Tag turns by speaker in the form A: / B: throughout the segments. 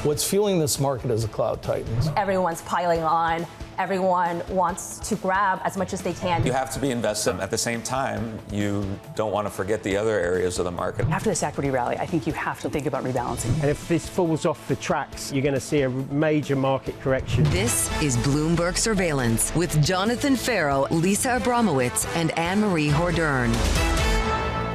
A: What's fueling this market is the cloud titans.
B: Everyone's piling on. Everyone wants to grab as much as they can.
C: You have to be invested. At the same time, you don't want to forget the other areas of the market.
D: After this equity rally, I think you have to think about rebalancing.
E: And if this falls off the tracks, you're going to see a major market correction.
F: This is Bloomberg Surveillance with Jonathan Ferro, Lisa Abramowicz, and Annmarie Hordern.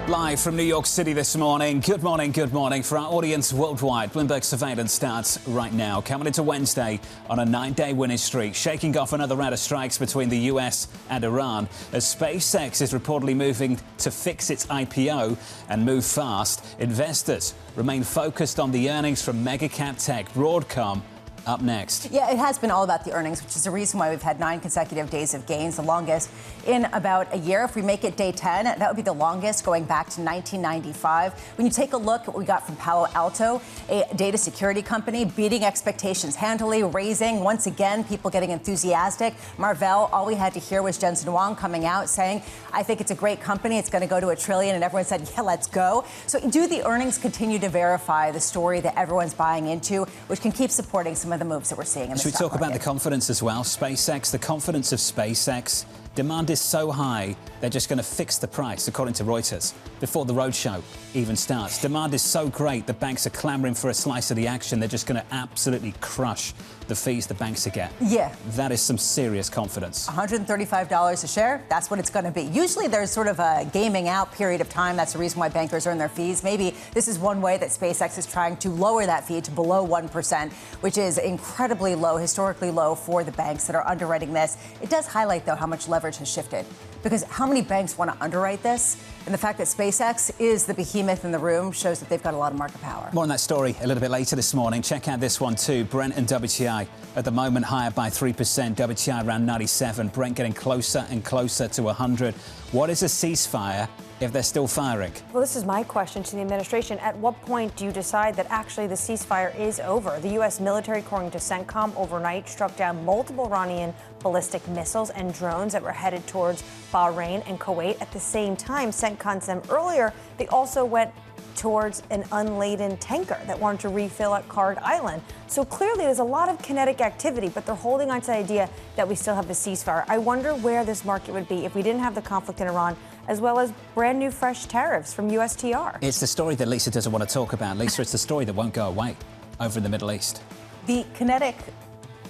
G: Live from New York City this morning. Good morning, good morning. For our audience worldwide, Bloomberg Surveillance starts right now. Coming into Wednesday on a 9-day winning streak, shaking off another round of strikes between the US and Iran, as SpaceX is reportedly moving to fix its IPO and move fast. Investors remain focused on the earnings from mega-cap tech Broadcom. Up next.
H: Yeah, it has been all about the earnings, which is the reason why we've had 9 consecutive days of gains, the longest in about a year. If we make it day 10, that would be the longest going back to 1995. When you take a look at what we got from Palo Alto, a data security company, beating expectations handily, raising, once again, people getting enthusiastic. Marvell, all we had to hear was Jensen Huang coming out saying, I think it's a great company, it's going to go to $1 trillion, and everyone said, yeah, let's go. So do the earnings continue to verify the story that everyone's buying into, which can keep supporting some of the moves that we're seeing in the stock market?
G: Should we talk about the confidence as well? SpaceX, the confidence of SpaceX. Demand is so high, they're just going to fix the price, according to Reuters, before the roadshow even starts. Demand is so great, the banks are clamoring for a slice of the action. They're just going to absolutely crush the fees the banks are getting.
H: Yeah.
G: That is some serious confidence.
H: $135 a share, that's what it's going to be. Usually there's sort of a gaming out period of time. That's the reason why bankers earn their fees. Maybe this is one way that SpaceX is trying to lower that fee to below 1%, which is incredibly low, historically low for the banks that are underwriting this. It does highlight, though, how much leverage has shifted. Because how many banks want to underwrite this? And the fact that SpaceX is the behemoth in the room shows that they've got a lot of market power.
G: More on that story a little bit later this morning. Check out this one too. Brent and WTI at the moment higher by 3%. WTI around 97. Brent getting closer and closer to 100. What is a ceasefire if they're still firing?
I: Well, this is my question to the administration. At what point do you decide that actually the ceasefire is over? The U.S. military, according to CENTCOM, overnight struck down multiple Iranian ballistic missiles and drones that were headed towards Bahrain and Kuwait. At the same time, CENTCOM said earlier they also went towards an unladen tanker that wanted to refill at Card Island. So clearly there's a lot of kinetic activity, but they're holding on to the idea that we still have a ceasefire. I wonder where this market would be if we didn't have the conflict in Iran, as well as brand new fresh tariffs from USTR.
G: It's the story that Lisa doesn't want to talk about. Lisa, it's the story that won't go away over in the Middle East.
H: The kinetic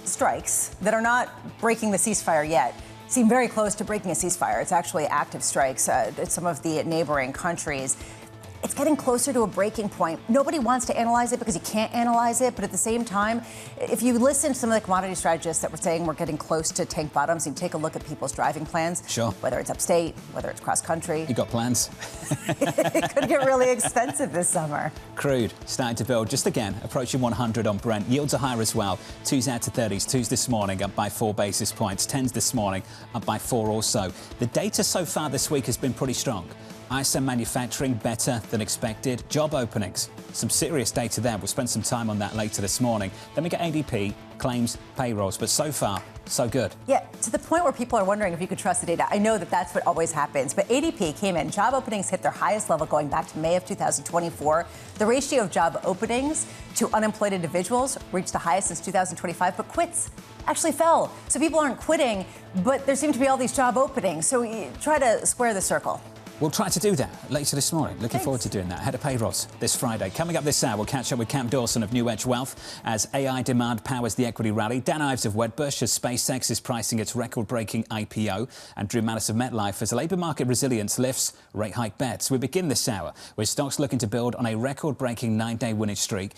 H: strikes that are not breaking the ceasefire yet seem very close to breaking a ceasefire. It's actually active strikes at some of the neighboring countries. It's getting closer to a breaking point. Nobody wants to analyze it because you can't analyze it. But at the same time, if you listen to some of the commodity strategists that were saying we're getting close to tank bottoms, you take a look at people's driving plans.
G: Sure.
H: Whether it's upstate, whether it's cross country.
G: You got plans?
H: It could get really expensive this summer.
G: Crude starting to build just again, approaching 100 on Brent. Yields are higher as well. 2s out to 30s. 2s this morning up by 4 basis points. 10s this morning up by 4 also. The data so far this week has been pretty strong. ISM manufacturing better than expected. Job openings, some serious data there. We'll spend some time on that later this morning. Then we get ADP, claims, payrolls. But so far, so good.
H: Yeah, to the point where people are wondering if you could trust the data. I know that that's what always happens. But ADP came in. Job openings hit their highest level going back to May of 2024. The ratio of job openings to unemployed individuals reached the highest since 2025. But quits actually fell. So people aren't quitting, but there seem to be all these job openings. So you try to square the circle.
G: We'll try to do that later this morning. Looking forward to doing that. Ahead of payrolls this Friday. Coming up this hour, we'll catch up with Dawson of New Edge Wealth as AI demand powers the equity rally. Dan Ives of Wedbush as SpaceX is pricing its record-breaking IPO. And Drew Matus of MetLife as labour market resilience lifts rate hike bets. We begin this hour with stocks looking to build on a record-breaking 9-day winning streak.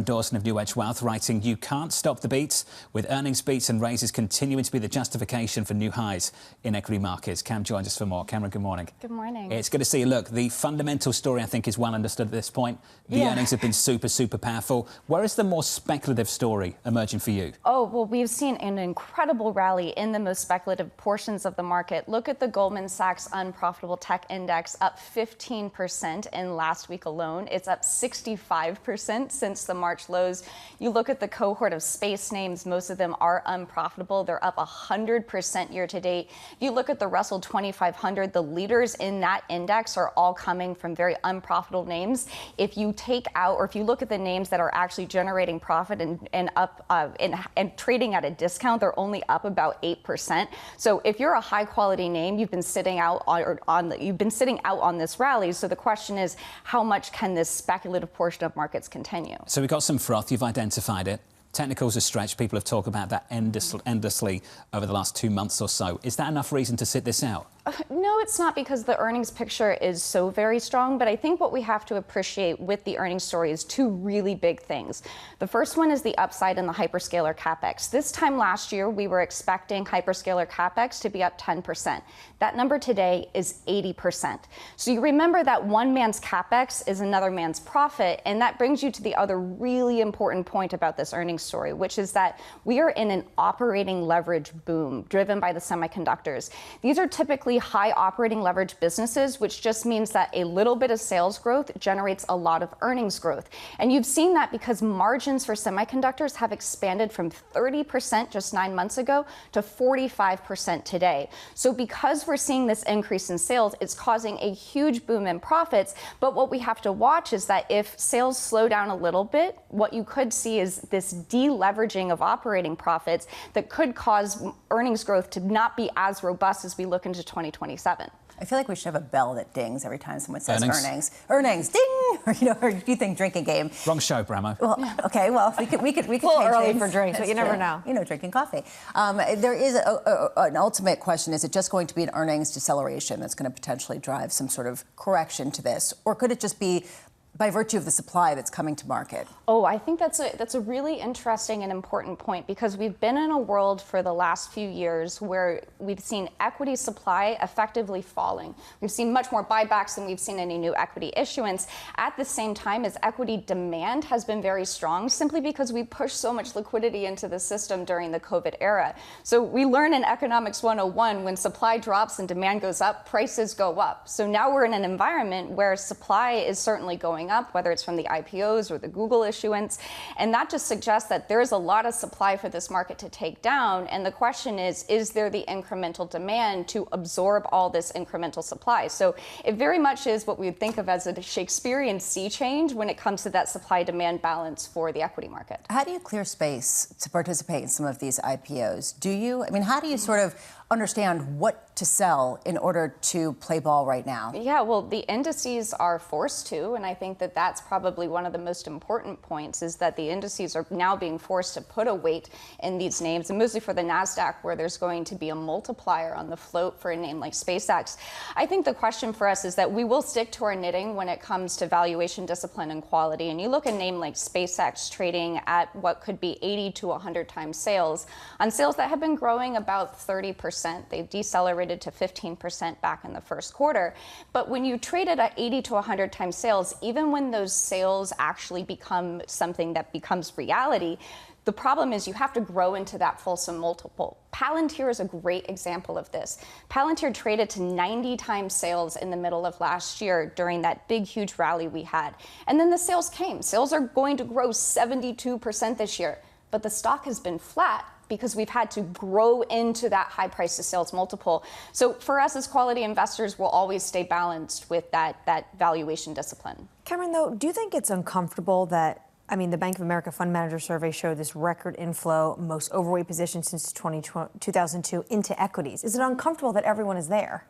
G: Dawson of New Edge Wealth writing, you can't stop the beats, with earnings beats and raises continuing to be the justification for new highs in equity markets. Cam joins us for more. Cameron, good morning.
J: Good morning.
G: It's good to see you. Look, the fundamental story, I think, is well understood at this point. The earnings have been super, super powerful. Where is the more speculative story emerging for you?
J: Oh, well, we've seen an incredible rally in the most speculative portions of the market. Look at the Goldman Sachs Unprofitable Tech Index, up 15% in last week alone. It's up 65% since the March lows. You look at the cohort of space names, most of them are unprofitable. They're up 100% year to date. You look at the Russell 2500, the leaders in that that index are all coming from very unprofitable names. If you take out, or if you look at the names that are actually generating profit and up and trading at a discount, they're only up about 8%. So if you're a high quality name, you've been sitting out on this rally. So the question is, how much can this speculative portion of markets continue?
G: So we've got some froth. You've identified it. Technicals are stretched. People have talked about that endlessly over the last 2 months or so. Is that enough reason to sit this out?
J: No, it's not, because the earnings picture is so very strong. But I think what we have to appreciate with the earnings story is two really big things. The first one is the upside in the hyperscaler capex. This time last year, we were expecting hyperscaler capex to be up 10%. That number today is 80%. So you remember that one man's capex is another man's profit. And that brings you to the other really important point about this earnings story, which is that we are in an operating leverage boom driven by the semiconductors. These are typically high operating leverage businesses, which just means that a little bit of sales growth generates a lot of earnings growth. And you've seen that because margins for semiconductors have expanded from 30% just 9 months ago to 45% today. So because we're seeing this increase in sales, it's causing a huge boom in profits. But what we have to watch is that if sales slow down a little bit, what you could see is this deleveraging of operating profits that could cause earnings growth to not be as robust as we look into 2027.
H: I feel like we should have a bell that dings every time someone says earnings. Earnings, ding! Or do you think drinking game?
G: Wrong show, Bramo.
H: Well, okay, well, we could
I: a little early
H: things.
I: for drinks, but you never know.
H: You know, drinking coffee. There is an ultimate question: is it just going to be an earnings deceleration that's going to potentially drive some sort of correction to this, or could it just be by virtue of the supply that's coming to market?
J: Oh, I think that's a really interesting and important point, because we've been in a world for the last few years where we've seen equity supply effectively falling. We've seen much more buybacks than we've seen any new equity issuance. At the same time as equity demand has been very strong, simply because we pushed so much liquidity into the system during the COVID era. So we learn in Economics 101, when supply drops and demand goes up, prices go up. So now we're in an environment where supply is certainly going up, whether it's from the IPOs or the Google issuance. And that just suggests that there's a lot of supply for this market to take down. And the question is there the incremental demand to absorb all this incremental supply? So it very much is what we would think of as a Shakespearean sea change when it comes to that supply-demand balance for the equity market.
H: How do you clear space to participate in some of these IPOs? Do you? I mean, how do you sort of understand what to sell in order to play ball right now?
J: Yeah, well, the indices are forced to, and I think that that's probably one of the most important points, is that the indices are now being forced to put a weight in these names, and mostly for the NASDAQ, where there's going to be a multiplier on the float for a name like SpaceX. I think the question for us is that we will stick to our knitting when it comes to valuation, discipline, and quality. And you look at a name like SpaceX trading at what could be 80 to 100 times sales, on sales that have been growing about 30%. They've decelerated to 15% back in the first quarter. But when you trade it at 80 to 100 times sales, even when those sales actually become something that becomes reality, the problem is you have to grow into that fulsome multiple. Palantir is a great example of this. Palantir traded to 90 times sales in the middle of last year during that big, huge rally we had. And then the sales came. Sales are going to grow 72% this year. But the stock has been flat because we've had to grow into that high price to sales multiple. So for us as quality investors, we'll always stay balanced with that valuation discipline.
I: Cameron, though, do you think it's uncomfortable that, I mean, the Bank of America Fund Manager Survey showed this record inflow, most overweight position since 2002 into equities? Is it uncomfortable that everyone is there?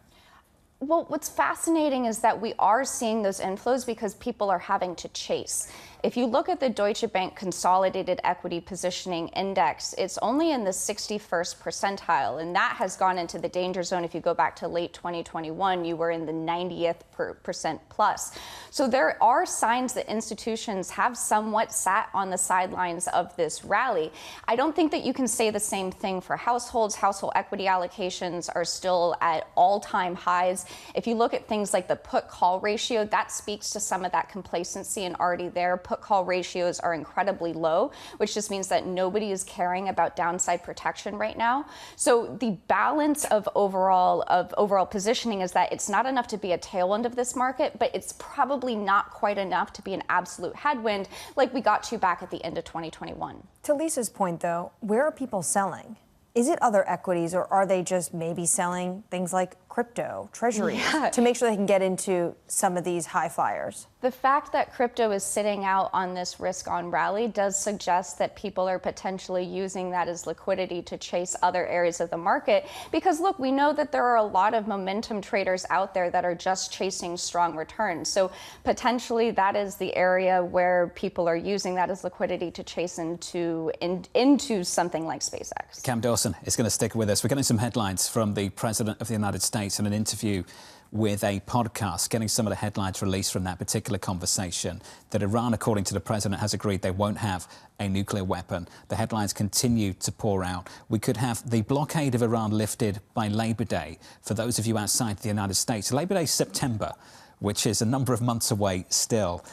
J: Well, what's fascinating is that we are seeing those inflows because people are having to chase. If you look at the Deutsche Bank Consolidated Equity Positioning Index, it's only in the 61st percentile, and that has gone into the danger zone. If you go back to late 2021, you were in the 90th percent plus. So there are signs that institutions have somewhat sat on the sidelines of this rally. I don't think that you can say the same thing for households. Household equity allocations are still at all-time highs. If you look at things like the put-call ratio, that speaks to some of that complacency and already there. Put-call ratios are incredibly low, which just means that nobody is caring about downside protection right now. So the balance of overall positioning is that it's not enough to be a tailwind of this market, but it's probably not quite enough to be an absolute headwind like we got to back at the end of 2021.
I: To Lisa's point, though, where are people selling? Is it other equities, or are they just maybe selling things like crypto treasuries to make sure they can get into some of these high flyers.
J: The fact that crypto is sitting out on this risk-on rally does suggest that people are potentially using that as liquidity to chase other areas of the market. Because look, we know that there are a lot of momentum traders out there that are just chasing strong returns. So potentially that is the area where people are using that as liquidity to chase into something like SpaceX.
G: Cam Dawson is going to stick with us. We're getting some headlines from the President of the United States in an interview with a podcast, getting some of the headlines released from that particular conversation, that Iran, according to the president, has agreed they won't have a nuclear weapon. The headlines continue to pour out. We could have the blockade of Iran lifted by Labor Day. For those of you outside the United States, Labor Day is September, which is a number of months away still.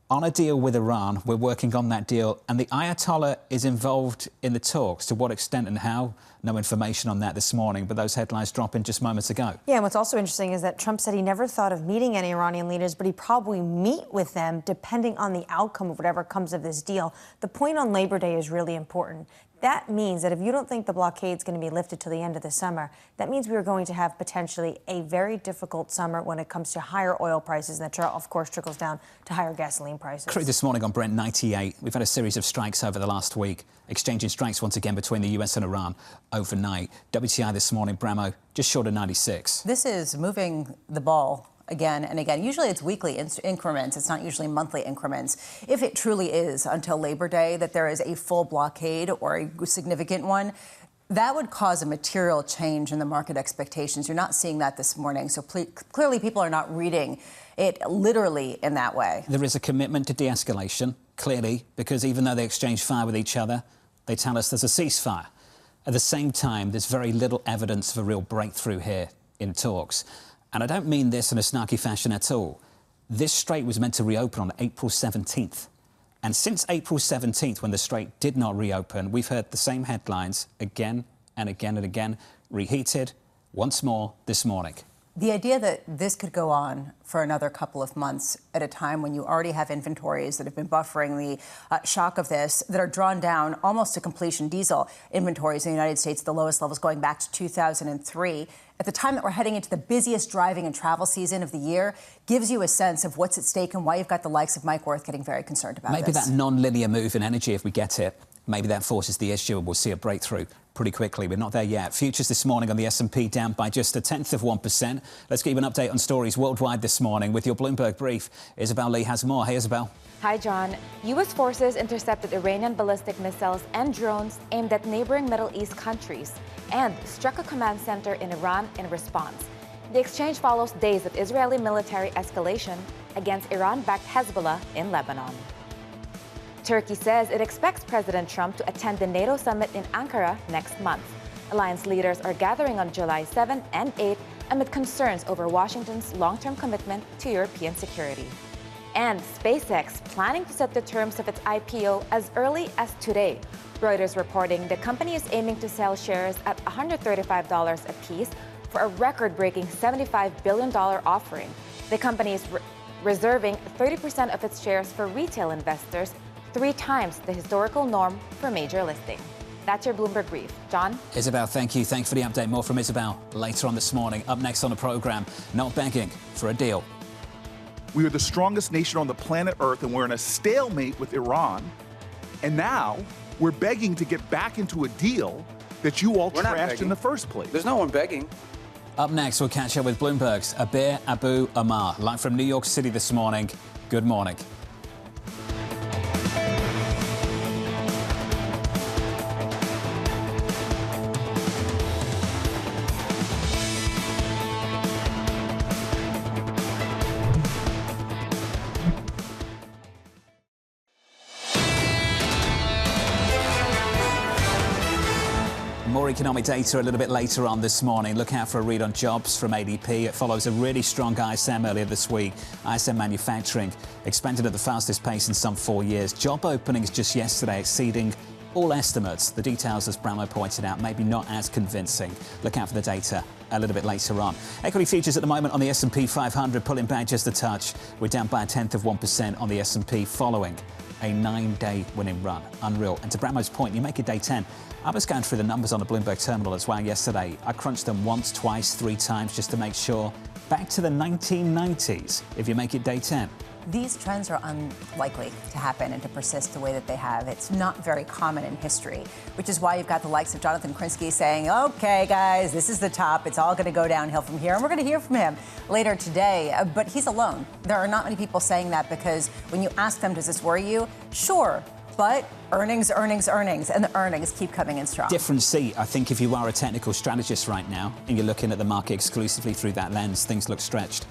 G: On a deal with Iran, we're working on that deal, and the Ayatollah is involved in the talks. To what extent and how? No information on that this morning, but those headlines dropping just moments ago.
I: Yeah, and what's also interesting is that Trump said he never thought of meeting any Iranian leaders, but he'd probably meet with them depending on the outcome of whatever comes of this deal. The point on Labor Day is really important. That means that if you don't think the blockade is going to be lifted till the end of the summer, that means we are going to have potentially a very difficult summer when it comes to higher oil prices, and that, of course, trickles down to higher gasoline prices.
G: Crude this morning on Brent, 98. We've had a series of strikes over the last week, exchanging strikes once again between the US and Iran overnight. WTI this morning, Bramo, just short of 96.
H: This is moving the ball again and again. Usually it's weekly increments. It's not usually monthly increments. If it truly is until Labor Day that there is a full blockade or a significant one, that would cause a material change in the market expectations. You're not seeing that this morning. So clearly people are not reading it literally in that way.
G: There is a commitment to de-escalation, clearly, because even though they exchange fire with each other, they tell us there's a ceasefire. At the same time, there's very little evidence of a real breakthrough here in talks. And I don't mean this in a snarky fashion at all. This strait was meant to reopen on April 17th. And since April 17th, when the strait did not reopen, we've heard the same headlines again and again and again, reheated once more this morning.
H: The idea that this could go on for another couple of months at a time when you already have inventories that have been buffering the shock of this, that are drawn down almost to completion. Diesel inventories in the United States, the lowest levels going back to 2003. At the time that we're heading into the busiest driving and travel season of the year, gives you a sense of what's at stake and why you've got the likes of Mike Wirth getting very concerned about
G: Maybe
H: this.
G: that non-linear move in energy, if we get it, maybe that forces the issue and we'll see a breakthrough pretty quickly. We're not there yet. Futures this morning on the S&P down by just 0.1%. Let's give you an update on stories worldwide this morning with your Bloomberg brief. Isabel Lee has more. Hey, Isabel.
K: Hi, John. U.S. forces intercepted Iranian ballistic missiles and drones aimed at neighboring Middle East countries and struck a command center in Iran in response. The exchange follows days of Israeli military escalation against Iran-backed Hezbollah in Lebanon. Turkey says it expects President Trump to attend the NATO summit in Ankara next month. Alliance leaders are gathering on July 7 and 8 amid concerns over Washington's long-term commitment to European security. And SpaceX planning to set the terms of its IPO as early as today. Reuters reporting the company is aiming to sell shares at $135 apiece for a record-breaking $75 billion offering. The company is reserving 30% of its shares for retail investors, 3 times the historical norm for major listing. That's your Bloomberg brief. John?
G: Isabel, thank you. Thanks for the update. More from Isabel later on this morning. Up next on the program, not begging for a deal.
L: We are the strongest nation on the planet Earth, and we're in a stalemate with Iran. And now we're begging to get back into a deal that you all trashed in the first place.
M: There's no one begging.
G: Up next, we'll catch up with Bloomberg's Abir Abu-Amar, live from New York City this morning. Good morning. More economic data a little bit later on this morning. Look out for a read on jobs from ADP. It follows a really strong ISM earlier this week. ISM manufacturing expanded at the fastest pace in some 4 years. Job openings just yesterday exceeding all estimates. The details, as Bramo pointed out, maybe not as convincing. Look out for the data a little bit later on. Equity futures at the moment on the S&P 500 pulling back just a touch. We're down by 0.1% on the S&P following a 9-day winning run. Unreal. And to Bramo's point, you make it day 10 I was going through the numbers on the Bloomberg terminal as well yesterday. I crunched them once, twice, 3 times just to make sure. Back to the 1990s if you make it day 10.
H: These trends are unlikely to happen and to persist the way that they have. It's not very common in history, which is why you've got the likes of Jonathan Krinsky saying, okay, guys, this is the top. It's all going to go downhill from here. And we're going to hear from him later today. But he's alone. There are not many people saying that because when you ask them, does this worry you? Sure. But earnings, and the earnings keep coming in strong.
G: Different seat. I think if you are a technical strategist right now and you're looking at the market exclusively through that lens, things look stretched.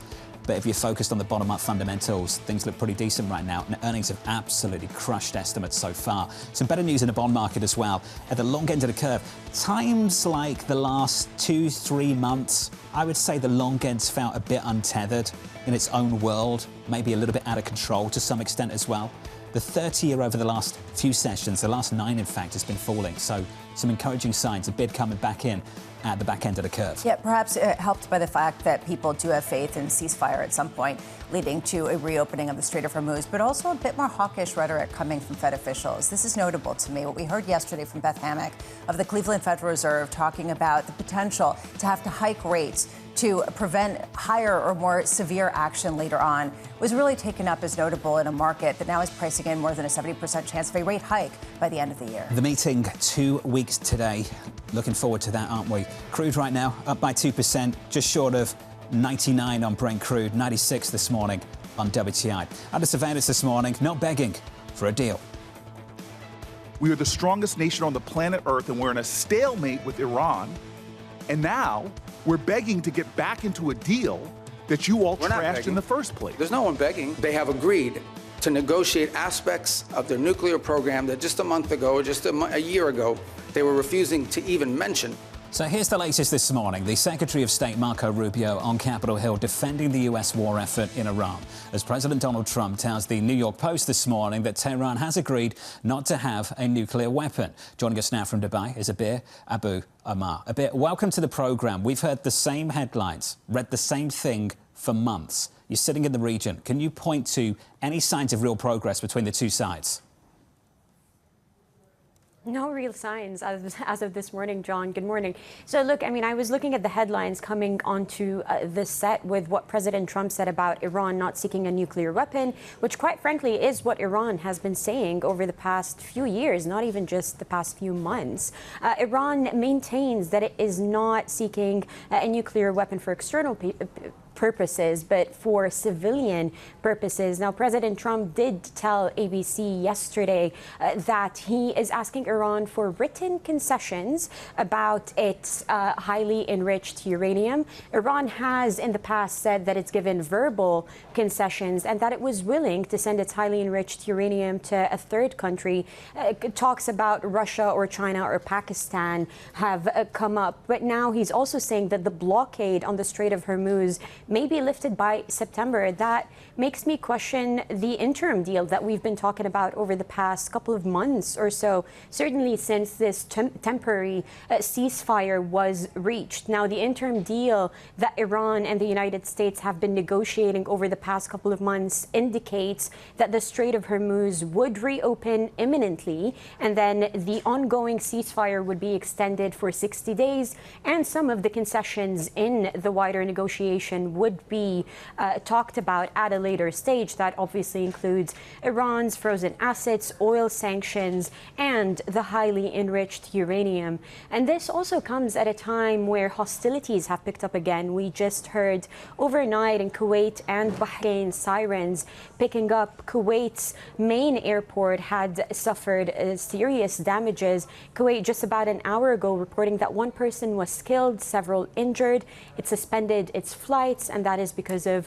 G: But if you're focused on the bottom-up fundamentals, things look pretty decent right now. And earnings have absolutely crushed estimates so far. Some better news in the bond market as well. At the long end of the curve, times like the last 2-3 months, I would say the long end's felt a bit untethered in its own world, maybe a little bit out of control to some extent as well. The 30-year over the last few sessions, the last 9 in fact, has been falling. So some encouraging signs, a bid coming back in at the back end of the curve.
H: Yeah, perhaps helped by the fact that people do have faith in ceasefire at some point, leading to a reopening of the Strait of Hormuz, but also a bit more hawkish rhetoric coming from Fed officials. This is notable to me. What we heard yesterday from Beth Hammack of the Cleveland Federal Reserve talking about the potential to have to hike rates to prevent higher or more severe action later on was really taken up as notable in a market that now is pricing in more than a 70% chance of a rate hike by the end of the year.
G: The meeting 2 weeks today. Looking forward to that, aren't we? Crude right now up by 2%, just short of 99 on Brent crude, 96 this morning on WTI. Under surveillance this morning, not begging for a deal.
L: We are the strongest nation on the planet Earth, and we're in a stalemate with Iran. And now we're begging to get back into a deal that you all trashed in the first place.
M: There's no one begging. They have agreed to negotiate aspects of their nuclear program that just a month ago, or just a year ago, they were refusing to even mention.
G: So here's the latest this morning. The Secretary of State Marco Rubio on Capitol Hill defending the U.S. war effort in Iran, as President Donald Trump tells the New York Post this morning that Tehran has agreed not to have a nuclear weapon. Joining us now from Dubai is Abir Abu Omar. Abir, welcome to the program. We've heard the same headlines, read the same thing for months. You're sitting in the region. Can you point to any signs of real progress between the two sides?
I: No real signs as of this morning, John. Good morning. So look, I mean, I was looking at the headlines coming onto the set with what President Trump said about Iran not seeking a nuclear weapon, which quite frankly is what Iran has been saying over the past few years, not even just the past few months. Iran maintains that it is not seeking a nuclear weapon for external purposes, but for civilian purposes. Now, President Trump did tell ABC yesterday that he is asking Iran for written concessions about its highly enriched uranium. Iran has in the past said that it's given verbal concessions and that it was willing to send its highly enriched uranium to a third country. Talks about Russia or China or Pakistan have come up. But now he's also saying that the blockade on the Strait of Hormuz may be lifted by September. That makes me question the interim deal that we've been talking about over the past couple of months or so, certainly since this temporary ceasefire was reached. Now, the interim deal that Iran and the United States have been negotiating over the past couple of months indicates that the Strait of Hormuz would reopen imminently, and then the ongoing ceasefire would be extended for 60 days, and some of the concessions in the wider negotiation would be talked about at a later stage. That obviously includes Iran's frozen assets, oil sanctions, and the highly enriched uranium. And this also comes at a time where hostilities have picked up again. We just heard overnight in Kuwait and Bahrain sirens picking up. Kuwait's main airport had suffered serious damages. Kuwait just about an hour ago reporting that one person was killed, several injured. It suspended its flights, and that is because of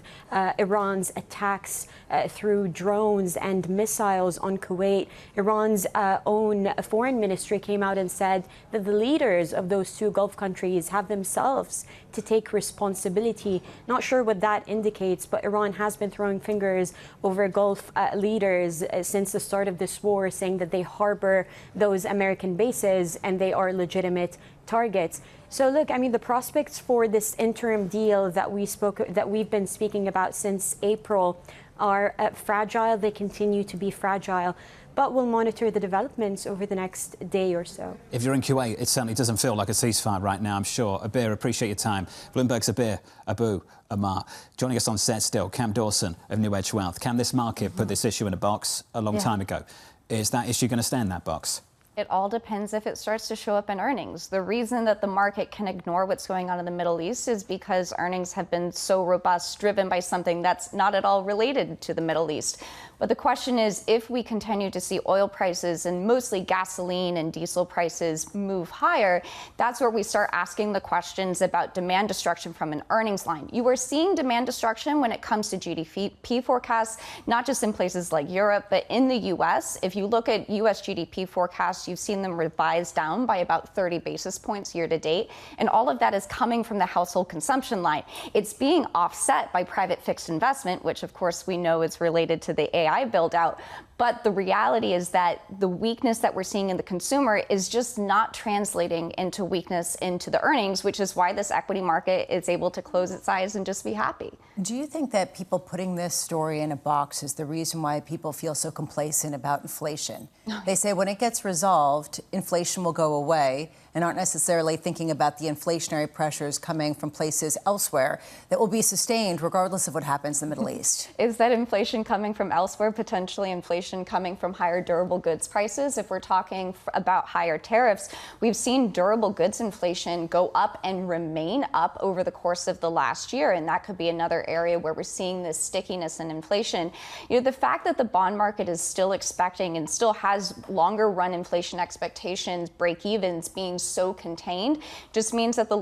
I: Iran's attacks through drones and missiles on Kuwait. Iran's own foreign ministry came out and said that the leaders of those two Gulf countries have themselves to take responsibility. Not sure what that indicates, but Iran has been throwing fingers over Gulf leaders since the start of this war, saying that they harbor those American bases and they are legitimate targets. So look, I mean, the prospects for this interim deal that we've been speaking about since April are fragile. They continue to be fragile.
N: but we'll monitor the developments over the next day or so.
G: If you're in Kuwait, it certainly doesn't feel like a ceasefire right now, I'm sure. Abir, appreciate your time. Bloomberg's Abir Abu-Amar. Joining us on set still, Cam Dawson of New Edge Wealth. Cam, this market put this issue in a box a long time ago. Is that issue going to stay in that box?
J: It all depends if it starts to show up in earnings. The reason that the market can ignore what's going on in the Middle East is because earnings have been so robust, driven by something that's not at all related to the Middle East. But the question is, if we continue to see oil prices and mostly gasoline and diesel prices move higher, that's where we start asking the questions about demand destruction from an earnings line. You are seeing demand destruction when it comes to GDP forecasts, not just in places like Europe, but in the U.S. If you look at U.S. GDP forecasts, you've seen them revised down by about 30 basis points year to date. And all of that is coming from the household consumption line. It's being offset by private fixed investment, which of course we know is related to the AI build out. But the reality is that the weakness that we're seeing in the consumer is just not translating into weakness into the earnings, which is why this equity market is able to close its eyes and just be happy.
H: Do you think that people putting this story in a box is the reason why people feel so complacent about inflation? They say when it gets resolved, inflation will go away, and aren't necessarily thinking about the inflationary pressures coming from places elsewhere that will be sustained regardless of what happens in the Middle East.
J: Is that inflation coming from elsewhere, potentially inflation coming from higher durable goods prices? If we're talking about higher tariffs, we've seen durable goods inflation go up and remain up over the course of the last year, and that could be another area where we're seeing this stickiness in inflation. You know, the fact that the bond market is still expecting and still has longer run inflation expectations, break-evens being so contained, just means that the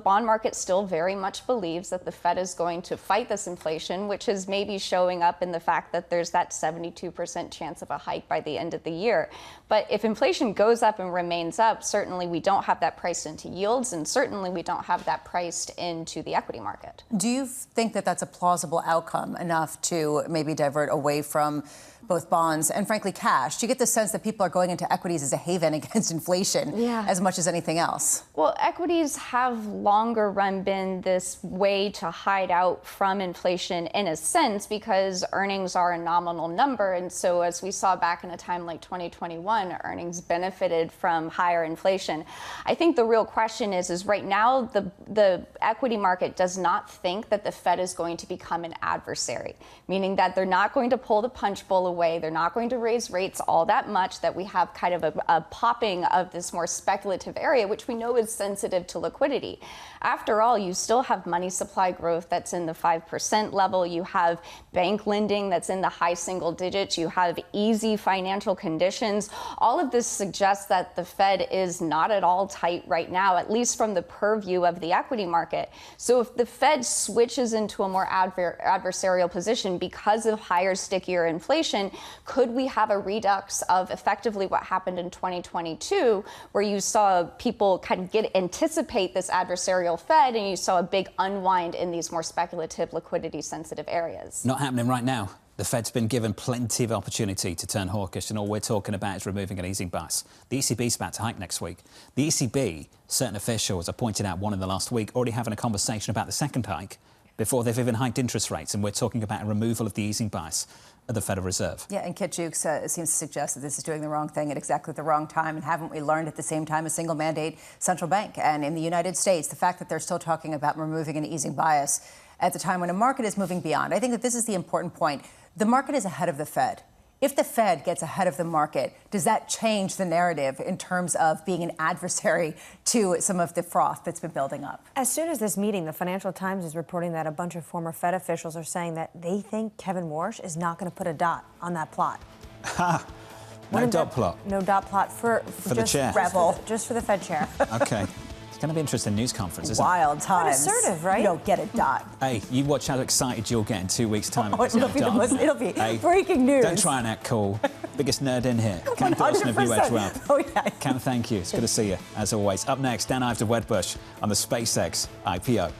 J: bond market still very much believes that the Fed is going to fight this inflation, which is maybe showing up in the fact that there's that 72% chance of a hike by the end of the year. But if inflation goes up and remains up, certainly we don't have that priced into yields, and certainly we don't have that priced into the equity market.
H: Do you think that that's a plausible outcome enough to maybe divert away from both bonds and, frankly, cash? Do you get the sense that people are going into equities as a haven against inflation as much as anything else?
J: Well, equities have longer run been this way to hide out from inflation in a sense because earnings are a nominal number. And so as we saw back in a time like 2021, earnings benefited from higher inflation. I think the real question is right now the equity market does not think that the Fed is going to become an adversary, meaning that they're not going to pull the punch bowl away. They're not going to raise rates all that much, that we have kind of a popping of this more speculative area, which we know is sensitive to liquidity. After all, you still have money supply growth that's in the 5% level. You have bank lending that's in the high single digits. You have easy financial conditions. All of this suggests that the Fed is not at all tight right now, at least from the purview of the equity market. So if the Fed switches into a more adversarial position because of higher, stickier inflation, could we have a redux of effectively what happened in 2022, where you saw people kind of anticipate this adversarial Fed and you saw a big unwind in these more speculative, liquidity-sensitive areas?
G: Not happening right now. The Fed's been given plenty of opportunity to turn hawkish, and all we're talking about is removing an easing bias. The ECB's about to hike next week. The ECB, certain officials, I pointed out one in the last week, already having a conversation about the second hike before they've even hiked interest rates, and we're talking about a removal of the easing bias of the Federal Reserve.
H: Yeah, and Kit Jukes seems to suggest that this is doing the wrong thing at exactly the wrong time. And haven't we learned at the same time a single mandate central bank? And in the United States, the fact that they're still talking about removing an easing bias at the time when a market is moving beyond. I think that this is the important point. The market is ahead of the Fed. If the Fed gets ahead of the market, does that change the narrative in terms of being an adversary to some of the froth that's been building up?
I: As soon as this meeting, the Financial Times is reporting that a bunch of former Fed officials are saying that they think Kevin Warsh is not going to put a dot on that plot.
G: Ha! No dot plot?
I: No dot plot for
G: just the chair?
I: Just for the Fed chair.
G: OK. It's going to be an interesting news conference, isn't it?
H: Wild times.
I: Quite assertive, right?
H: You don't get a dot.
G: Hey, you watch how excited you'll get in 2 weeks' time.
H: It'll be breaking news.
G: Don't try and act cool. Biggest nerd in here. Cam Dawson of New Edge Wealth.
H: Oh, yeah.
G: Cam, thank you. It's good to see you, as always. Up next, Dan Ives of Wedbush on the SpaceX IPO.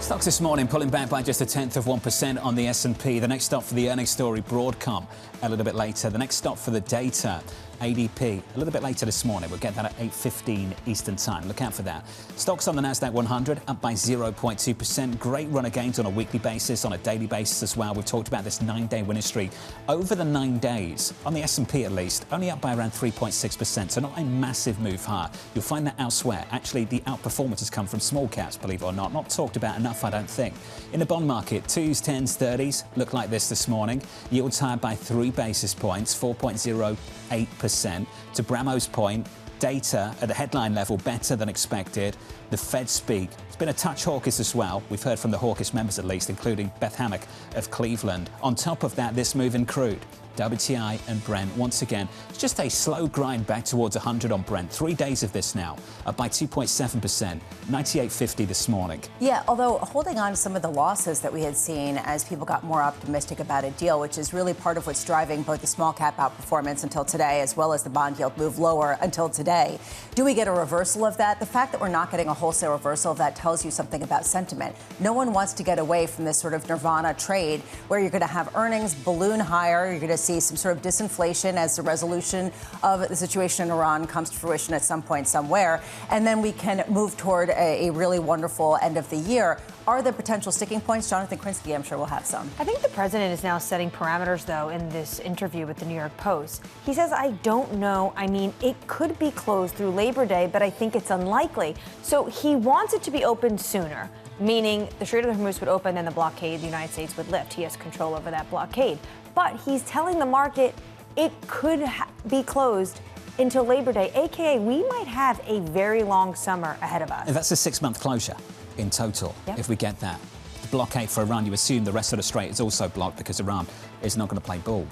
G: Stocks this morning pulling back by just 0.1% on the S&P. The next stop for the earnings story, Broadcom, a little bit later. The next stop for the data, ADP, a little bit later this morning. We'll get that at 8:15 Eastern Time. Look out for that. Stocks on the Nasdaq 100 up by 0.2%. Great run of gains on a weekly basis, on a daily basis as well. We've talked about this 9-day winning streak. Over the 9 days, on the S&P at least, only up by around 3.6%, so not a massive move higher. You'll find that elsewhere. Actually, the outperformance has come from small caps, believe it or not. Not talked about enough, I don't think. In the bond market, 2s, 10s, 30s look like this morning. Yields higher by 3 basis points, 4.08%. To Bramo's point, data at the headline level better than expected. The Fed speak. It's been a touch hawkish as well. We've heard from the hawkish members at least, including Beth Hammock of Cleveland. On top of that, this move in crude. WTI and Brent, once again, it's just a slow grind back towards 100 on Brent. 3 days of this now, up by 2.7%, 98.50 this morning.
H: Yeah, although holding on to some of the losses that we had seen as people got more optimistic about a deal, which is really part of what's driving both the small cap outperformance until today, as well as the bond yield move lower until today. Do we get a reversal of that? The fact that we're not getting a wholesale reversal of that tells you something about sentiment. No one wants to get away from this sort of nirvana trade where you're going to have earnings balloon higher, you're going to see some sort of disinflation as the resolution of the situation in Iran comes to fruition at some point somewhere, and then we can move toward a really wonderful end of the year. Are there potential sticking points? Jonathan Krinsky, I'm sure, will have some.
I: I think the president is now setting parameters, though, in this interview with the New York Post. He says, I don't know. I mean, it could be closed through Labor Day, but I think it's unlikely. So he wants it to be open sooner, meaning the Strait of Hormuz would open and the blockade, the United States would lift. He has control over that blockade. But he's telling the market it could be closed until Labor Day, a.k.a. we might have a very long summer ahead of us.
G: And that's a 6-month closure in total, if we get that. The blockade for Iran, you assume the rest of the Strait is also blocked because Iran is not going to play ball.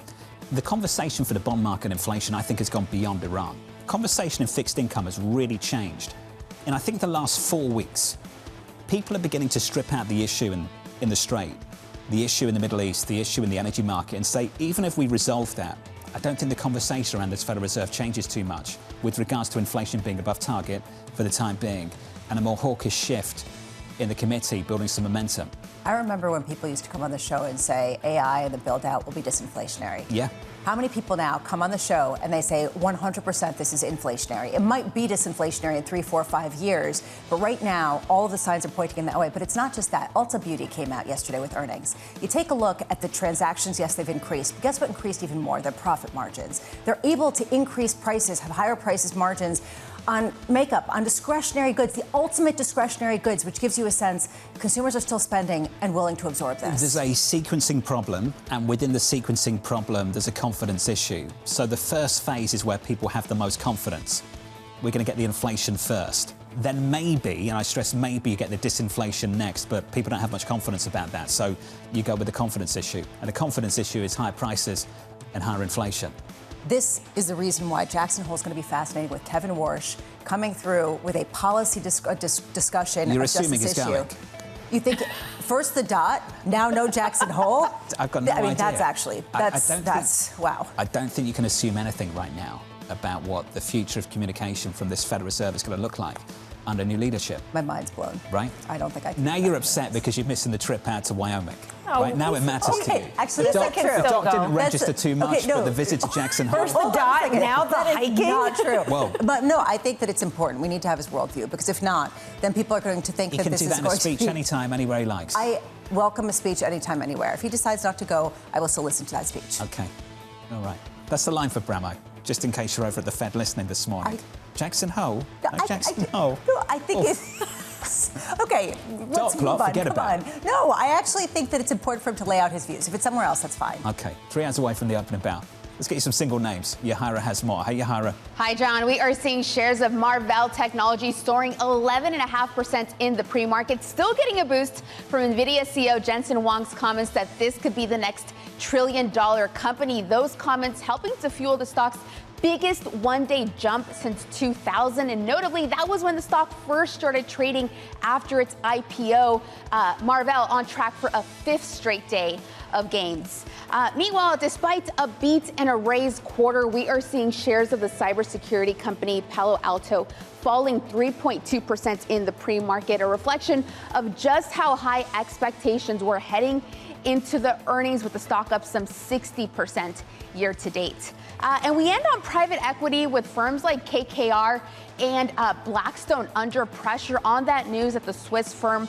G: The conversation for the bond market and inflation, I think, has gone beyond Iran. Conversation in fixed income has really changed. And I think the last 4 weeks, people are beginning to strip out the issue in the Strait, the issue in the Middle East, the issue in the energy market, and say, even if we resolve that, I don't think the conversation around this Federal Reserve changes too much with regards to inflation being above target for the time being, and a more hawkish shift in the committee building some momentum.
H: I remember when people used to come on the show and say AI and the build-out will be disinflationary.
G: Yeah.
H: How many people now come on the show and they say 100% this is inflationary? It might be disinflationary in 3, 4, 5 years, but right now all of the signs are pointing in that way. But it's not just that. Ulta Beauty came out yesterday with earnings. You take a look at the transactions. Yes, they've increased. But guess what increased even more? Their profit margins. They're able to increase prices, have higher prices margins on makeup, on discretionary goods, the ultimate discretionary goods, which gives you a sense consumers are still spending and willing to absorb this.
G: There's a sequencing problem, and within the sequencing problem, there's a confidence issue. So the first phase is where people have the most confidence. We're going to get the inflation first. Then maybe, and I stress maybe, you get the disinflation next, but people don't have much confidence about that. So you go with the confidence issue. And the confidence issue is higher prices and higher inflation.
H: This is the reason why Jackson Hole is going to be fascinating with Kevin Warsh coming through with a policy discussion
G: You're
H: of
G: assuming
H: just this
G: he's
H: issue.
G: going.
H: You think first the dot, now no Jackson Hole?
G: I've got no idea.
H: I mean, that's actually, wow.
G: I don't think you can assume anything right now about what the future of communication from this Federal Reserve is going to look like under new leadership.
H: My mind's blown.
G: Right?
H: I don't think I can.
G: Now you're upset because you're missing the trip out to Wyoming.
I: Oh,
G: right? Now it matters to you.
H: Actually,
G: the
H: that's not true.
G: The doc didn't register too much, but the visit to Jackson Hole.
I: First the dot, now the hiking?
H: Not true.
G: Well,
H: but no, I think that it's important. We need to have his worldview, because if not, then people are going to think that this is going to
G: He can do that in a speech anytime, anywhere he likes.
H: I welcome a speech anytime, anywhere. If he decides not to go, I will still listen to that speech.
G: Okay. All right. That's the line for Bramo, just in case you're over at the Fed listening this morning. Jackson Hole? No, Jackson Hole.
H: No, I think it's... Okay, let's move on. Come on. No, I actually think that it's important for him to lay out his views. If it's somewhere else, that's fine.
G: Okay, 3 hours away from the opening bell. Let's get you some single names. Yahira has more. Hey, Yahira.
O: Hi, John. We are seeing shares of Marvell Technology soaring 11.5% in the pre-market, still getting a boost from NVIDIA CEO Jensen Huang's comments that this could be the next trillion-dollar company. Those comments helping to fuel the stock's biggest one-day jump since 2000, and notably that was when the stock first started trading after its IPO. Marvell on track for a 5th straight day of gains. Meanwhile, despite a beat and a raised quarter, we are seeing shares of the cybersecurity company Palo Alto falling 3.2% in the pre-market, a reflection of just how high expectations were heading into the earnings, with the stock up some 60% year to date. And we end on private equity with firms like KKR and Blackstone under pressure on that news that the Swiss firm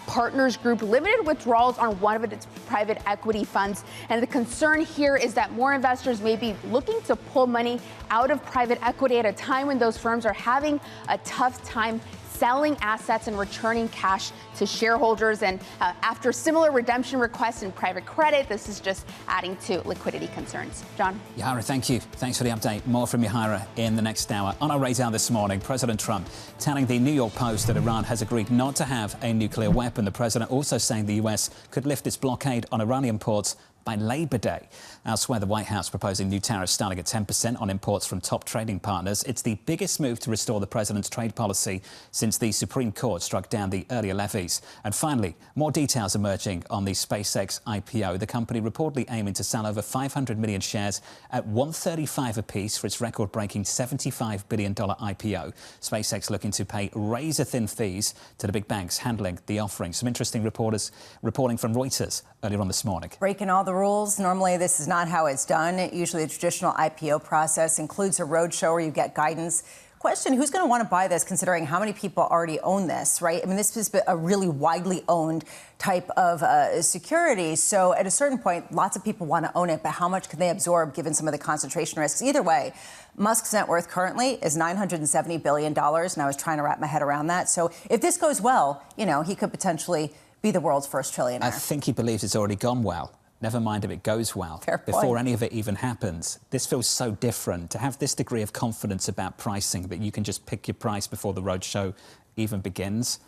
O: Partners Group limited withdrawals on one of its private equity funds. And the concern here is that more investors may be looking to pull money out of private equity at a time when those firms are having a tough time selling assets and returning cash to shareholders. And after similar redemption requests in private credit, this is just adding to liquidity concerns. John?
G: Yahira, thank you. Thanks for the update. More from Yahira in the next hour. On our radar this morning, President Trump telling the New York Post that Iran has agreed not to have a nuclear weapon. The president also saying the U.S. could lift its blockade on Iranian ports by Labor Day. Elsewhere, the White House proposing new tariffs starting at 10% on imports from top trading partners. It's the biggest move to restore the president's trade policy since the Supreme Court struck down the earlier levies. And finally, more details emerging on the SpaceX IPO. The company reportedly aiming to sell over 500 million shares at $135 apiece for its record-breaking $75 billion IPO. SpaceX looking to pay razor-thin fees to the big banks handling the offering. Some interesting reporting from Reuters earlier on this morning.
H: Breaking all the rules. Normally, this is not how it's done. Usually, the traditional IPO process includes a roadshow where you get guidance. Question, who's going to want to buy this, considering how many people already own this, right? I mean, this is a really widely owned type of security. So at a certain point, lots of people want to own it, but how much can they absorb given some of the concentration risks? Either way, Musk's net worth currently is $970 billion, and I was trying to wrap my head around that. So if this goes well, you know, he could potentially be the world's first trillionaire.
G: I think he believes it's already gone well. Never mind if it goes well. Before any of it even happens. This feels so different. To have this degree of confidence about pricing that you can just pick your price before the roadshow even begins.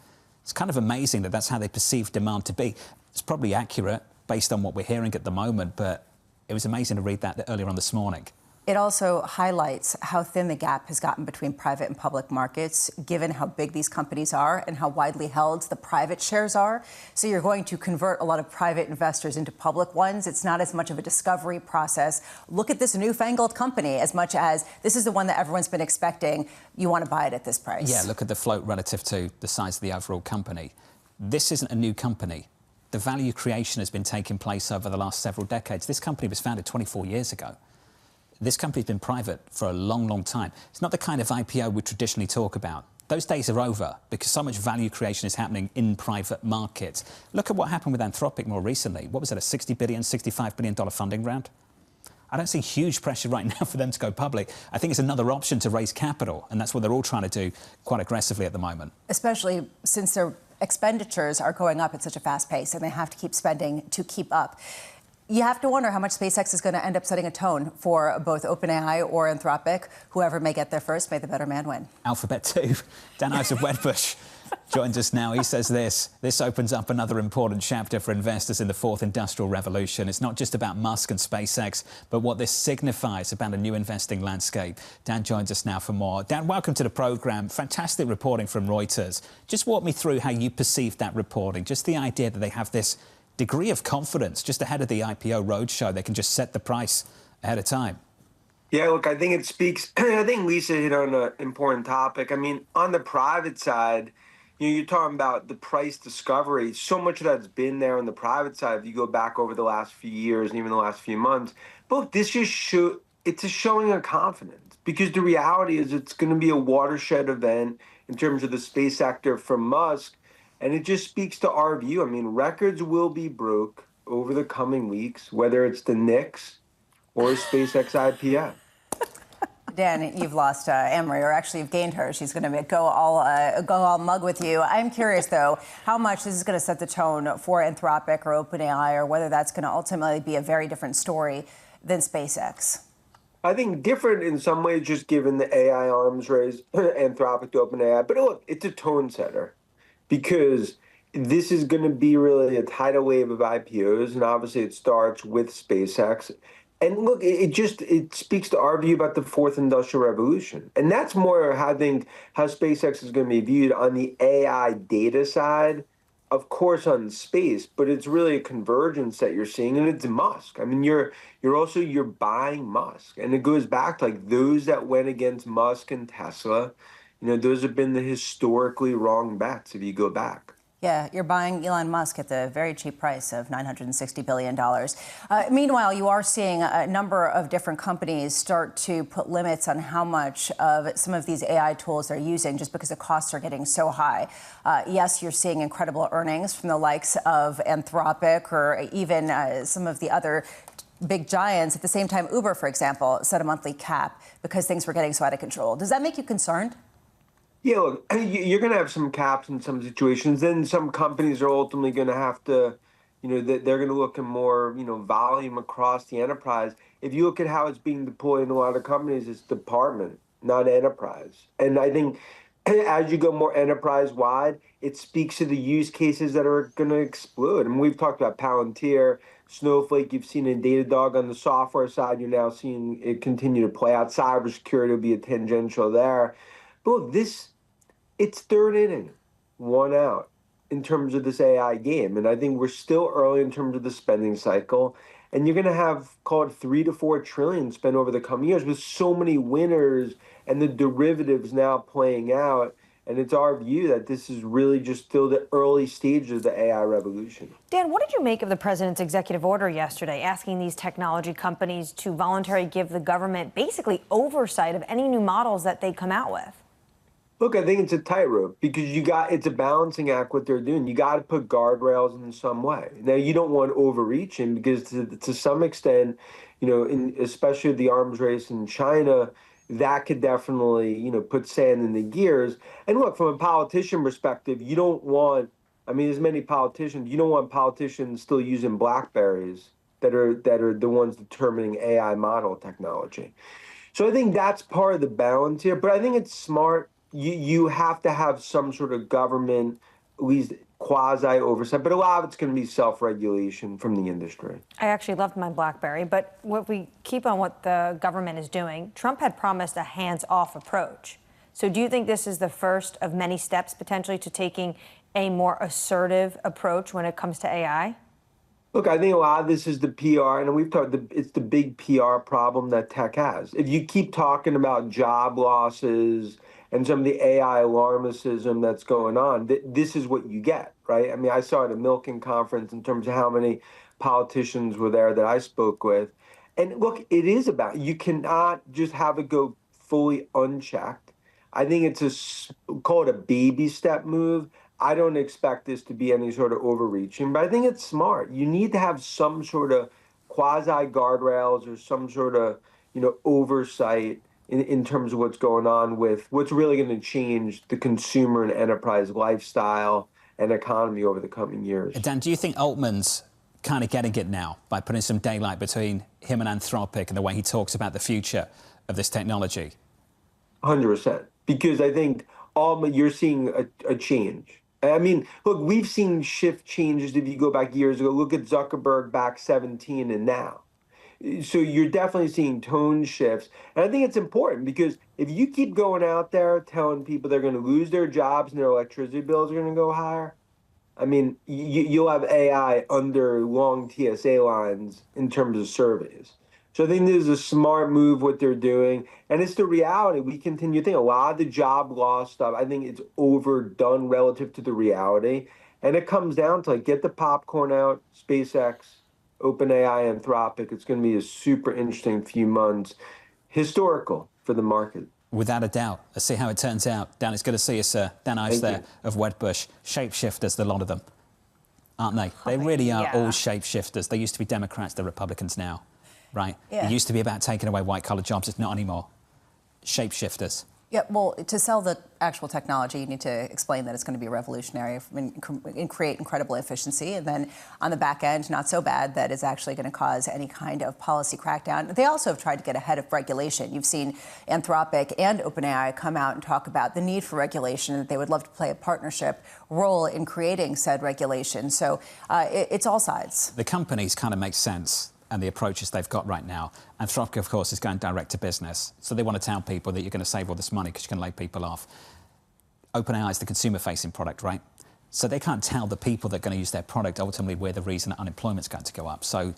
G: It's kind of amazing that that's how they perceive demand to be. It's probably accurate based on what we're hearing at the moment, but it was amazing to read that earlier on this morning.
H: It also highlights how thin the gap has gotten between private and public markets, given how big these companies are and how widely held the private shares are. So you're going to convert a lot of private investors into public ones. It's not as much of a discovery process. Look at this newfangled company as much as this is the one that everyone's been expecting. You want to buy it at this price.
G: Yeah, look at the float relative to the size of the overall company. This isn't a new company. The value creation has been taking place over the last several decades. This company was founded 24 years ago. This company's been private for a long, long time. It's not the kind of IPO we traditionally talk about. Those days are over because so much value creation is happening in private markets. Look at what happened with Anthropic more recently. What was it, a $60 billion, $65 billion funding round? I don't see huge pressure right now for them to go public. I think it's another option to raise capital, and that's what they're all trying to do quite aggressively at the moment.
H: Especially since their expenditures are going up at such a fast pace and they have to keep spending to keep up. You have to wonder how much SpaceX is going to end up setting a tone for both OpenAI or Anthropic. Whoever may get there first, may the better man win.
G: Alphabet 2. Dan Ives of Wedbush joins us now. He says this opens up another important chapter for investors in the fourth industrial revolution. It's not just about Musk and SpaceX, but what this signifies about a new investing landscape. Dan joins us now for more. Dan, welcome to the programme. Fantastic reporting from Reuters. Just walk me through how you perceived that reporting, just the idea that they have this degree of confidence just ahead of the IPO roadshow. They can just set the price ahead of time.
P: Yeah, look, I think it speaks. I think Lisa hit on an important topic. I mean, on the private side, you're talking about the price discovery. So much of that's been there on the private side. If you go back over the last few years and even the last few months, but this just it's a showing of confidence, because the reality is it's going to be a watershed event in terms of the space sector for Musk. And it just speaks to our view. I mean, records will be broke over the coming weeks, whether it's the Knicks or SpaceX IPO.
H: Dan, you've lost Annmarie, or actually you've gained her. She's going to go all mug with you. I'm curious, though, how much this is going to set the tone for Anthropic or OpenAI, or whether that's going to ultimately be a very different story than SpaceX.
P: I think different in some ways, just given the AI arms race, Anthropic to OpenAI. But look, it's a tone setter, because this is going to be really a tidal wave of IPOs, and obviously it starts with SpaceX. And look, it speaks to our view about the fourth industrial revolution. And that's more, I think, how SpaceX is going to be viewed on the AI data side, of course, on space, but it's really a convergence that you're seeing, and it's Musk. I mean, you're buying Musk. And it goes back to like those that went against Musk and Tesla. You know, those have been the historically wrong bets if you go back.
H: Yeah, you're buying Elon Musk at the very cheap price of $960 billion. Meanwhile, you are seeing a number of different companies start to put limits on how much of some of these AI tools they're using just because the costs are getting so high. Yes, you're seeing incredible earnings from the likes of Anthropic or even some of the other big giants. At the same time, Uber, for example, set a monthly cap because things were getting so out of control. Does that make you concerned?
P: Yeah, look, you're going to have some caps in some situations. Then some companies are ultimately going to have to, they're going to look at more, volume across the enterprise. If you look at how it's being deployed in a lot of companies, it's department, not enterprise. And I think as you go more enterprise-wide, it speaks to the use cases that are going to explode. And we've talked about Palantir, Snowflake, you've seen in Datadog on the software side. You're now seeing it continue to play out. Cybersecurity will be a tangential there. But look, it's third inning, one out in terms of this AI game. And I think we're still early in terms of the spending cycle. And you're going to have, call it, 3 to 4 trillion spent over the coming years with so many winners and the derivatives now playing out. And it's our view that this is really just still the early stages of the AI revolution.
I: Dan, what did you make of the president's executive order yesterday asking these technology companies to voluntarily give the government basically oversight of any new models that they come out with?
P: Look, I think it's a tightrope because it's a balancing act what they're doing. You got to put guardrails in some way. Now, you don't want overreaching because to some extent, especially the arms race in China, that could definitely, put sand in the gears. And look, from a politician perspective, you don't want, there's many politicians, you don't want politicians still using BlackBerries that are the ones determining AI model technology. So I think that's part of the balance here, but I think it's smart. You have to have some sort of government, at least quasi-oversight, but a lot of it's going to be self-regulation from the industry.
I: I actually loved my BlackBerry, but what we keep on what the government is doing, Trump had promised a hands-off approach. So do you think this is the first of many steps potentially to taking a more assertive approach when it comes to AI?
P: Look, I think a lot of this is the PR, and we've talked, it's the big PR problem that tech has. If you keep talking about job losses and some of the AI alarmism that's going on, this is what you get, right? I saw at a Milken conference in terms of how many politicians were there that I spoke with. And look, it is about, you cannot just have it go fully unchecked. I think it's call it a baby step move. I don't expect this to be any sort of overreaching, but I think it's smart. You need to have some sort of quasi guardrails or some sort of, oversight in terms of what's going on with what's really going to change the consumer and enterprise lifestyle and economy over the coming years.
G: Dan, do you think Altman's kind of getting it now by putting some daylight between him and Anthropic and the way he talks about the future of this technology?
P: 100%. Because I think Altman, you're seeing a change. Look, we've seen shift changes if you go back years ago. Look at Zuckerberg back 17 and now. So you're definitely seeing tone shifts. And I think it's important because if you keep going out there telling people they're going to lose their jobs and their electricity bills are going to go higher, you'll have AI under long TSA lines in terms of surveys. So I think this is a smart move what they're doing. And it's the reality. We continue to think a lot of the job loss stuff, I think it's overdone relative to the reality. And it comes down to get the popcorn out, SpaceX, OpenAI, Anthropic. It's going to be a super interesting few months, historical for the market.
G: Without a doubt. Let's see how it turns out. Dan, it's good to see you, Dan Ives there of Wedbush. Shapeshifters, the lot of them, aren't they? They really are all shapeshifters. They used to be Democrats, they're Republicans now, right?
H: Yeah.
G: It used to be about taking away white-collar jobs. It's not anymore. Shapeshifters.
H: Yeah, well, to sell the actual technology, you need to explain that it's going to be revolutionary and create incredible efficiency. And then on the back end, not so bad that it's actually going to cause any kind of policy crackdown. They also have tried to get ahead of regulation. You've seen Anthropic and OpenAI come out and talk about the need for regulation, that they would love to play a partnership role in creating said regulation. So it's all sides.
G: The companies kind of make sense. And the approaches they've got right now. Anthropic, of course, is going direct to business. So they want to tell people that you're going to save all this money because you're going to lay people off. OpenAI is the consumer-facing product, right? So they can't tell the people that are going to use their product ultimately we're the reason that unemployment's going to go up. So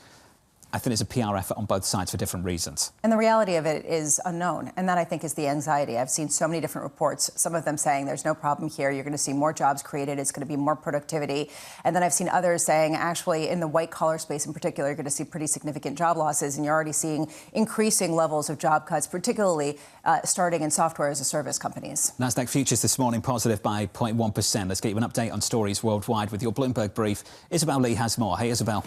G: I think it's a PR effort on both sides for different reasons.
H: And the reality of it is unknown. And that, I think, is the anxiety. I've seen so many different reports, some of them saying there's no problem here. You're going to see more jobs created. It's going to be more productivity. And then I've seen others saying, actually, in the white collar space in particular, you're going to see pretty significant job losses. And you're already seeing increasing levels of job cuts, particularly starting in software as a service companies.
G: Nasdaq futures this morning positive by 0.1%. Let's get you an update on stories worldwide with your Bloomberg brief. Isabel Lee has more. Hey, Isabel.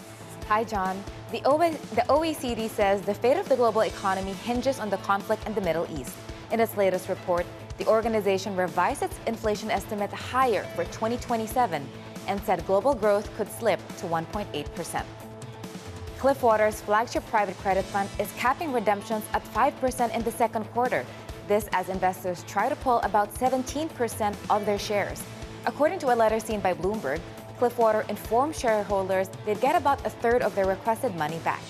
K: Hi, John. The OECD says the fate of the global economy hinges on the conflict in the Middle East. In its latest report, the organization revised its inflation estimate higher for 2027 and said global growth could slip to 1.8%. Cliffwater's flagship private credit fund is capping redemptions at 5% in the second quarter. This as investors try to pull about 17% of their shares. According to a letter seen by Bloomberg, Cliffwater informed shareholders they'd get about a third of their requested money back.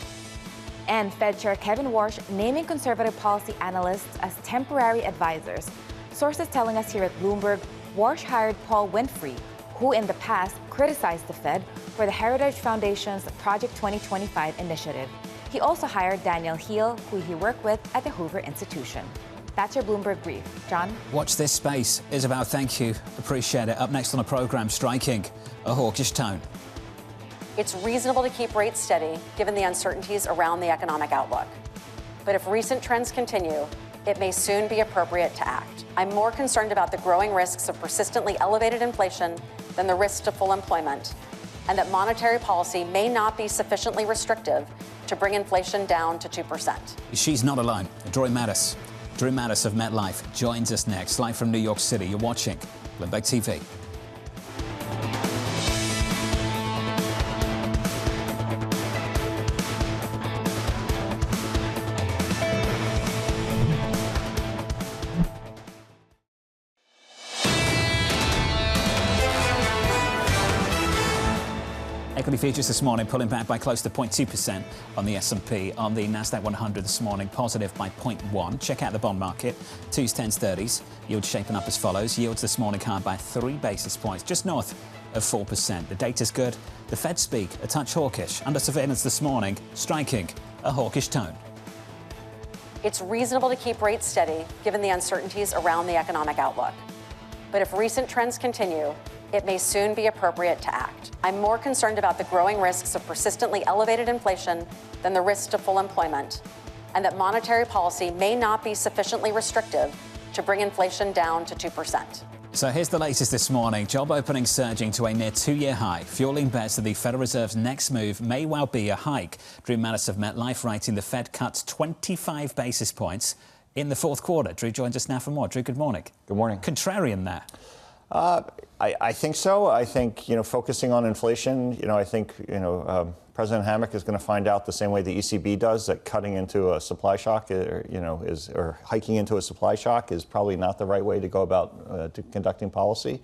K: And Fed Chair Kevin Warsh naming conservative policy analysts as temporary advisors. Sources telling us here at Bloomberg, Warsh hired Paul Winfrey, who in the past criticized the Fed for the Heritage Foundation's Project 2025 initiative. He also hired Daniel Heel, who he worked with at the Hoover Institution. That's your Bloomberg brief. John?
G: Watch this space. Isabel, thank you. Appreciate it. Up next on the programme, striking a hawkish tone.
Q: It's reasonable to keep rates steady given the uncertainties around the economic outlook. But if recent trends continue, it may soon be appropriate to act. I'm more concerned about the growing risks of persistently elevated inflation than the risk to full employment, and that monetary policy may not be sufficiently restrictive to bring inflation down to 2%.
G: She's not alone. Drew Matus of MetLife joins us next, live from New York City. You're watching Bloomberg TV. Equity futures this morning pulling back by close to 0.2% on the S&P. On the Nasdaq 100 this morning, positive by 0.1. Check out the bond market. 2s, 10s, 30s. Yields shaping up as follows. Yields this morning higher by 3 basis points, just north of 4%. The data's good. The Fed speak a touch hawkish. Under surveillance this morning, striking a hawkish tone.
Q: It's reasonable to keep rates steady given the uncertainties around the economic outlook. But if recent trends continue, it may soon be appropriate to act. I'm more concerned about the growing risks of persistently elevated inflation than the risk to full employment, and that monetary policy may not be sufficiently restrictive to bring inflation down to 2%.
G: So here's the latest this morning. Job openings surging to a near 2-year high, fueling bets that the Federal Reserve's next move may well be a hike. Drew Matus of MetLife writing the Fed cuts 25 basis points in the fourth quarter. Drew joins us now for more. Drew, good morning.
R: Good morning.
G: Contrarian there.
R: I think so. I think, focusing on inflation, I think, President Hammack is going to find out the same way the ECB does that cutting into a supply shock, or hiking into a supply shock is probably not the right way to go about conducting policy.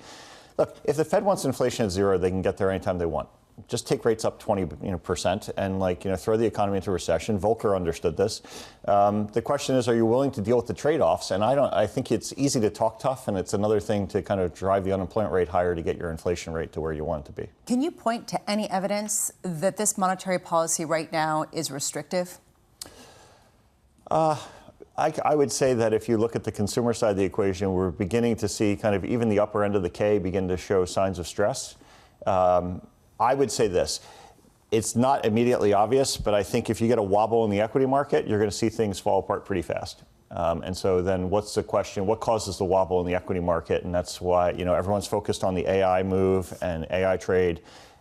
R: Look, if the Fed wants inflation at 0, they can get there anytime they want. Just take rates up 20% and throw the economy into recession. Volcker understood this. The question is, are you willing to deal with the trade-offs? And I think it's easy to talk tough, and it's another thing to kind of drive the unemployment rate higher to get your inflation rate to where you want it to be.
H: Can you point to any evidence that this monetary policy right now is restrictive?
R: I would say that if you look at the consumer side of the equation, we're beginning to see kind of even the upper end of the K begin to show signs of stress. I would say this. It's not immediately obvious, but I think if you get a wobble in the equity market, you're going to see things fall apart pretty fast. And so then what's the question? What causes the wobble in the equity market? And that's why, everyone's focused on the AI move and AI trade.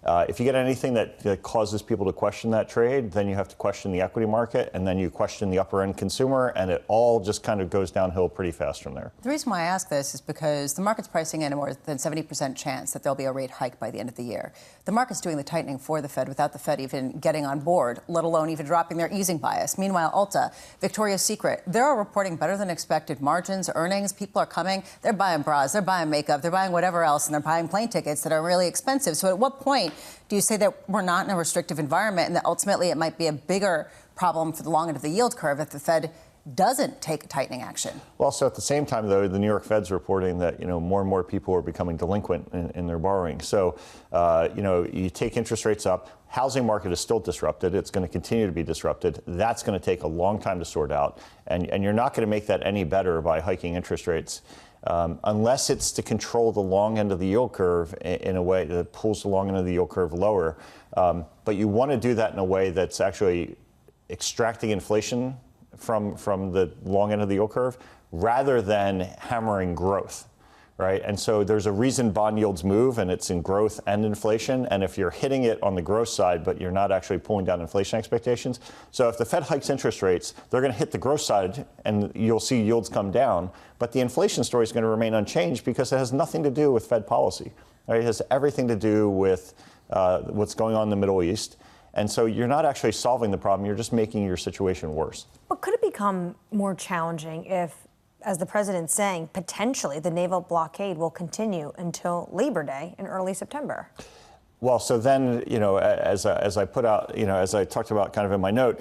R: If you get anything that causes people to question that trade, then you have to question the equity market, and then you question the upper end consumer, and it all just kind of goes downhill pretty fast from there.
H: The reason why I ask this is because the market's pricing in a more than 70% chance that there'll be a rate hike by the end of the year. The market's doing the tightening for the Fed without the Fed even getting on board, let alone even dropping their easing bias. Meanwhile, Ulta, Victoria's Secret, they're all reporting better than expected margins, earnings. People are coming, they're buying bras, they're buying makeup, they're buying whatever else, and they're buying plane tickets that are really expensive. So at what point do you say that we're not in a restrictive environment and that ultimately it might be a bigger problem for the long end of the yield curve if the Fed doesn't take tightening action.
R: Well, so at the same time, though, the New York Fed's reporting that, more and more people are becoming delinquent in their borrowing. So, you take interest rates up. Housing market is still disrupted. It's going to continue to be disrupted. That's going to take a long time to sort out. And you're not going to make that any better by hiking interest rates. Unless it's to control the long end of the yield curve in a way that pulls the long end of the yield curve lower. But you want to do that in a way that's actually extracting inflation from the long end of the yield curve rather than hammering growth, right? And so there's a reason bond yields move, and it's in growth and inflation. And if you're hitting it on the growth side, but you're not actually pulling down inflation expectations. So if the Fed hikes interest rates, they're going to hit the growth side and you'll see yields come down. But the inflation story is going to remain unchanged because it has nothing to do with Fed policy, right? It has everything to do with what's going on in the Middle East. And so you're not actually solving the problem, you're just making your situation worse.
I: But could it become more challenging if, as the president's saying, potentially the naval blockade will continue until Labor Day in early September?
R: Well, so then, as I put out, as I talked about kind of in my note,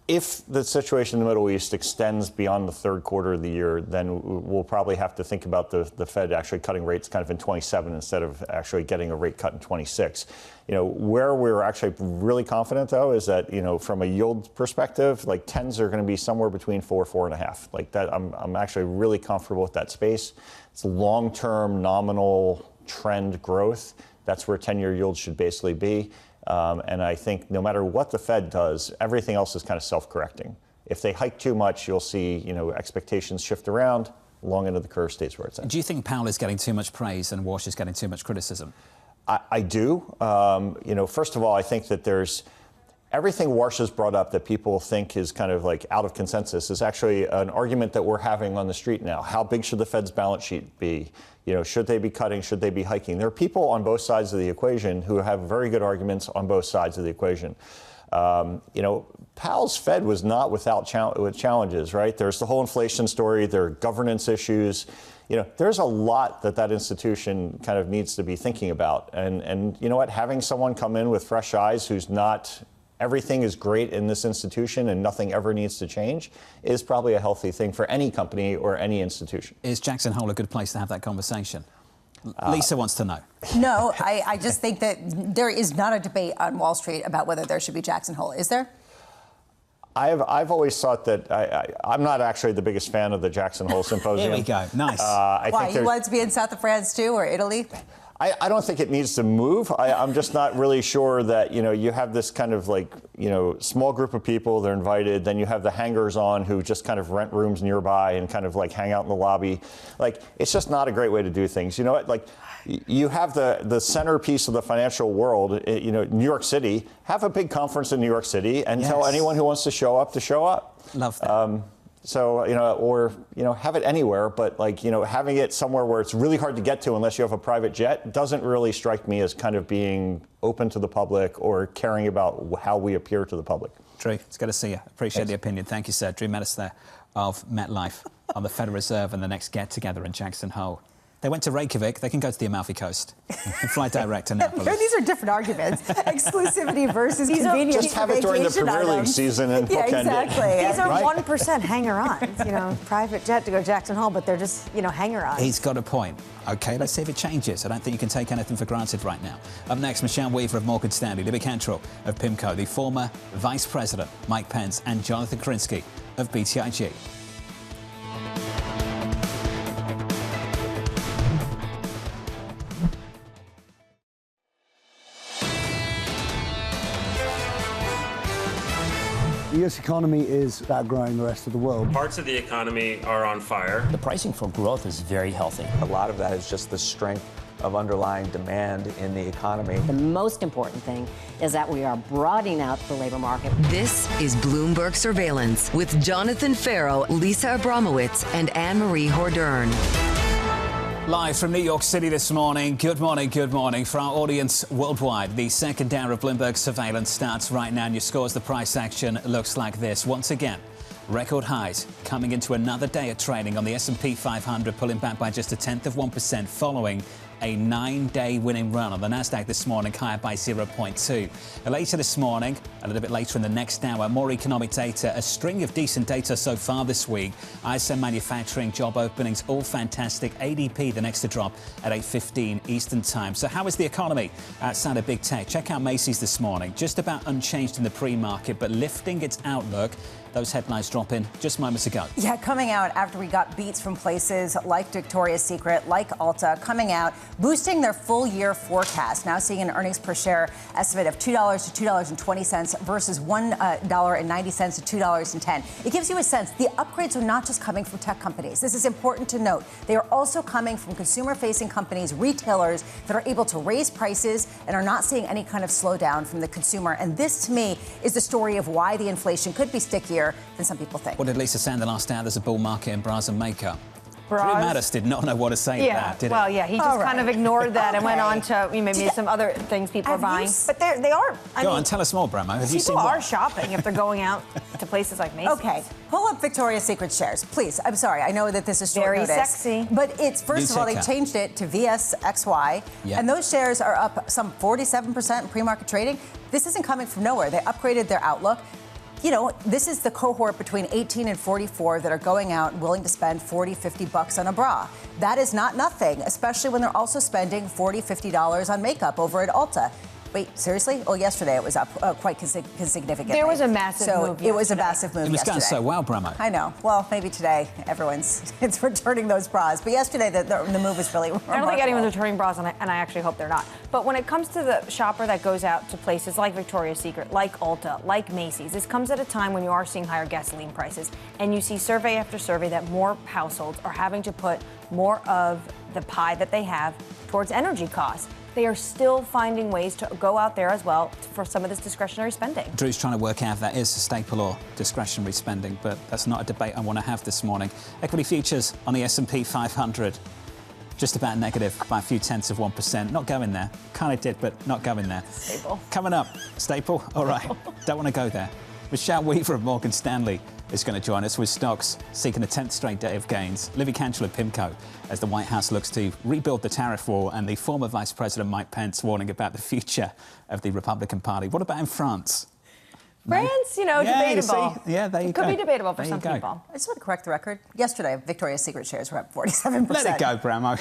R: if the situation in the Middle East extends beyond the third quarter of the year, then we'll probably have to think about the Fed actually cutting rates kind of in 27 instead of actually getting a rate cut in 26. Where we're actually really confident, though, is that, from a yield perspective, like 10s are going to be somewhere between 4.5. Like that, I'm actually really comfortable with that space. It's long-term nominal trend growth. That's where 10-year yields should basically be. And I think no matter what the Fed does, everything else is kind of self-correcting. If they hike too much, you'll see, expectations shift around. Long end of the curve stays where it's at.
G: Do you think Powell is getting too much praise and Walsh is getting too much criticism?
R: I do. First of all, I think that there's everything Walsh has brought up that people think is kind of like out of consensus is actually an argument that we're having on the street now. How big should the Fed's balance sheet be? Should they be cutting? Should they be hiking? There are people on both sides of the equation who have very good arguments on both sides of the equation. Powell's Fed was not without challenges, right? There's the whole inflation story. There are governance issues. There's a lot that institution kind of needs to be thinking about. And you know what? Having someone come in with fresh eyes who's not everything is great in this institution and nothing ever needs to change is probably a healthy thing for any company or any institution.
G: Is Jackson Hole a good place to have that conversation? Lisa wants to know.
H: No, I just think that there is not a debate on Wall Street about whether there should be Jackson Hole. Is there?
R: I've always thought that I'm not actually the biggest fan of the Jackson Hole Symposium.
G: Here we go. Nice.
H: Why? You want it to be in south of France, too, or Italy?
R: I don't think it needs to move. I'm just not really sure that, you have this kind of small group of people, they're invited, then you have the hangers-on who just kind of rent rooms nearby and kind of hang out in the lobby. It's just not a great way to do things. You know what? You have the centerpiece of the financial world, New York City, have a big conference in New York City and tell anyone who wants to show up to show up.
G: Love that.
R: So, or have it anywhere, but having it somewhere where it's really hard to get to unless you have a private jet doesn't really strike me as kind of being open to the public or caring about how we appear to the public.
G: Drew, it's good to see you. Appreciate the opinion. Thank you, sir. Drew Matus there of MetLife on the Federal Reserve and the next get-together in Jackson Hole. They went to Reykjavik. They can go to the Amalfi Coast and fly direct to Napoli.
H: These are different arguments. Exclusivity versus convenience.
R: Just have it during the Premier League season and bookend
H: it.
I: These are 1% hanger-ons. Private jet to go to Jackson Hole, but they're just, hanger-ons.
G: He's got a point. OK, let's see if it changes. I don't think you can take anything for granted right now. Up next, Michelle Weaver of Morgan Stanley, Libby Cantrill of Pimco, the former Vice President, Mike Pence, and Jonathan Krinsky of BTIG.
S: The U.S. economy is outgrowing the rest of the world.
T: Parts of the economy are on fire.
U: The pricing for growth is very healthy.
C: A lot of that is just the strength of underlying demand in the economy.
V: The most important thing is that we are broadening out the labor market.
F: This is Bloomberg Surveillance with Jonathan Ferro, Lisa Abramowicz, and Annmarie Hordern.
G: Live from New York City this morning. Good morning, good morning. For our audience worldwide, the second hour of Bloomberg Surveillance starts right now, and your scores, the price action looks like this. Once again, record highs coming into another day of trading on the S&P 500, pulling back by just 0.1% following a 9-day winning run on the Nasdaq this morning, higher by 0.2. Later this morning, a little bit later in the next hour, more economic data, a string of decent data so far this week. ISM manufacturing, job openings, all fantastic. ADP, the next to drop at 8:15 Eastern Time. So how is the economy outside of big tech? Check out Macy's this morning, just about unchanged in the pre-market, but lifting its outlook. Those headlines drop in just moments ago.
H: Yeah, coming out after we got beats from places like Victoria's Secret, like Ulta, coming out, boosting their full year forecast. Now seeing an earnings per share estimate of $2 to $2.20 versus $1.90 to $2.10. It gives you a sense the upgrades are not just coming from tech companies. This is important to note. They are also coming from consumer-facing companies, retailers that are able to raise prices and are not seeing any kind of slowdown from the consumer. And this, to me, is the story of why the inflation could be stickier than some people think.
G: What did Lisa say in the last hour? There's a bull market in bras and makeup.
I: Bras?
G: Matus did not know what to say to that, did
I: well,
G: he?
I: yeah, he just kind of ignored that and went on to maybe some other things people are buying. But they are.
G: Go on, tell us more, Bramo. Have you seen
I: people
G: what?
I: are shopping if they're going out to places like Macy's.
H: Okay, pull up Victoria's Secret shares, please. I'm sorry, I know that this is short
I: Very
H: notice.
I: sexy.
H: But it's, first of all, they changed it to VSXY, and those shares are up some 47% in pre-market trading. This isn't coming from nowhere. They upgraded their outlook. You know, this is the cohort between 18 and 44 that are going out and willing to spend $40, $50 on a bra. That is not nothing, especially when they're also spending $40, $50 on makeup over at Ulta. Wait, seriously? Well, yesterday it was up quite significantly.
I: There was a massive move
H: it was a massive move
G: It was
H: yesterday.
G: going so well, Bramo.
H: I know. Well, maybe today it's returning those bras. But yesterday the move was really remarkable.
I: I don't think anyone's returning bras, and I actually hope they're not. But when it comes to the shopper that goes out to places like Victoria's Secret, like Ulta, like Macy's, this comes at a time when you are seeing higher gasoline prices. And you see survey after survey that more households are having to put more of the pie that they have towards energy costs. They are still finding ways to go out there as well for some of this discretionary spending.
G: Drew's trying to work out if that is a staple or discretionary spending, but that's not a debate I want to have this morning. Equity futures on the S&P 500, just about negative by a few tenths of 1%. Not going there. Kind of did, but not going there.
I: Staple.
G: Coming up, staple? All right. Don't want to go there. Michelle Weaver of Morgan Stanley is going to join us with stocks seeking a 10th straight day of gains. Livy Cantrill of Pimco as the White House looks to rebuild the tariff war, and the former Vice President Mike Pence warning about the future of the Republican Party. What about in France?
I: France, debatable.
G: Yeah, there you go.
I: Could be debatable for some
G: There you
I: people.
H: I just want to correct the record. Yesterday, Victoria's Secret shares were up 47%.
G: Let it go, Bramo.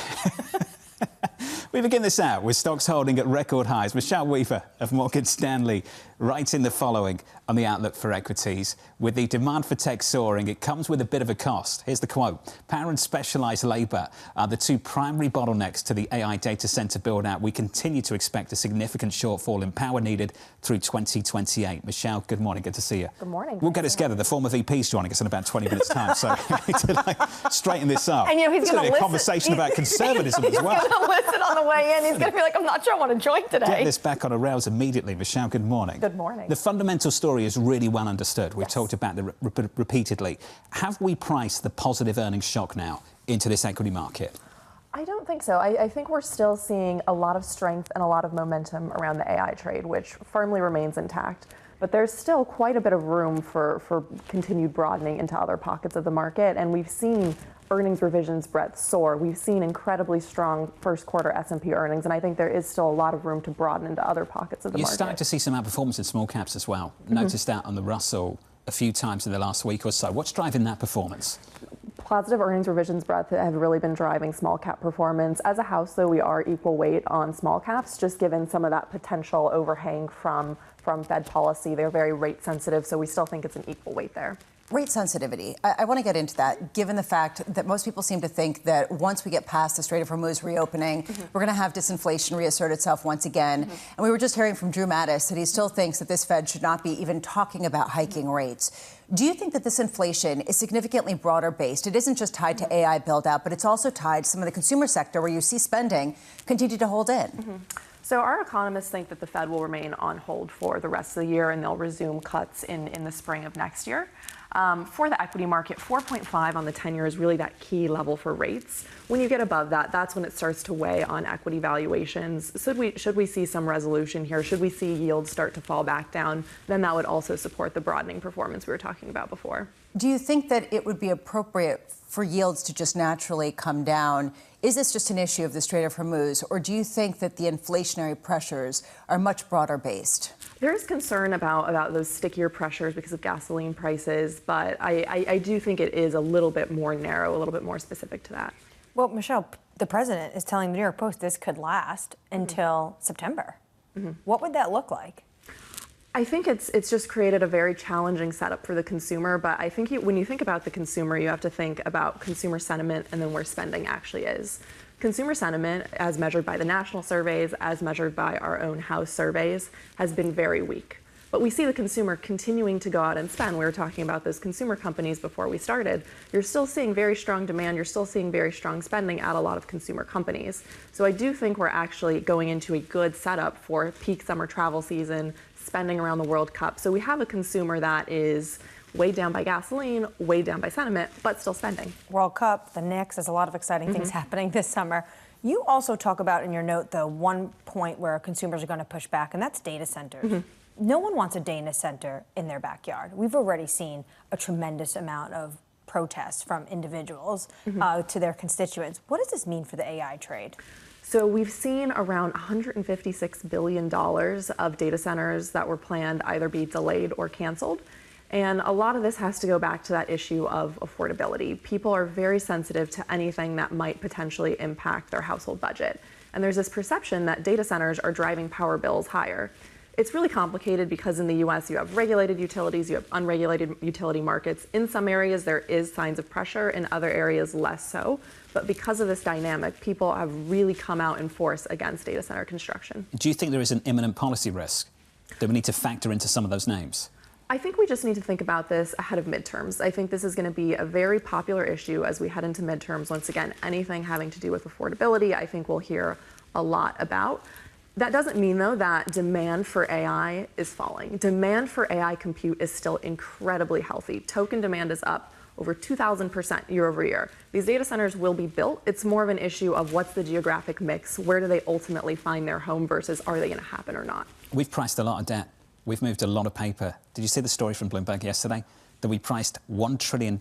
G: We begin this out with stocks holding at record highs. Michelle Weaver of Morgan Stanley writing the following on the outlook for equities. With the demand for tech soaring, it comes with a bit of a cost. Here's the quote. Power and specialised labour are the two primary bottlenecks to the AI data centre build-out. We continue to expect a significant shortfall in power needed through 2028. Michelle, good morning. Good to see you.
I: Good morning.
G: We'll get it together. The former VP's joining us in about 20 minutes' time, so we need to straighten this up.
I: And he's
G: There's
I: going to
G: be a conversation about conservatism as well.
I: He's going to listen on the way in. He's going to be like, I'm not sure I want to join today.
G: Get this back on the rails immediately. Michelle, good morning.
I: Good morning.
G: The fundamental story is really well understood. We've talked about it repeatedly. Have we priced the positive earnings shock now into this equity market?
A: I don't think so. I think we're still seeing a lot of strength and a lot of momentum around the AI trade, which firmly remains intact. But there's still quite a bit of room for continued broadening into other pockets of the market. And we've seen earnings revisions breadth soar. We've seen incredibly strong first quarter S&P earnings, and I think there is still a lot of room to broaden into other pockets of the market.
G: You're starting to see some outperformance in small caps as well. Noticed that on the Russell a few times in the last week or so. What's driving that performance?
A: Positive earnings revisions breadth have really been driving small cap performance. As a house, though, we are equal weight on small caps, just given some of that potential overhang from Fed policy. They're very rate sensitive, so we still think it's an equal weight there.
H: Rate sensitivity. I want to get into that, given the fact that most people seem to think that once we get past the Strait of Hormuz reopening, we're going to have disinflation reassert itself once again. And we were just hearing from Drew Matus that he still thinks that this Fed should not be even talking about hiking rates. Do you think that this inflation is significantly broader based? It isn't just tied to AI build out, but it's also tied to some of the consumer sector where you see spending continue to hold in.
A: So our economists think that the Fed will remain on hold for the rest of the year, and they'll resume cuts in the spring of next year. For the equity market, 4.5 on the 10-year is really that key level for rates. When you get above that, that's when it starts to weigh on equity valuations. Should we see some resolution here? Should we see yields start to fall back down? Then that would also support the broadening performance we were talking about before.
H: Do you think that it would be appropriate for yields to just naturally come down? Is this just an issue of the Strait of Hormuz, or do you think that the inflationary pressures are much broader based?
A: There is concern about those stickier pressures because of gasoline prices, but I do think it is a little bit more narrow, a little bit more specific to that.
I: Well, Michelle, the president is telling the New York Post this could last until September. What would that look like?
A: I think it's just created a very challenging setup for the consumer, but I think when you think about the consumer, you have to think about consumer sentiment and then where spending actually is. Consumer sentiment, as measured by the national surveys, as measured by our own house surveys, has been very weak. But we see the consumer continuing to go out and spend. We were talking about those consumer companies before we started. You're still seeing very strong demand. You're still seeing very strong spending at a lot of consumer companies. So I do think we're actually going into a good setup for peak summer travel season, spending around the World Cup. So we have a consumer that is weighed down by gasoline, weighed down by sentiment, but still spending.
I: World Cup, the Knicks, there's a lot of exciting things happening this summer. You also talk about in your note the one point where consumers are going to push back, and that's data centers. No one wants a data center in their backyard. We've already seen a tremendous amount of protests from individuals to their constituents. What does this mean for the AI trade?
A: So we've seen around $156 billion of data centers that were planned either be delayed or canceled. And a lot of this has to go back to that issue of affordability. People are very sensitive to anything that might potentially impact their household budget. And there's this perception that data centers are driving power bills higher. It's really complicated because in the US you have regulated utilities, you have unregulated utility markets. In some areas there is signs of pressure, in other areas less so. But because of this dynamic, people have really come out in force against data center construction.
G: Do you think there is an imminent policy risk that we need to factor into some of those names?
A: I think we just need to think about this ahead of midterms. I think this is going to be a very popular issue as we head into midterms. Once again, anything having to do with affordability, I think we'll hear a lot about. That doesn't mean, though, that demand for AI is falling. Demand for AI compute is still incredibly healthy. Token demand is up over 2,000% year over year. These data centers will be built. It's more of an issue of what's the geographic mix, where do they ultimately find their home versus are they going to happen or not.
G: We've priced a lot of debt. We've moved a lot of paper. Did you see the story from Bloomberg yesterday? That we priced $1 trillion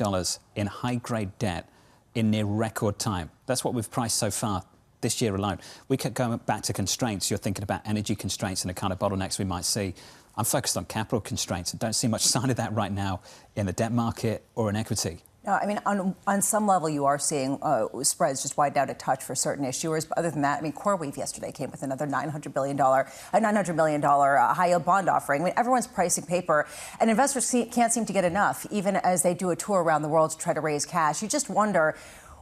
G: in high-grade debt in near record time. That's what we've priced so far this year alone. We kept going back to constraints. You're thinking about energy constraints and the kind of bottlenecks we might see. I'm focused on capital constraints and don't see much sign of that right now in the debt market or in equity.
H: No, I mean, on some level, you are seeing spreads just widen out a touch for certain issuers. But other than that, I mean, CoreWeave yesterday came with another $900 million high-yield bond offering. I mean, everyone's pricing paper, and investors can't seem to get enough, even as they do a tour around the world to try to raise cash. You just wonder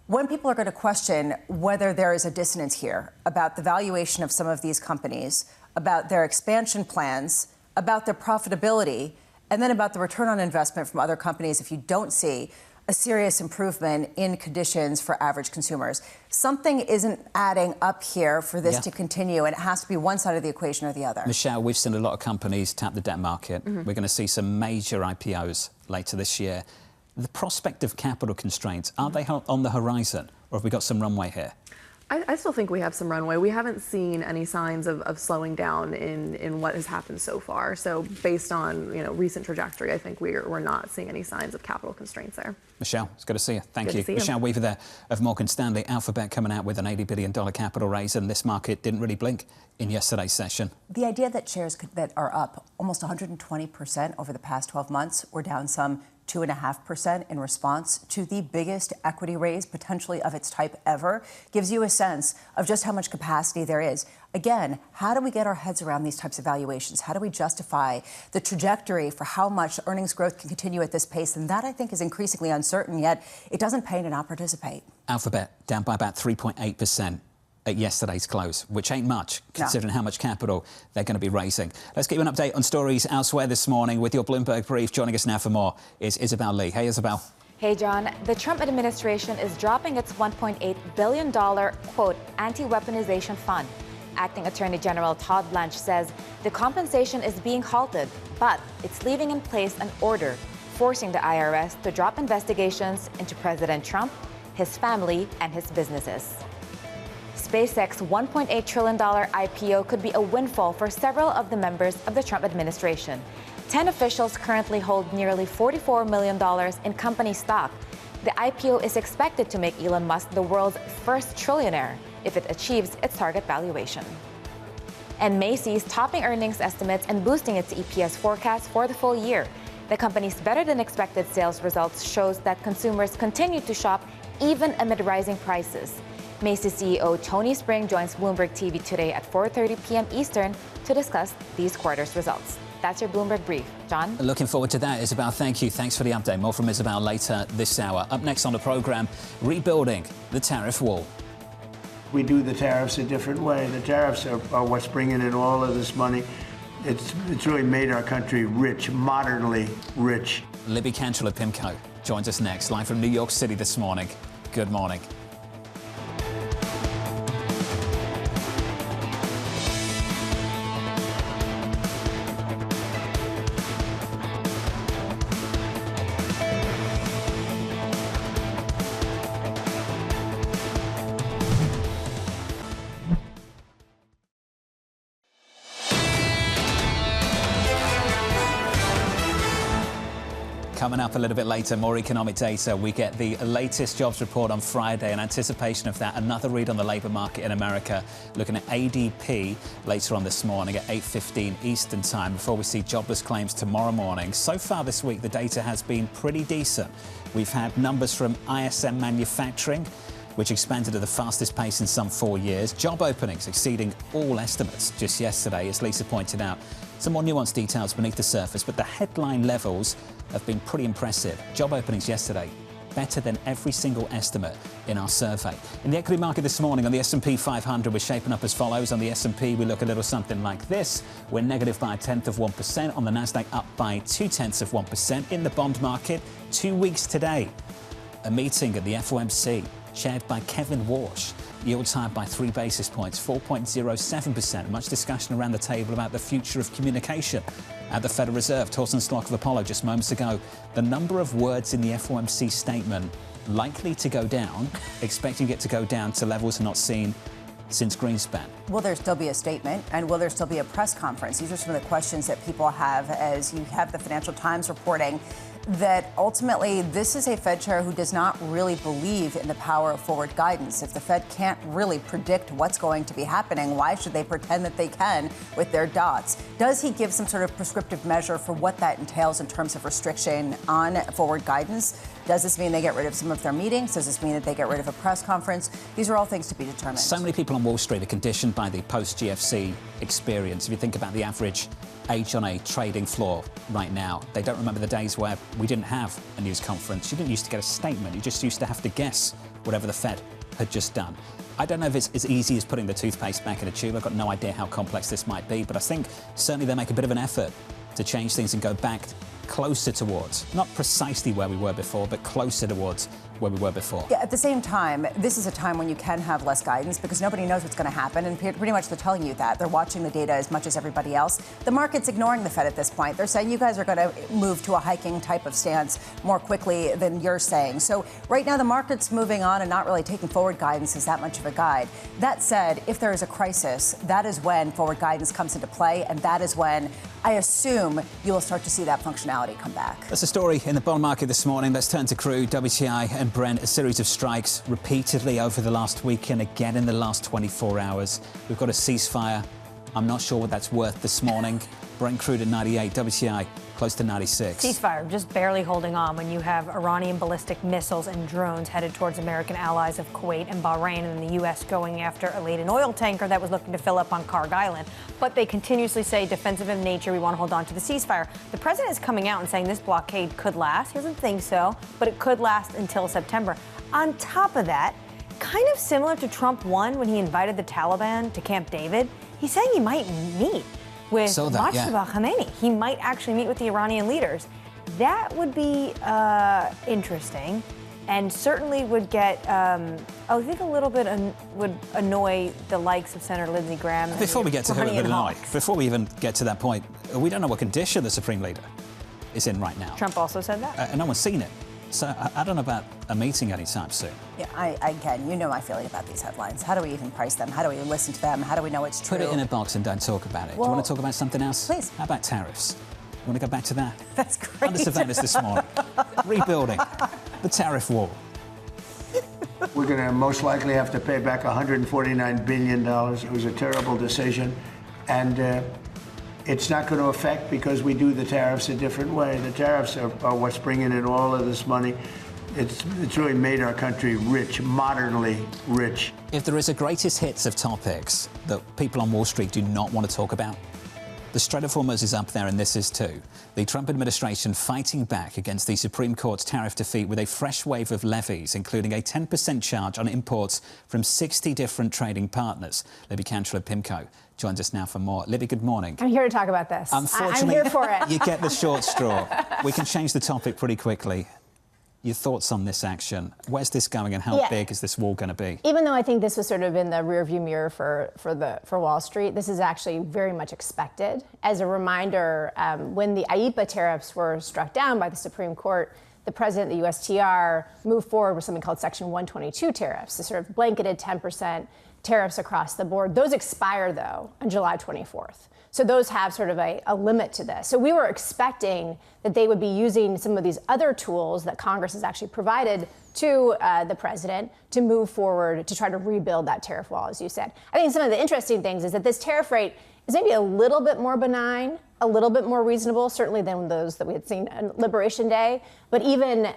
H: when people are going to question whether there is a dissonance here about the valuation of some of these companies, about their expansion plans, about their profitability, and then about the return on investment from other companies if you don't see a serious improvement in conditions for average consumers. Something isn't adding up here for this to continue, and it has to be one side of the equation or the other.
G: Michelle, we've seen a lot of companies tap the debt market. We're going to see some major IPOs later this year. The prospect of capital constraints, are they on the horizon, or have we got some runway here?
A: I still think we have some runway. We haven't seen any signs of slowing down in what has happened so far. So based on recent trajectory, I think we're not seeing any signs of capital constraints there.
G: Michelle, it's good to see you. Thank
A: Good
G: you.
A: to see you.
G: Michelle Weaver there of Morgan Stanley. Alphabet coming out with an $80 billion capital raise, and this market didn't really blink in yesterday's session.
H: The idea that shares that are up almost 120% over the past 12 months or down some 2.5% in response to the biggest equity raise potentially of its type ever gives you a sense of just how much capacity there is. Again, how do we get our heads around these types of valuations? How do we justify the trajectory for how much earnings growth can continue at this pace? And that, I think, is increasingly uncertain, yet it doesn't pay to not participate.
G: Alphabet down by about 3.8% at yesterday's close, which ain't much, considering how much capital they're going to be raising. Let's get you an update on stories elsewhere this morning with your Bloomberg Brief. Joining us now for more is Isabel Lee. Hey, Isabel.
K: Hey, John. The Trump administration is dropping its $1.8 billion, quote, anti-weaponization fund. Acting Attorney General Todd Blanche says the compensation is being halted, but it's leaving in place an order forcing the IRS to drop investigations into President Trump, his family, and his businesses. SpaceX $1.8 trillion IPO could be a windfall for several of the members of the Trump administration. 10 officials currently hold nearly $44 million in company stock. The IPO is expected to make Elon Musk the world's first trillionaire if it achieves its target valuation. And Macy's topping earnings estimates and boosting its EPS forecast for the full year. The company's better-than-expected sales results shows that consumers continue to shop even amid rising prices. Macy's CEO Tony Spring joins Bloomberg TV today at 4:30 p.m. Eastern to discuss these quarter's results. That's your Bloomberg Brief. John?
G: Looking forward to that, Isabel. Thank you. Thanks for the update. More from Isabel later this hour. Up next on the program, rebuilding the tariff wall.
B: We do the tariffs a different way. The tariffs are what's bringing in all of this money. It's really made our country rich, modernly rich.
G: Libby Cantrill of Pimco joins us next, live from New York City this morning. Good morning. Coming up a little bit later, more economic data. We get the latest jobs report on Friday. In anticipation of that, another read on the labour market in America, looking at ADP later on this morning at 8:15 Eastern Time, before we see jobless claims tomorrow morning. So far this week, the data has been pretty decent. We've had numbers from ISM Manufacturing, which expanded at the fastest pace in some 4 years. Job openings exceeding all estimates just yesterday, as Lisa pointed out. Some more nuanced details beneath the surface, but the headline levels have been pretty impressive. Job openings yesterday, better than every single estimate in our survey. In the equity market this morning, on the S&P 500, we're shaping up as follows. On the S&P, we look a little something like this. We're negative by 0.1%. On the Nasdaq, up by 0.2%. In the bond market, 2 weeks today, a meeting at the FOMC chaired by Kevin Warsh. Yields higher by 3 basis points, 4.07%. Much discussion around the table about the future of communication. At the Federal Reserve, Torsten Slock of Apollo just moments ago, the number of words in the FOMC statement likely to go down, expecting it to go down to levels not seen since Greenspan.
H: Will there still be a statement, and will there still be a press conference? These are some of the questions that people have as you have the Financial Times reporting that ultimately this is a Fed chair who does not really believe in the power of forward guidance. If the Fed can't really predict what's going to be happening, why should they pretend that they can with their dots? Does he give some sort of prescriptive measure for what that entails in terms of restriction on forward guidance? Does this mean they get rid of some of their meetings? Does this mean that they get rid of a press conference? These are all things to be determined.
G: So many people on Wall Street are conditioned by the post-GFC experience. If you think about the average age on a trading floor right now, they don't remember the days where we didn't have a news conference. You didn't used to get a statement. You just used to have to guess whatever the Fed had just done. I don't know if it's as easy as putting the toothpaste back in a tube. I've got no idea how complex this might be, but I think certainly they make a bit of an effort to change things and go back closer towards, not precisely where we were before, but closer towards where we were before.
H: Yeah, at the same time, this is a time when you can have less guidance because nobody knows what's going to happen, and pretty much they're telling you that. They're watching the data as much as everybody else. The market's ignoring the Fed at this point. They're saying you guys are going to move to a hiking type of stance more quickly than you're saying. So right now the market's moving on and not really taking forward guidance as that much of a guide. That said, if there is a crisis, that is when forward guidance comes into play, and that is when I assume you will start to see that functionality come back.
G: That's a story in the bond market this morning. Let's turn to crude, WTI and Brent. A series of strikes repeatedly over the last week and again in the last 24 hours. We've got a ceasefire. I'm not sure what that's worth this morning. Brent crude at 98, WTI close to 96.
I: Ceasefire just barely holding on when you have Iranian ballistic missiles and drones headed towards American allies of Kuwait and Bahrain, and the U.S. going after a laden oil tanker that was looking to fill up on Karg Island. But they continuously say defensive in nature, we want to hold on to the ceasefire. The president is coming out and saying this blockade could last. He doesn't think so, but it could last until September. On top of that, kind of similar to Trump 1 when he invited the Taliban to Camp David, he's saying he might meet with Mojtaba Khamenei. He might actually meet with the Iranian leaders. That would be interesting, and certainly would get, I think a little bit would annoy the likes of Senator Lindsey Graham.
G: Before we get to who it would annoy, before we even get to that point, we don't know what condition the Supreme Leader is in right now.
I: Trump also said that.
G: And no one's seen it. So I don't know about a meeting anytime soon.
H: Yeah, again, you know my feeling about these headlines. How do we even price them? How do we listen to them? How do we know it's true?
G: Put it in a box and don't talk about it.
H: Well,
G: do you want to talk about something else?
H: Please.
G: How about tariffs? You want to go back to that?
I: That's great.
G: Under surveillance this morning. Rebuilding. The tariff wall.
B: We're going to most likely have to pay back $149 billion. It was a terrible decision. And it's not going to affect because we do the tariffs a different way. The tariffs are what's bringing in all of this money. It's really made our country rich, modernly rich.
G: If there is a greatest hits of topics that people on Wall Street do not want to talk about, the Strait of Hormuz is up there, and this is too. The Trump administration fighting back against the Supreme Court's tariff defeat with a fresh wave of levies, including a 10% charge on imports from 60 different trading partners. Libby Cantrill of Pimco joins us now for more. Libby, good morning.
D: I'm here to talk about this.
G: Unfortunately,
D: I'm here for it.
G: You get the short straw. We can change the topic pretty quickly. Your thoughts on this action? Where's this going, and how big is this wall going to be?
D: Even though I think this was sort of in the rearview mirror for Wall Street, this is actually very much expected. As a reminder, when the IEEPA tariffs were struck down by the Supreme Court, the president of the USTR moved forward with something called Section 122 tariffs, the sort of blanketed 10% tariffs across the board. Those expire, though, on July 24th. So those have sort of a limit to this. So we were expecting that they would be using some of these other tools that Congress has actually provided to the president to move forward to try to rebuild that tariff wall, as you said. I think some of the interesting things is that this tariff rate is maybe a little bit more benign, a little bit more reasonable, certainly than those that we had seen on Liberation Day, but even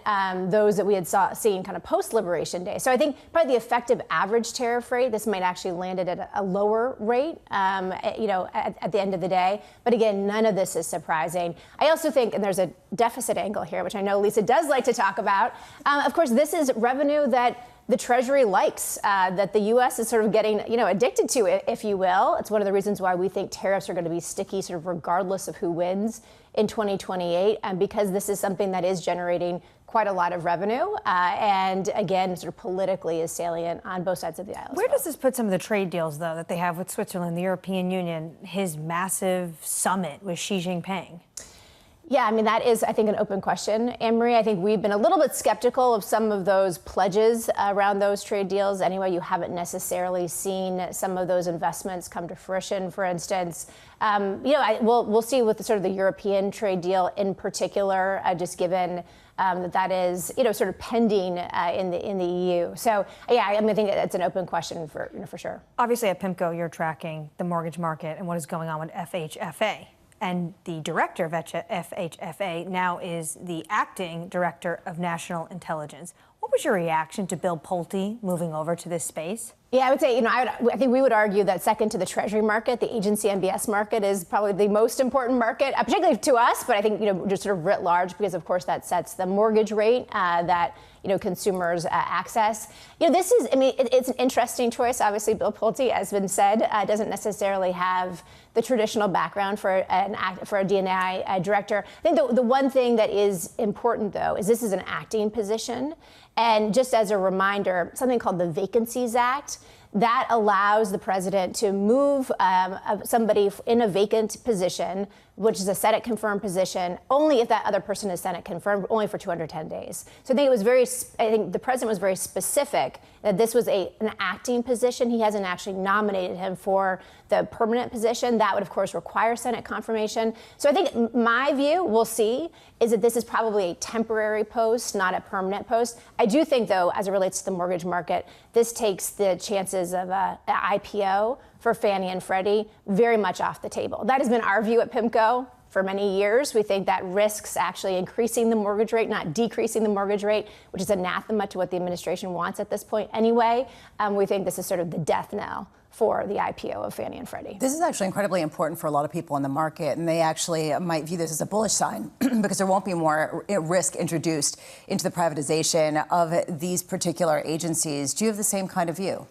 D: those that we had seen kind of post-Liberation Day. So I think probably the effective average tariff rate, this might actually landed at a lower rate, at the end of the day. But again, none of this is surprising. I also think, and there's a deficit angle here, which I know Lisa does like to talk about. Of course, this is revenue that the Treasury likes, that the U.S. is sort of getting, addicted to, if you will. It's one of the reasons why we think tariffs are going to be sticky, sort of regardless of who wins in 2028, and because this is something that is generating quite a lot of revenue, and again, sort of politically is salient on both sides of the aisle.
I: Where does this put some of the trade deals, though, that they have with Switzerland, the European Union, his massive summit with Xi Jinping?
D: Yeah, I mean, that is, I think, an open question, Annmarie. I think we've been a little bit skeptical of some of those pledges around those trade deals. Anyway, you haven't necessarily seen some of those investments come to fruition, for instance. We'll see with sort of the European trade deal in particular, just given that is, sort of pending in the EU. So, yeah, I think it's an open question for sure.
I: Obviously, at Pimco, you're tracking the mortgage market and what is going on with FHFA. And the director of FHFA now is the acting director of national intelligence. What was your reaction to Bill Pulte moving over to this space?
D: Yeah, I would say, I think we would argue that second to the Treasury market, the agency MBS market is probably the most important market, particularly to us, but I think, just sort of writ large, because of course that sets the mortgage rate that, consumers access. This is, it's an interesting choice. Obviously, Bill Pulte, as been said, doesn't necessarily have the traditional background for a D&I director. I think the one thing that is important, though, is this is an acting position. And just as a reminder, something called the Vacancies Act, that allows the president to move somebody in a vacant position, which is a Senate-confirmed position, only if that other person is Senate-confirmed, only for 210 days. So I think the president was very specific that this was an acting position. He hasn't actually nominated him for the permanent position. That would, of course, require Senate confirmation. So I think my view, we'll see, is that this is probably a temporary post, not a permanent post. I do think, though, as it relates to the mortgage market, this takes the chances of an IPO for Fannie and Freddie very much off the table. That has been our view at Pimco for many years. We think that risks actually increasing the mortgage rate, not decreasing the mortgage rate, which is anathema to what the administration wants at this point anyway. We think this is sort of the death knell for the IPO of Fannie and Freddie.
H: This is actually incredibly important for a lot of people in the market, and they actually might view this as a bullish sign because there won't be more risk introduced into the privatization of these particular agencies. Do you have the same kind of view?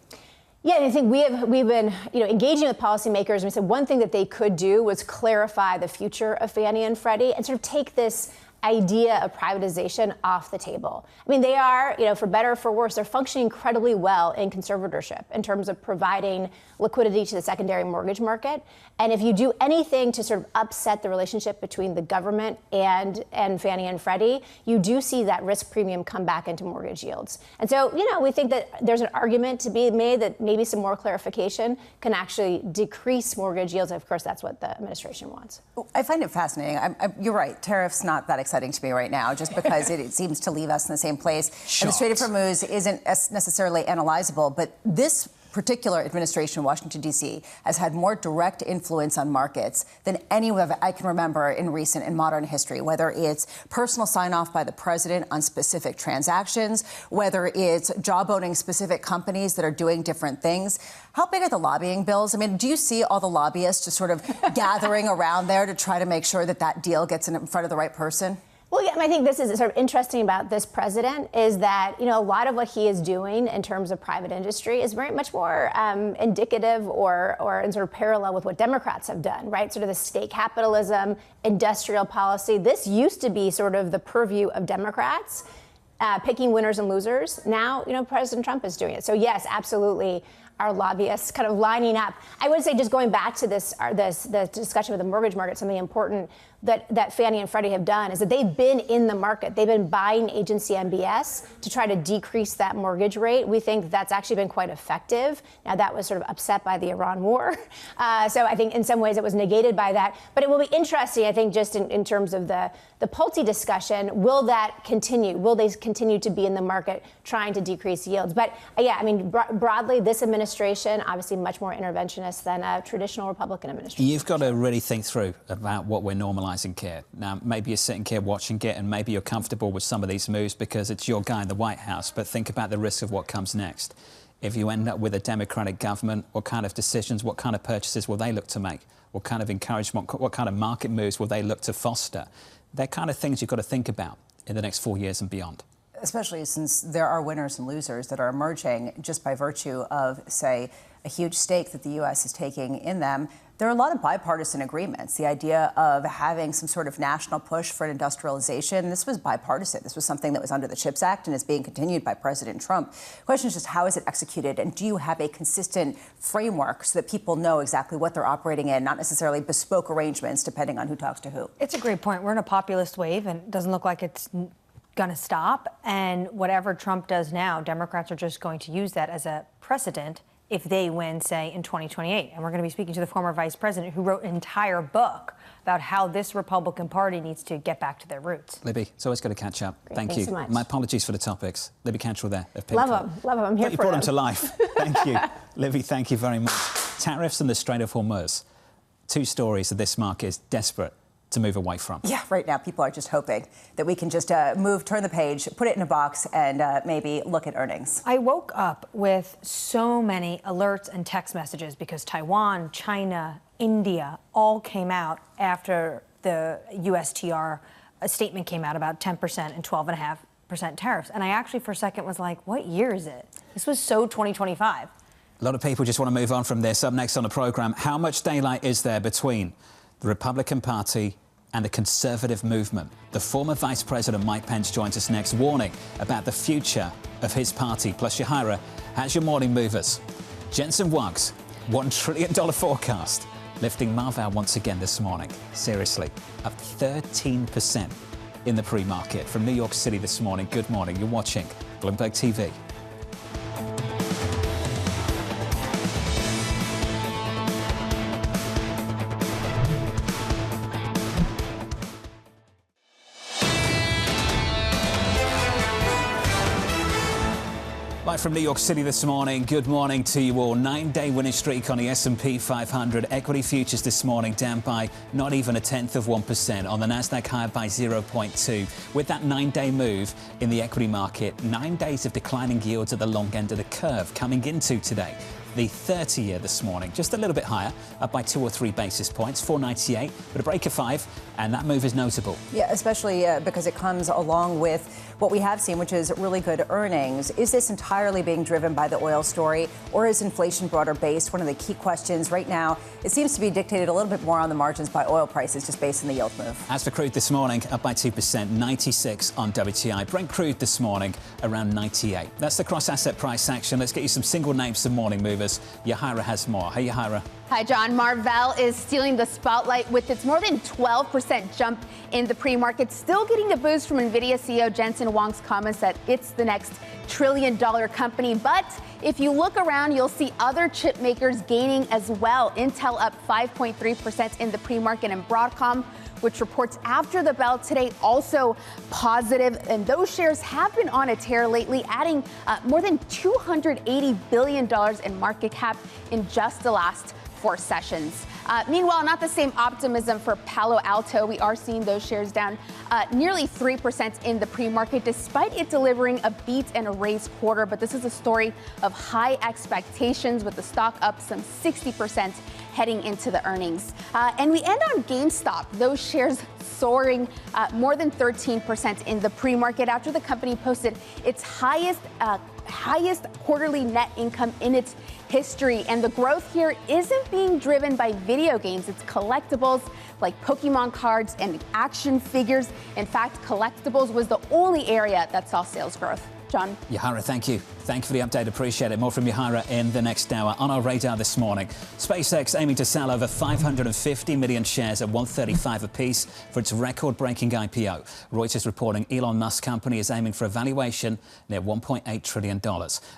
D: Yeah, and I think we've been engaging with policymakers, and we said one thing that they could do was clarify the future of Fannie and Freddie and sort of take this idea of privatization off the table. I mean, they are, for better or for worse, they're functioning incredibly well in conservatorship in terms of providing liquidity to the secondary mortgage market. And if you do anything to sort of upset the relationship between the government and Fannie and Freddie, you do see that risk premium come back into mortgage yields. And so, we think that there's an argument to be made that maybe some more clarification can actually decrease mortgage yields. And of course, that's what the administration wants.
H: I find it fascinating. You're right. Tariffs not that exciting to me right now, just because it seems to leave us in the same place. And the Strait of Hormuz isn't necessarily analyzable, but this particular administration in Washington, D.C. has had more direct influence on markets than any I can remember in recent and modern history, whether it's personal sign-off by the president on specific transactions, whether it's job-owning specific companies that are doing different things. How big are the lobbying bills? I mean, do you see all the lobbyists just sort of gathering around there to try to make sure that deal gets in front of the right person?
D: Well, yeah, I think this is sort of interesting about this president is that, a lot of what he is doing in terms of private industry is very much more indicative or in sort of parallel with what Democrats have done, right? Sort of the state capitalism, industrial policy. This used to be sort of the purview of Democrats, picking winners and losers. Now, President Trump is doing it. So, yes, absolutely. Our lobbyists kind of lining up. I would say, just going back to the discussion of the mortgage market, something important that Fannie and Freddie have done is that they've been in the market. They've been buying agency MBS to try to decrease that mortgage rate. We think that's actually been quite effective. Now, that was sort of upset by the Iran war. So I think in some ways it was negated by that. But it will be interesting, I think, just in terms of the Pulte discussion, will that continue? Will they continue to be in the market trying to decrease yields? But yeah, I mean, broadly, this administration, obviously much more interventionist than a traditional Republican administration.
G: You've got to really think through about what we're normalising here. Now, maybe you're sitting here watching it and maybe you're comfortable with some of these moves because it's your guy in the White House, but think about the risk of what comes next. If you end up with a Democratic government, what kind of decisions, what kind of purchases will they look to make? What kind of encouragement, what kind of market moves will they look to foster? They're kind of things you've got to think about in the next 4 years and beyond.
H: Especially since there are winners and losers that are emerging just by virtue of, say, a huge stake that the U.S. is taking in them. There are a lot of bipartisan agreements. The idea of having some sort of national push for industrialization, this was bipartisan. This was something that was under the CHIPS Act and is being continued by President Trump. The question is just, how is it executed? And do you have a consistent framework so that people know exactly what they're operating in, not necessarily bespoke arrangements depending on who talks to who?
I: It's a great point. We're in a populist wave, and it doesn't look like it's going to stop. And whatever Trump does now, Democrats are just going to use that as a precedent if they win, say, in 2028. And we're going to be speaking to the former vice president who wrote an entire book about how this Republican Party needs to get back to their roots.
G: Libby, it's always good to catch up.
D: Great,
G: Thank
D: thanks
G: you.
D: so much.
G: My apologies for the topics. Libby Cantrill there of Pimco.
D: Love them. I'm here for them.
G: You brought them to life. Thank you. Libby, thank you very much. Tariffs and the Strait of Hormuz. Two stories that this market is desperate to move away from.
H: Yeah, right now people are just hoping that we can just turn the page, put it in a box, and maybe look at earnings.
I: I woke up with so many alerts and text messages because Taiwan, China, India all came out after the USTR statement came out about 10% and 12.5% tariffs. And I actually for a second was like, what year is it? This was so 2025.
G: A lot of people just want to move on from this. Up next on the programme, how much daylight is there between the Republican Party and the Conservative movement? The former Vice President Mike Pence joins us next, warning about the future of his party. Plus, Yahira has your morning movers. Jensen Huang's $1 trillion forecast, lifting Marvell once again this morning. Seriously, up 13% in the pre-market. From New York City this morning, good morning. You're watching Bloomberg TV. Live from New York City this morning, good morning to you all. 9-day winning streak on the S&P 500. Equity futures this morning down by not even 0.1%. On the Nasdaq higher by 0.2. With that 9-day move in the equity market, 9 days of declining yields at the long end of the curve coming into today. the 30-year this morning, just a little bit higher, up by 2 or 3 basis points, 498, but a break of 5, and that move is notable.
H: Yeah, especially because it comes along with what we have seen, which is really good earnings. Is this entirely being driven by the oil story, or is inflation broader based? One of the key questions right now, it seems to be dictated a little bit more on the margins by oil prices, just based on the yield move.
G: As for crude this morning, up by 2%, 96 on WTI. Brent crude this morning, around 98. That's the cross-asset price action. Let's get you some single names, some morning movers. Yahira has more. Hey, Yahira.
O: Hi, John. Marvell is stealing the spotlight with its more than 12% jump in the pre-market, still getting a boost from NVIDIA CEO Jensen Huang's comments that it's the next trillion-dollar company. But if you look around, you'll see other chip makers gaining as well. Intel up 5.3% in the pre-market, and Broadcom, which reports after the bell today, also positive. And those shares have been on a tear lately, adding more than $280 billion in market cap in just the last 4 sessions. Meanwhile, not the same optimism for Palo Alto. We are seeing those shares down nearly 3% in the pre-market, despite it delivering a beat and a raise quarter. But this is a story of high expectations, with the stock up some 60% heading into the earnings. And we end on GameStop. Those shares soaring more than 13% in the pre-market after the company posted its highest quarterly net income in its history. And the growth here isn't being driven by video games. It's collectibles like Pokemon cards and action figures. In fact, collectibles was the only area that saw sales growth. John?
G: Yahira, thank you. Thank you for the update. Appreciate it. More from Yahira in the next hour. On our radar this morning, SpaceX aiming to sell over 550 million shares at $135 apiece for its record-breaking IPO. Reuters reporting Elon Musk's company is aiming for a valuation near $1.8 trillion.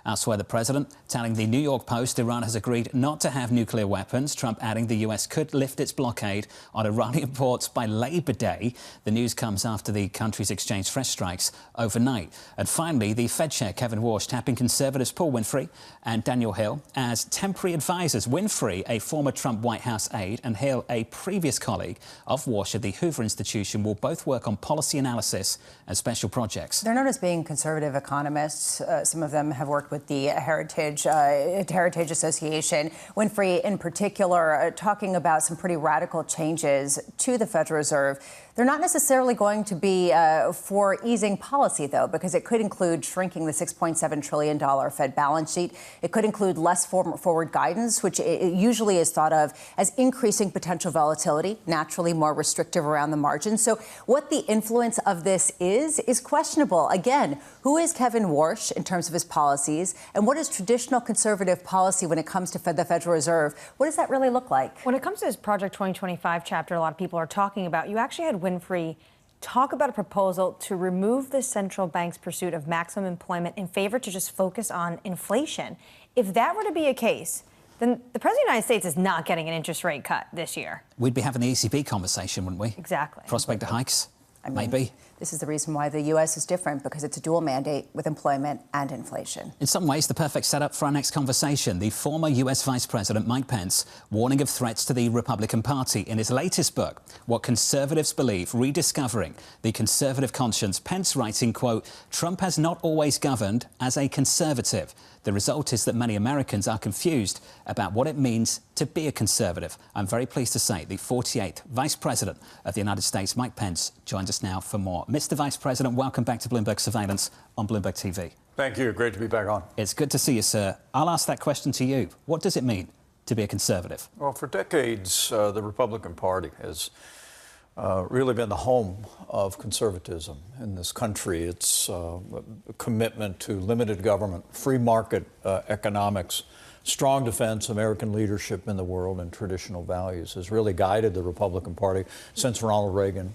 G: Elsewhere, the president telling the New York Post Iran has agreed not to have nuclear weapons. Trump adding the U.S. could lift its blockade on Iranian ports by Labor Day. The news comes after the countries exchanged fresh strikes overnight. And finally, the Fed chair Kevin Warsh tapping Conservatives Paul Winfrey and Daniel Hill as temporary advisors. Winfrey, a former Trump White House aide, and Hill, a previous colleague of Warsh at the Hoover Institution, will both work on policy analysis and special projects.
H: They're known as being conservative economists. Some of them have worked with the Heritage Association. Winfrey, in particular, talking about some pretty radical changes to the Federal Reserve. They're not necessarily going to be for easing policy, though, because it could include shrinking the $6.7 trillion Fed balance sheet. It could include less forward guidance, which usually is thought of as increasing potential volatility, naturally more restrictive around the margins. So what the influence of this is questionable. Again, who is Kevin Warsh in terms of his policies, and what is traditional conservative policy when it comes to the Federal Reserve? What does that really look like?
I: When it comes to this Project 2025 chapter, a lot of people are talking about, you actually had Winfrey talk about a proposal to remove the central bank's pursuit of maximum employment in favor to just focus on inflation. If that were to be a case, then the President of the United States is not getting an interest rate cut this year.
G: We'd be having the ECB conversation, wouldn't we?
I: Exactly.
G: Prospect of hikes? Maybe.
H: This is the reason why the U.S. is different, because it's a dual mandate with employment and inflation.
G: In some ways, the perfect setup for our next conversation. The former U.S. Vice President Mike Pence warning of threats to the Republican Party. In his latest book, What Conservatives Believe, Rediscovering the Conservative Conscience, Pence writing, quote, Trump has not always governed as a conservative. The result is that many Americans are confused about what it means to be a conservative. I'm very pleased to say the 48th Vice President of the United States, Mike Pence, joins us now for more. Mr. Vice President, welcome back to Bloomberg Surveillance on Bloomberg TV.
E: Thank you. Great to be back on.
G: It's good to see you, sir. I'll ask that question to you. What does it mean to be a conservative?
E: Well, for decades, the Republican Party has really been the home of conservatism in this country. It's a commitment to limited government, free market economics, strong defense, American leadership in the world, and traditional values has really guided the Republican Party since Ronald Reagan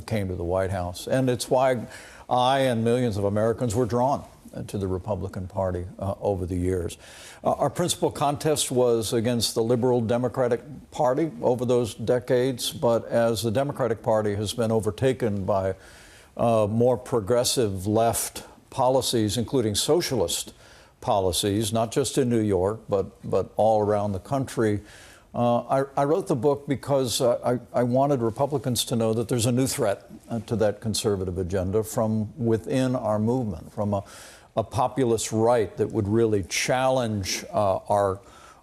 E: came to the White House. And it's why I and millions of Americans were drawn to the Republican Party over the years. Our principal contest was against the liberal Democratic Party over those decades, but as the Democratic Party has been overtaken by more progressive left policies, including socialist policies, not just in New York, but all around the country, I wrote the book because I wanted Republicans to know that there's a new threat to that conservative agenda from within our movement, from a populist right that would really challenge our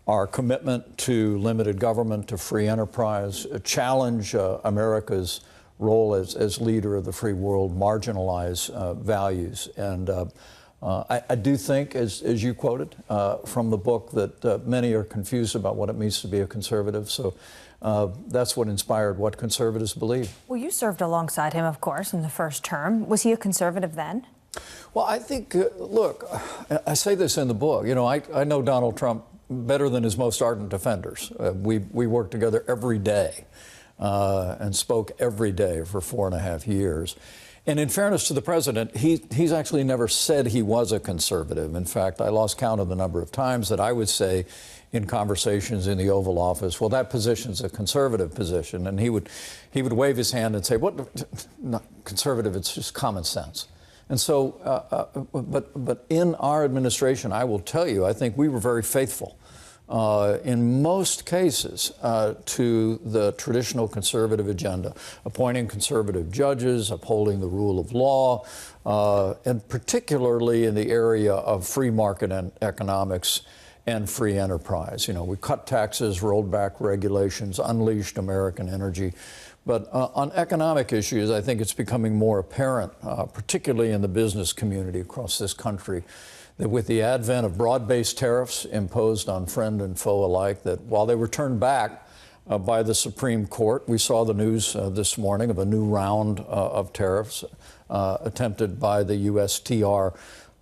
E: our commitment to limited government, to free enterprise, challenge America's role as leader of the free world, marginalize values. And I do think, as you quoted from the book, that many are confused about what it means to be a conservative. So that's what inspired what conservatives believe.
I: Well, you served alongside him, of course, in the first term. Was he a conservative then?
E: Well, I think, look, I say this in the book. You know, I know Donald Trump better than his most ardent defenders. We worked together every day and spoke every day for 4.5 years. And in fairness to the president, he's actually never said he was a conservative. In fact, I lost count of the number of times that I would say in conversations in the Oval Office, well, that position's a conservative position. And he would wave his hand and say, what, not conservative, it's just common sense. And so, but in our administration, I will tell you, I think we were very faithful in most cases to the traditional conservative agenda, appointing conservative judges, upholding the rule of law, and particularly in the area of free market and economics and free enterprise. You know, we cut taxes, rolled back regulations, unleashed American energy. But on economic issues, I think it's becoming more apparent, particularly in the business community across this country, that with the advent of broad-based tariffs imposed on friend and foe alike, that while they were turned back by the Supreme Court, we saw the news this morning of a new round of tariffs attempted by the USTR.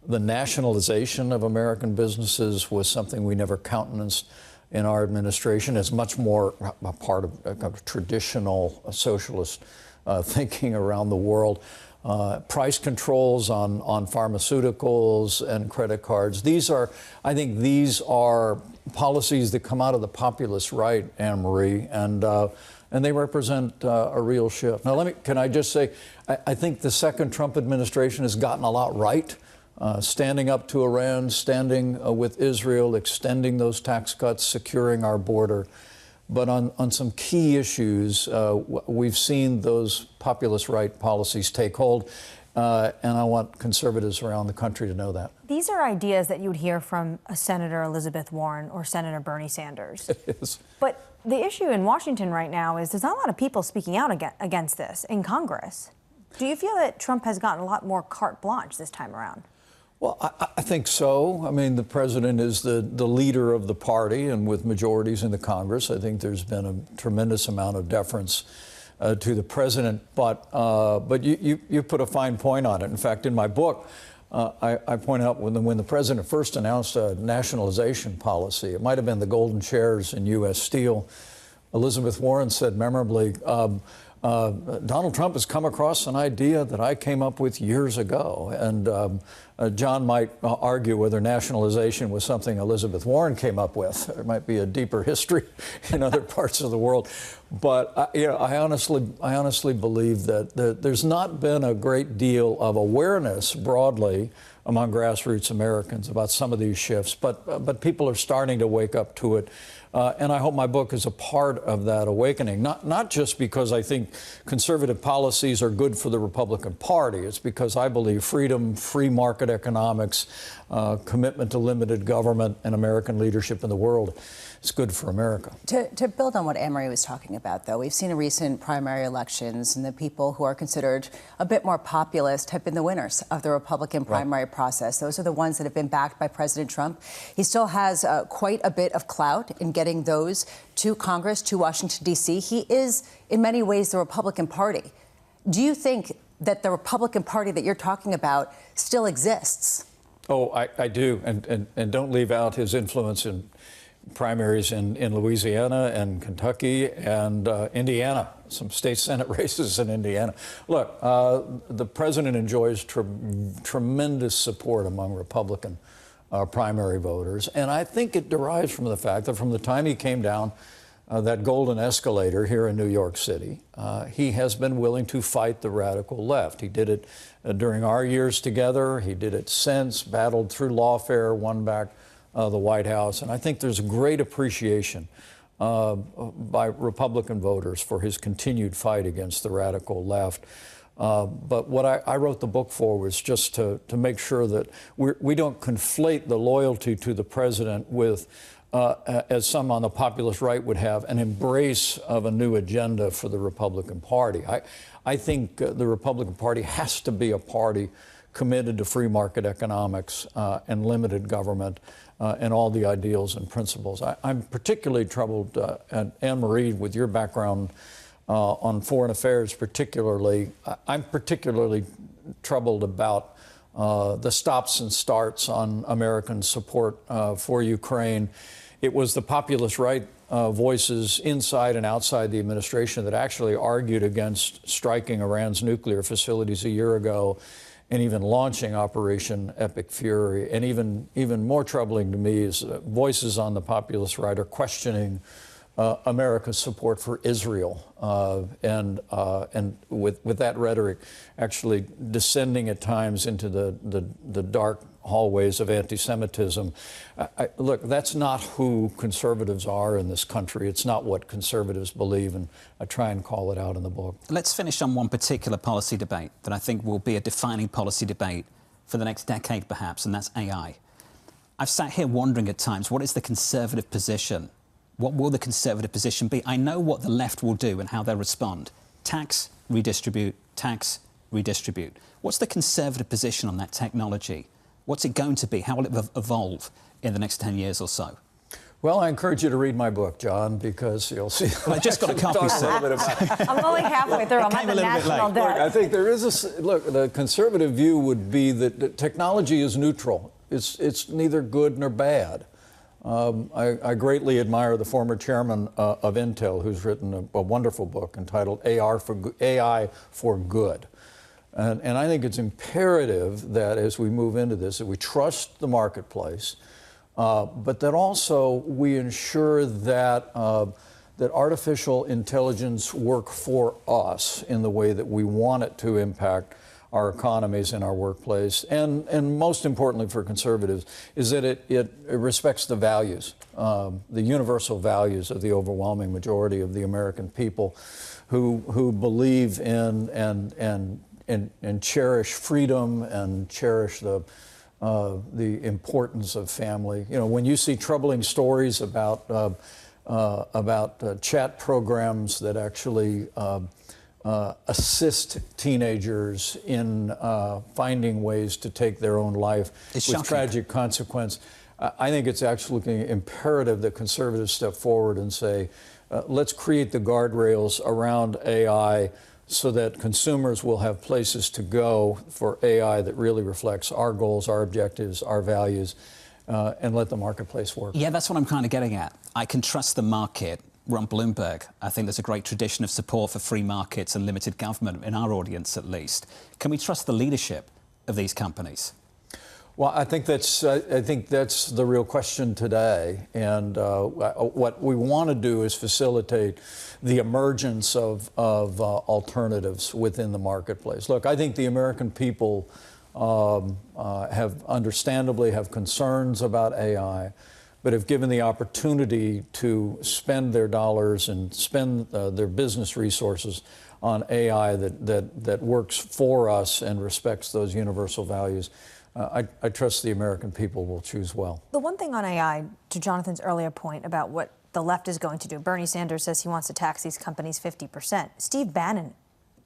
E: The nationalization of American businesses was something we never countenanced in our administration. It's much more a part of traditional socialist thinking around the world. Price controls on pharmaceuticals and credit cards. I think these are policies that come out of the populist right, Annmarie, and they represent a real shift. Now, can I just say, I think the second Trump administration has gotten a lot right. Standing up to Iran, standing with Israel, extending those tax cuts, securing our border. But on some key issues, we've seen those populist right policies take hold, and I want conservatives around the country to know that.
I: These are ideas that you would hear from a Senator Elizabeth Warren or Senator Bernie Sanders.
E: It is.
I: But the issue in Washington right now is there's not a lot of people speaking out against this in Congress. Do you feel that Trump has gotten a lot more carte blanche this time around?
E: Well, I think so. I mean, the president is the leader of the party, and with majorities in the Congress, I think there's been a tremendous amount of deference to the president. But you put a fine point on it. In fact, in my book, I point out when the president first announced a nationalization policy, it might have been the golden chairs in U.S. Steel, Elizabeth Warren said memorably, Donald Trump has come across an idea that I came up with years ago. And John might argue whether nationalization was something Elizabeth Warren came up with. There might be a deeper history in other parts of the world. But I honestly believe that there's not been a great deal of awareness broadly among grassroots Americans about some of these shifts. But people are starting to wake up to it. And I hope my book is a part of that awakening, not just because I think conservative policies are good for the Republican Party. It's because I believe freedom, free market economics, commitment to limited government, and American leadership in the world is good for America.
H: To build on what Annmarie was talking about, though, we've seen in recent primary elections, and the people who are considered a bit more populist have been the winners of the Republican primary process. Those are the ones that have been backed by President Trump. He still has quite a bit of clout in getting those to Congress, to Washington, D.C. He is, in many ways, the Republican Party. Do you think that the Republican Party that you're talking about still exists?
E: Oh, I do. And don't leave out his influence in primaries in Louisiana and Kentucky and Indiana, some state Senate races in Indiana. Look, the president enjoys tremendous support among Republican primary voters. And I think it derives from the fact that from the time he came down that golden escalator here in New York City, he has been willing to fight the radical left. He did it during our years together. He did it since, battled through lawfare, won back the White House. And I think there's a great appreciation by Republican voters for his continued fight against the radical left. But what I wrote the book for was just to make sure that we don't conflate the loyalty to the president with as some on the populist right would have, an embrace of a new agenda for the Republican Party. I think the Republican Party has to be a party committed to free market economics and limited government and all the ideals and principles. I'm particularly troubled, and Anne-Marie, with your background on foreign affairs particularly, I'm particularly troubled about the stops and starts on American support for Ukraine. It was the populist right voices inside and outside the administration that actually argued against striking Iran's nuclear facilities a year ago and even launching Operation Epic Fury. And even more troubling to me is voices on the populist right are questioning America's support for Israel, and with that rhetoric actually descending at times into the dark hallways of anti-Semitism. Look, that's not who conservatives are in this country. It's not what conservatives believe, and I try and call it out in the book.
G: Let's finish on one particular policy debate that I think will be a defining policy debate for the next decade, perhaps, and that's AI. I've sat here wondering at times, what is the conservative position? What will the conservative position be? I know what the left will do and how they'll respond. Tax, redistribute, tax, redistribute. What's the conservative position on that technology? What's it going to be? How will it evolve in the next 10 years or so?
E: Well, I encourage you to read my book, John, because you'll see.
G: Well, I just got a copy, sir.
I: I'm only halfway through. I'm at the national debt.
E: Look, I think there is the conservative view would be that technology is neutral. It's neither good nor bad. I greatly admire the former chairman of Intel, who's written a wonderful book entitled AI for Good. And I think it's imperative that as we move into this, that we trust the marketplace, but that also we ensure that that artificial intelligence work for us in the way that we want it to impact our economies and our workplace. And most importantly for conservatives is that it respects the values, the universal values of the overwhelming majority of the American people who believe in and cherish freedom and cherish the importance of family. You know, when you see troubling stories about chat programs that actually assist teenagers in finding ways to take their own life with tragic consequence, I think it's actually imperative that conservatives step forward and say, let's create the guardrails around AI so that consumers will have places to go for AI that really reflects our goals, our objectives, our values, and let the marketplace work.
G: Yeah, that's what I'm kind of getting at. I can trust the market. We're on Bloomberg. I think there's a great tradition of support for free markets and limited government, in our audience at least. Can we trust the leadership of these companies?
E: Well, I think that's the real question today, and what we want to do is facilitate the emergence of alternatives within the marketplace. Look, I think the American people have understandably have concerns about AI, but if given the opportunity to spend their dollars and spend their business resources on AI that works for us and respects those universal values, I trust the American people will choose well.
I: The one thing on AI, to Jonathan's earlier point about what the left is going to do, Bernie Sanders says he wants to tax these companies 50%. Steve Bannon,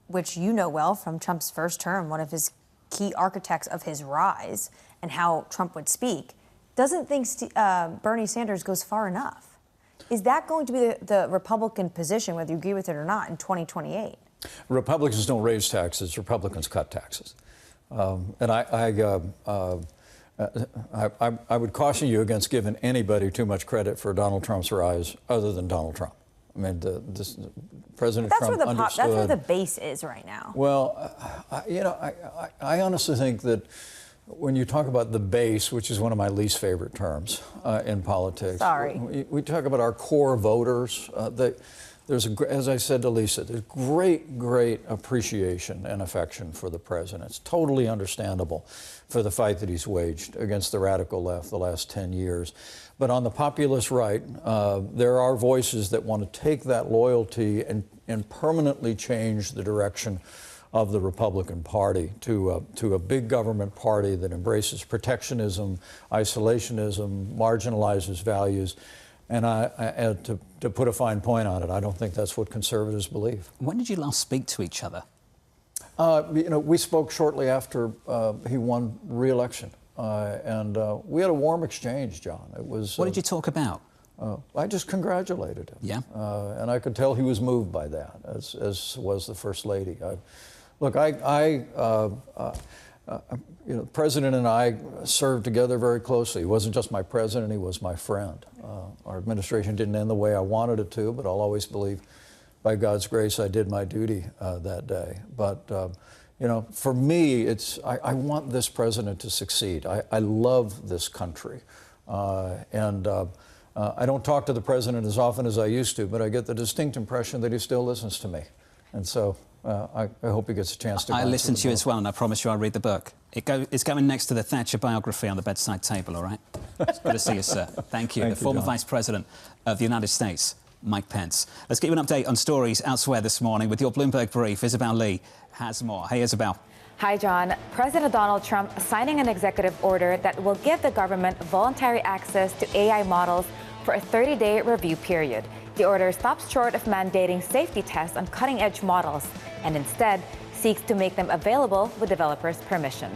I: which you know well from Trump's first term, one of his key architects of his rise and how Trump would speak, doesn't think Bernie Sanders goes far enough. Is that going to be the Republican position, whether you agree with it or not, in 2028?
E: Republicans don't raise taxes. Republicans cut taxes. And I would caution you against giving anybody too much credit for Donald Trump's rise other than Donald Trump. I mean, President Trump understood.
I: That's where the base is right now.
E: Well, I honestly think that when you talk about the base, which is one of my least favorite terms in politics.
I: Sorry.
E: We talk about our core voters. There's, as I said to Lisa, there's great appreciation and affection for the president. It's totally understandable for the fight that he's waged against the radical left the last 10 years. But on the populist right, there are voices that want to take that loyalty and permanently change the direction of the Republican Party to a big government party that embraces protectionism, isolationism, marginalizes values. And to put a fine point on it, I don't think that's what conservatives believe.
G: When did you last speak to each other?
E: We spoke shortly after he won re-election, and we had a warm exchange, John. It was.
G: What did you talk about?
E: I just congratulated him.
G: Yeah.
E: And I could tell he was moved by that, as was the First Lady. Look, the President and I served together very closely. He wasn't just my president, he was my friend. Our administration didn't end the way I wanted it to, but I'll always believe, by God's grace, I did my duty that day. But, for me, I want this president to succeed. I love this country. I don't talk to the president as often as I used to, but I get the distinct impression that he still listens to me. And so I hope he gets a chance to.
G: I listen to you as well, and I promise you I'll read the book. It's going next to the Thatcher biography on the bedside table, all right? It's good to see you, sir. Thank you.
E: Thank
G: the
E: you,
G: former
E: John.
G: Vice President of the United States, Mike Pence. Let's give you an update on stories elsewhere this morning with your Bloomberg brief. Isabel Lee has more. Hey, Isabel.
K: Hi, John. President Donald Trump signing an executive order that will give the government voluntary access to AI models for a 30-day review period. The order stops short of mandating safety tests on cutting-edge models and instead seeks to make them available with developers' permission.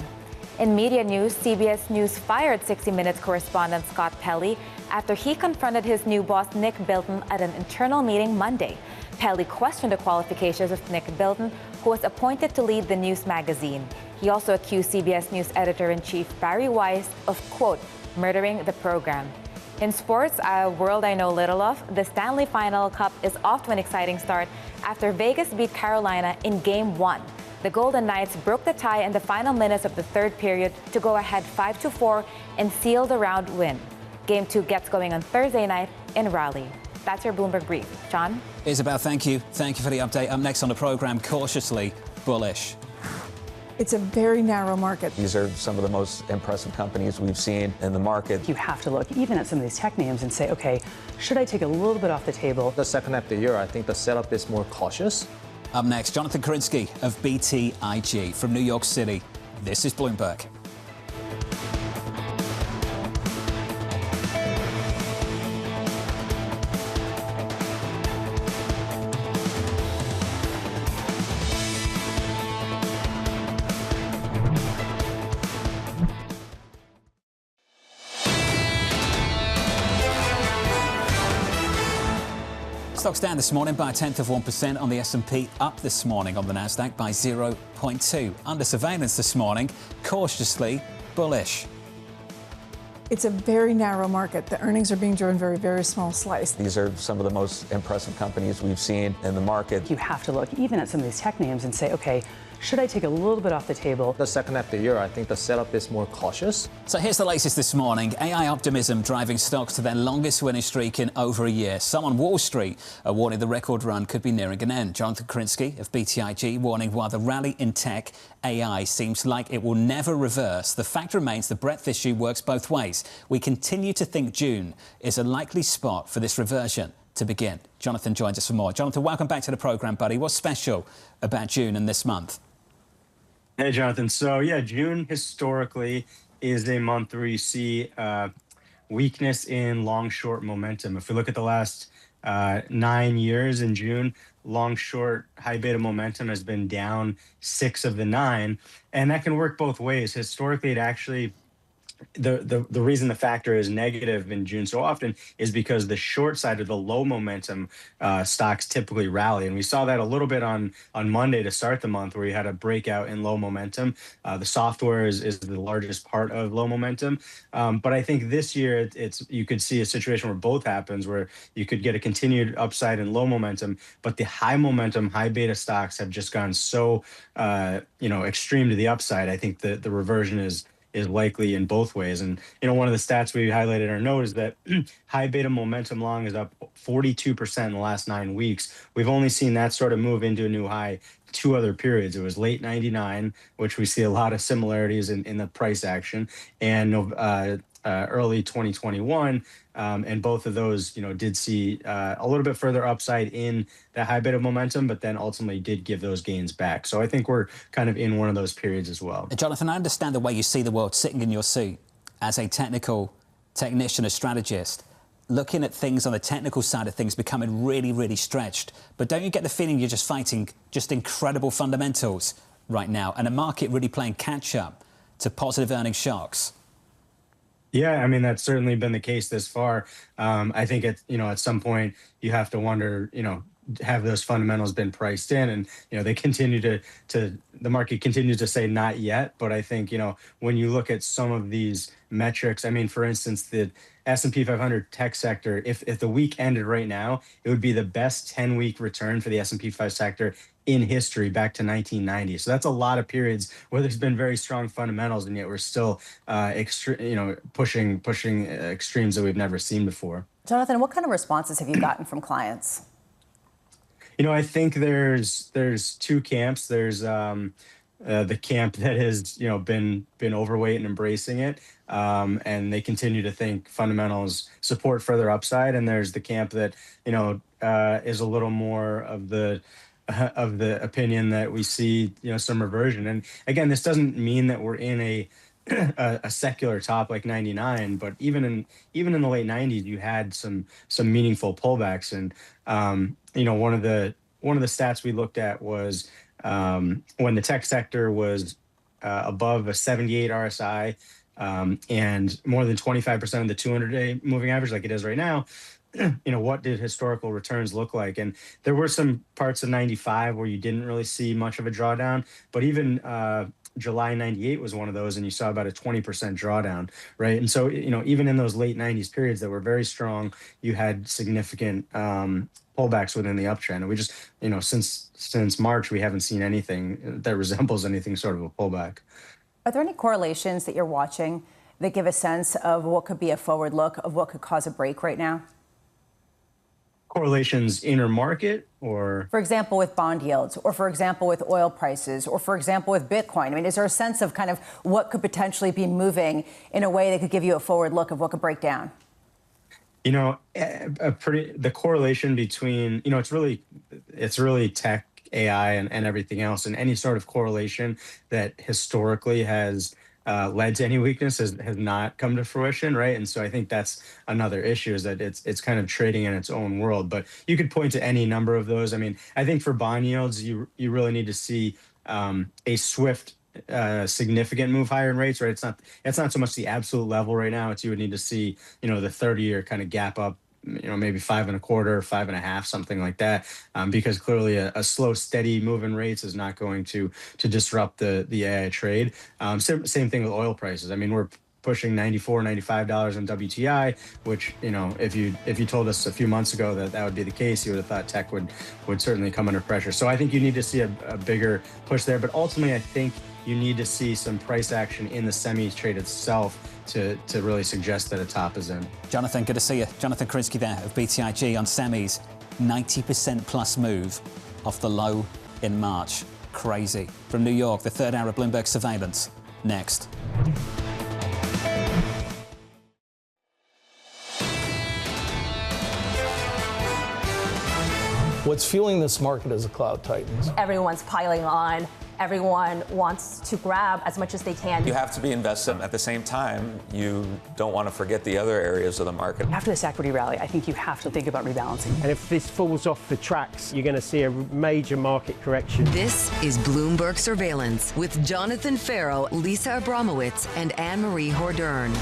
K: In media news, CBS News fired 60 Minutes correspondent Scott Pelley after he confronted his new boss Nick Bilton at an internal meeting Monday. Pelley questioned the qualifications of Nick Bilton, who was appointed to lead the news magazine. He also accused CBS News editor-in-chief Barry Weiss of, quote, murdering the program. In sports, a world I know little of, the Stanley Final Cup is off to an exciting start after Vegas beat Carolina in Game 1. The Golden Knights broke the tie in the final minutes of the third period to go ahead 5-4 and seal the round win. Game 2 gets going on Thursday night in Raleigh. That's your Bloomberg Brief. John?
G: Isabel, thank you. Thank you for the update. Up next on the program, cautiously bullish.
L: It's a very narrow market.
C: These are some of the most impressive companies we've seen in the market.
M: You have to look even at some of these tech names and say, okay, should I take a little bit off the table?
W: The second half of the year, I think the setup is more cautious.
G: Up next, Jonathan Krinsky of BTIG from New York City. This is Bloomberg. Stocks down this morning by 0.1% on the S&P, up this morning on the Nasdaq by 0.2. Under surveillance this morning, cautiously bullish.
L: It's a very narrow market. The earnings are being driven very, very small slice.
C: These are some of the most impressive companies we've seen in the market.
M: You have to look even at some of these tech names and say, okay, should I take a little bit off the table?
W: The second half of the year, I think the setup is more cautious.
G: So here's the latest this morning. AI optimism driving stocks to their longest winning streak in over a year. Some on Wall Street are warning the record run could be nearing an end. Jonathan Krinsky of BTIG warning while the rally in tech, AI seems like it will never reverse. The fact remains the breadth issue works both ways. We continue to think June is a likely spot for this reversion to begin. Jonathan joins us for more. Jonathan, welcome back to the program, buddy. What's special about June and this month?
X: Hey, Jonathan. So, yeah, June historically is a month where you see weakness in long-short momentum. If we look at the last 9 years in June, long-short high beta momentum has been down 6 of the 9. And that can work both ways. Historically, it actually... The reason the factor is negative in June so often is because the short side of the low momentum stocks typically rally. And we saw that a little bit on Monday to start the month where you had a breakout in low momentum. The software is the largest part of low momentum. But I think this year you could see a situation where both happens, where you could get a continued upside in low momentum, but the high momentum, high beta stocks have just gone so extreme to the upside. I think the reversion is likely in both ways. And, one of the stats we highlighted in our note is that high beta momentum long is up 42% in the last 9 weeks. We've only seen that sort of move into a new high 2 other periods. It was late 99, which we see a lot of similarities in the price action, and early 2021. And both of those, did see a little bit further upside in that high bit of momentum, but then ultimately did give those gains back. So I think we're kind of in one of those periods as well.
G: Jonathan, I understand the way you see the world sitting in your seat as a technician, a strategist, looking at things on the technical side of things becoming really, really stretched. But don't you get the feeling you're just fighting just incredible fundamentals right now and a market really playing catch up to positive earnings shocks?
X: Yeah, I mean, that's certainly been the case this far. I think at some point you have to wonder, have those fundamentals been priced in? And, they continue the market continues to say not yet. But I think, when you look at some of these metrics, I mean, for instance, the S&P 500 tech sector, if the week ended right now, it would be the best 10-week return for the S&P 5 sector in history back to 1990. So that's a lot of periods where there's been very strong fundamentals, and yet we're still pushing extremes that we've never seen before.
H: Jonathan, what kind of responses have you gotten from clients?
X: I think there's two camps. There's the camp that has been overweight and embracing it, and they continue to think fundamentals support further upside. And there's the camp that is a little more of the opinion that we see some reversion. And again, this doesn't mean that we're in a secular top like 99, but even in the late 90s, you had some meaningful pullbacks. And one of the stats we looked at was when the tech sector was above a 78 RSI and more than 25% of the 200-day moving average, like it is right now. What did historical returns look like? And there were some parts of 95 where you didn't really see much of a drawdown, but even July 98 was one of those, and you saw about a 20% drawdown, right? And so, even in those late 90s periods that were very strong, you had significant pullbacks within the uptrend. And we just, since March, we haven't seen anything that resembles anything sort of a pullback.
H: Are there any correlations that you're watching that give a sense of what could be a forward look of what could cause a break right now?
X: Correlations intermarket, or?
H: For example, with bond yields, or for example, with oil prices, or for example, with Bitcoin. I mean, is there a sense of kind of what could potentially be moving in a way that could give you a forward look of what could break down?
X: The correlation between, it's really tech, AI, and everything else, and any sort of correlation that historically has led to any weakness has not come to fruition, right? And so I think that's another issue, is that it's kind of trading in its own world. But you could point to any number of those. I mean, I think for bond yields, you really need to see a swift, significant move higher in rates, right? It's not so much the absolute level right now. You would need to see, the 30-year kind of gap up, maybe 5.25, 5.5, something like that, because clearly a slow, steady move in rates is not going to disrupt the AI trade. Same thing with oil prices. I mean, we're pushing $94, $95 on WTI, which, if you told us a few months ago that would be the case, you would have thought tech would certainly come under pressure. So I think you need to see a bigger push there. But ultimately, I think you need to see some price action in the semi trade itself to really suggest that a top is in.
G: Jonathan, good to see you. Jonathan Krinsky there of BTIG on semis. 90% plus move off the low in March. Crazy. From New York, the third hour of Bloomberg Surveillance. Next.
J: What's fueling this market is the cloud titans.
N: Everyone's piling on. Everyone wants to grab as much as they can.
C: You have to be invested. At the same time, you don't want to forget the other areas of the market.
M: After this equity rally, I think you have to think about rebalancing.
P: And if this falls off the tracks, you're going to see a major market correction.
F: This is Bloomberg Surveillance with Jonathan Ferro, Lisa Abramowicz, and Annmarie Hordern.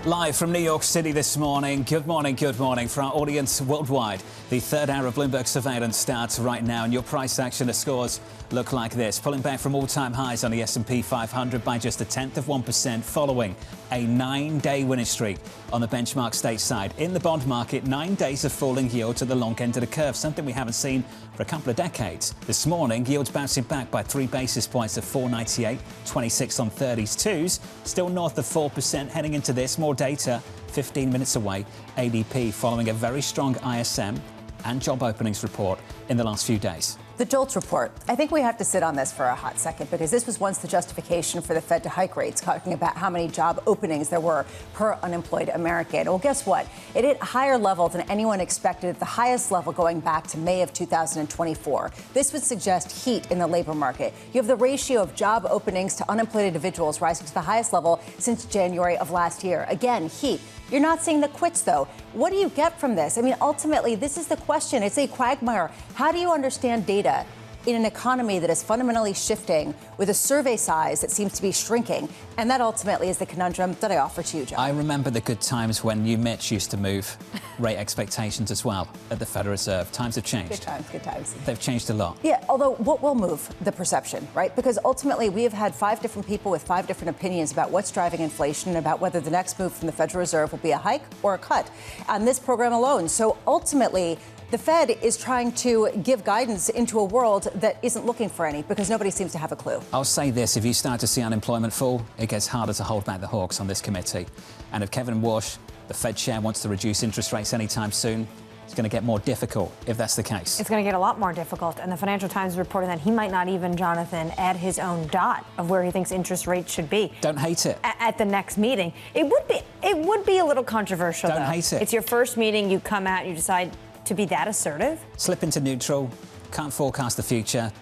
G: Live from New York City this morning. Good morning for our audience worldwide. The third hour of Bloomberg Surveillance starts right now, and your price action scores look like this. Pulling back from all-time highs on the S&P 500 by just 0.1% following a 9-day winning streak on the benchmark stateside. In the bond market, 9 days of falling yield to the long end of the curve, something we haven't seen for a couple of decades. This morning, yields bouncing back by 3 basis points of 4.98, 26 on 30s twos, still north of 4% heading into this. More data 15 minutes away. ADP following a very strong ISM and job openings report in the last few days.
H: The JOLTS report. I think we have to sit on this for a hot second because this was once the justification for the Fed to hike rates, talking about how many job openings there were per unemployed American. Well, guess what? It hit a higher level than anyone expected, at the highest level going back to May of 2024. This would suggest heat in the labor market. You have the ratio of job openings to unemployed individuals rising to the highest level since January of last year. Again, heat. You're not seeing the quits, though. What do you get from this? I mean, ultimately, this is the question. It's a quagmire. How do you understand data in an economy that is fundamentally shifting with a survey size that seems to be shrinking? And that ultimately is the conundrum that I offer to you, John.
G: I remember the good times when you, Mitch, used to move rate expectations as well at the Federal Reserve. Times have changed.
H: Good times, good times.
G: They've changed a lot.
H: Yeah, although what will move the perception, right? Because ultimately we have had 5 different people with 5 different opinions about what's driving inflation and about whether the next move from the Federal Reserve will be a hike or a cut on this program alone. So ultimately, the Fed is trying to give guidance into a world that isn't looking for any because nobody seems to have a clue.
G: I'll say this, if you start to see unemployment fall, it gets harder to hold back the hawks on this committee. And if Kevin Walsh, the Fed chair, wants to reduce interest rates anytime soon, it's going to get more difficult if that's the case.
I: It's going to get a lot more difficult. And the Financial Times is reporting that he might not even, Jonathan, add his own dot of where he thinks interest rates should be.
G: Don't hate it.
I: At the next meeting. It would be a little controversial,
G: Don't
I: though.
G: hate it.
I: It's your first meeting, you come out, you decide to be that assertive?
G: Slip into neutral, can't forecast the future,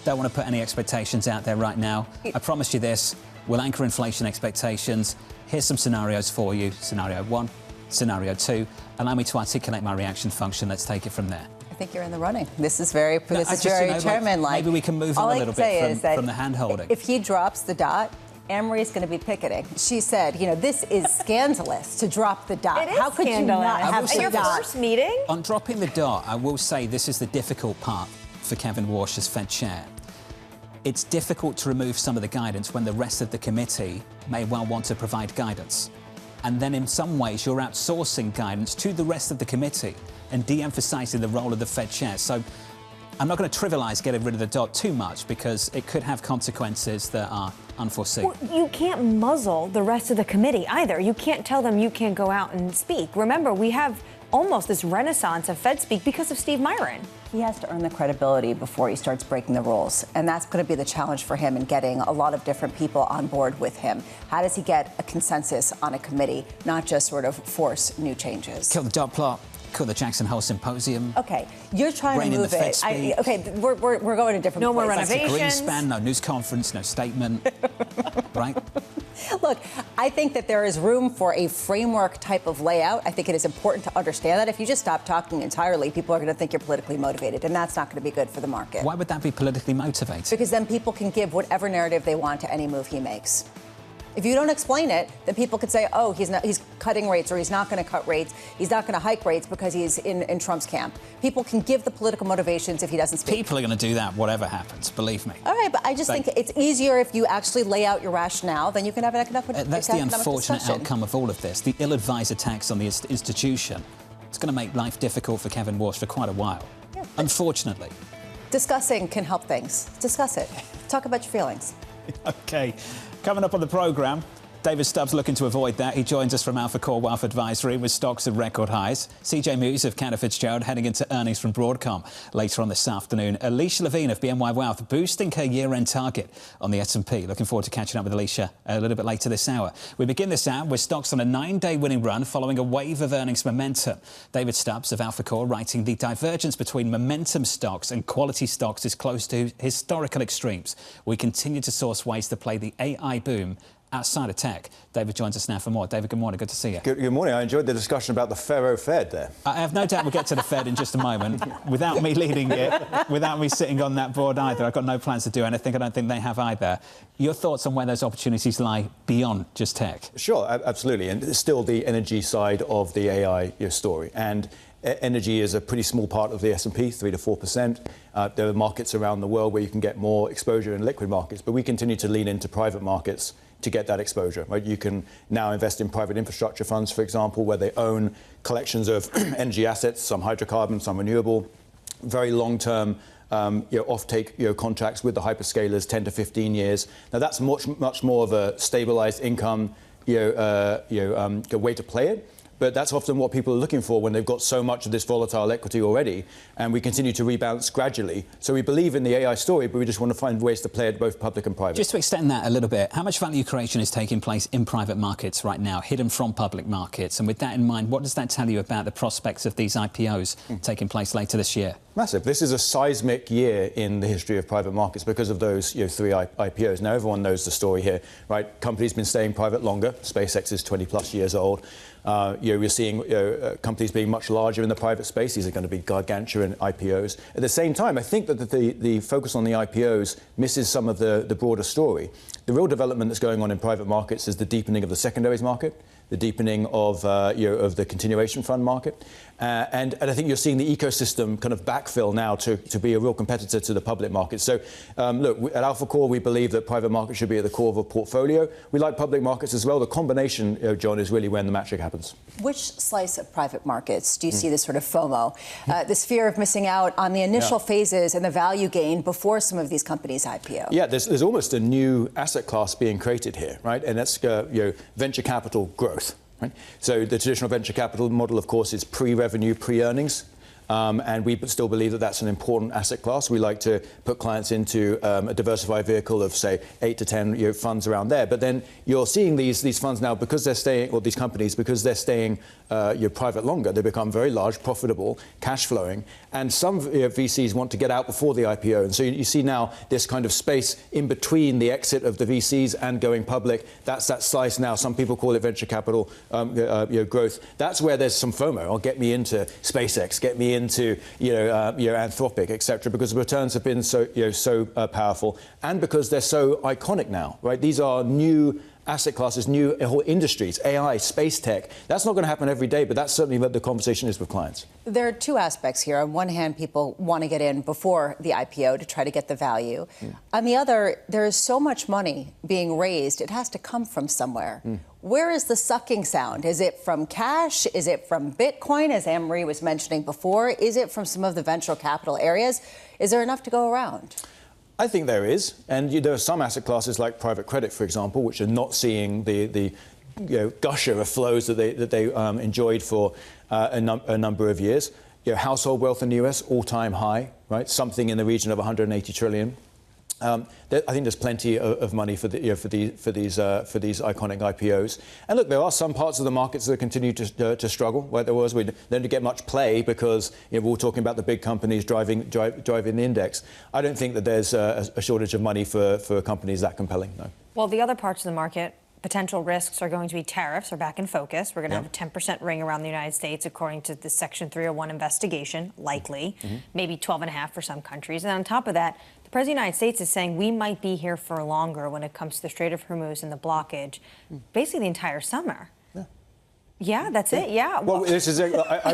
G: don't want to put any expectations out there right now. I promise you this, we'll anchor inflation expectations. Here's some scenarios for you. Scenario 1, scenario 2. Allow me to articulate my reaction function. Let's take it from there.
H: I think you're in the running. This is very chairman-like.
G: Maybe we can move on a little bit from the hand-holding.
H: If he drops the dot, Annmarie's going to be picketing. She said, this is scandalous to drop the dot.
I: It is
H: How could you not have the
I: your
H: dot?
I: first meeting?
G: On dropping the dot, I will say this is the difficult part for Kevin Walsh as Fed chair. It's difficult to remove some of the guidance when the rest of the committee may well want to provide guidance. And then in some ways, you're outsourcing guidance to the rest of the committee and de-emphasizing the role of the Fed chair. So I'm not going to trivialize getting rid of the dot too much because it could have consequences that are unforeseen.
I: Well, you can't muzzle the rest of the committee either. You can't tell them you can't go out and speak. Remember, we have almost this renaissance of Fed speak because of Steve Myron.
H: He has to earn the credibility before he starts breaking the rules. And that's going to be the challenge for him in getting a lot of different people on board with him. How does he get a consensus on a committee, not just sort of force new changes?
G: Kill the dot plot. Kill the Jackson Hole Symposium.
H: Okay, you're trying to move it. We're going to different places.
I: No more renovations.
G: Greenspan, no news conference, no statement. Right?
H: Look, I think that there is room for a framework type of layout. I think it is important to understand that. If you just stop talking entirely, people are going to think you're politically motivated, and that's not going to be good for the market.
G: Why would that be politically motivated?
H: Because then people can give whatever narrative they want to any move he makes. If you don't explain it, then people could say, oh, he's cutting rates, or he's not going to cut rates. He's not going to hike rates because he's in Trump's camp. People can give the political motivations if he doesn't speak.
G: People are going to do that, whatever happens, believe me.
H: All right, but I just think it's easier if you actually lay out your rationale, then you can have an economic
G: That's the unfortunate outcome of all of this. The ill-advised attacks on the institution. It's going to make life difficult for Kevin Walsh for quite a while, unfortunately.
H: Discussing can help things. Discuss it. Talk about your feelings.
G: OK. Coming up on the programme, David Stubbs looking to avoid that. He joins us from Alpha Core Wealth Advisory with stocks at record highs. CJ Muse of Cantor Fitzgerald heading into earnings from Broadcom later on this afternoon. Alicia Levine of BNY Wealth boosting her year-end target on the S&P. Looking forward to catching up with Alicia a little bit later this hour. We begin this hour with stocks on a 9-day winning run following a wave of earnings momentum. David Stubbs of Alpha Core writing the divergence between momentum stocks and quality stocks is close to historical extremes. We continue to source ways to play the AI boom outside of tech. David joins us now for more. David, good morning. Good to see you.
Q: Good morning. I enjoyed the discussion about the Ferro Fed there.
G: I have no doubt we'll get to the Fed in just a moment. Without me leading it, without me sitting on that board either. I've got no plans to do anything. I don't think they have either. Your thoughts on where those opportunities lie beyond just tech?
Q: Sure, absolutely. And it's still the energy side of the AI story. And energy is a pretty small part of the S&P, 3 to 4%. There are markets around the world where you can get more exposure in liquid markets, but we continue to lean into private markets to get that exposure. Right? You can now invest in private infrastructure funds, for example, where they own collections of energy assets, some hydrocarbon, some renewable, very long-term offtake contracts with the hyperscalers, 10 to 15 years. Now that's much more of a stabilized income way to play it. but that's often what people are looking for when they've got so much of this volatile equity already, and we continue to rebalance gradually. So we believe in the AI story, but we just want to find ways to play it both public and private.
G: Just to extend that a little bit, how much value creation is taking place in private markets right now, hidden from public markets? And with that in mind, what does that tell you about the prospects of these IPOs taking place later this year?
Q: Massive. This is a seismic year in the history of private markets because of those 3 IPOs. Now, everyone knows the story here, right? Companies been staying private longer. SpaceX is 20-plus years old. We're seeing companies being much larger in the private space. These are going to be gargantuan IPOs. At the same time, I think that the focus on the IPOs misses some of the broader story. The real development that's going on in private markets is the deepening of the secondaries market, the deepening of the continuation fund market. And I think you're seeing the ecosystem kind of backfill now to be a real competitor to the public market. So, look, at Alpha Core, we believe that private markets should be at the core of a portfolio. We like public markets as well. The combination, John, is really when the magic happens.
H: Which slice of private markets do you see this sort of FOMO, this fear of missing out on the initial phases and the value gain before some of these companies IPO?
Q: Yeah, there's almost a new asset class being created here, right? And that's venture capital growth. Right? So the traditional venture capital model, of course, is pre-revenue, pre-earnings. And we still believe that that's an important asset class. We like to put clients into a diversified vehicle of, say, 8 to 10 funds around there. But then you're seeing these funds now, because they're staying, or these companies, because they're staying private longer, they become very large, profitable, cash flowing. And some VCs want to get out before the IPO. And so you see now this kind of space in between the exit of the VCs and going public. That's that slice now. Some people call it venture capital growth. That's where there's some FOMO. Or get me into SpaceX, get me into Anthropic, etc., because the returns have been so powerful, and because they're so iconic now, right? These are new asset classes, new whole industries, AI, space tech. That's not going to happen every day, but that's certainly what the conversation is with clients.
H: There are two aspects here. On one hand, people want to get in before the IPO to try to get the value. On the other, there is so much money being raised, it has to come from somewhere. Where is the sucking sound? Is it from cash? Is it from Bitcoin, as Annmarie was mentioning before? Is it from some of the venture capital areas? Is there enough to go around?
Q: I think there is. And there are some asset classes like private credit, for example, which are not seeing the gusher of flows that they enjoyed for a number of years. Household wealth in the US, all-time high, right? Something in the region of 180 trillion. I think there's plenty of money for these iconic IPOs. And look, there are some parts of the markets that continue to struggle. Where we didn't get much play because we're all talking about the big companies driving the index. I don't think that there's a shortage of money for companies that compelling. No.
I: Well, the other parts of the market, potential risks are going to be tariffs are back in focus. We're going to have a 10% ring around the United States, according to the Section 301 investigation, likely, maybe 12.5 for some countries. And on top of that, the President of the United States is saying we might be here for longer when it comes to the Strait of Hormuz and the blockage, basically the entire summer. Yeah, that's it. Yeah.
Q: Well, this is. I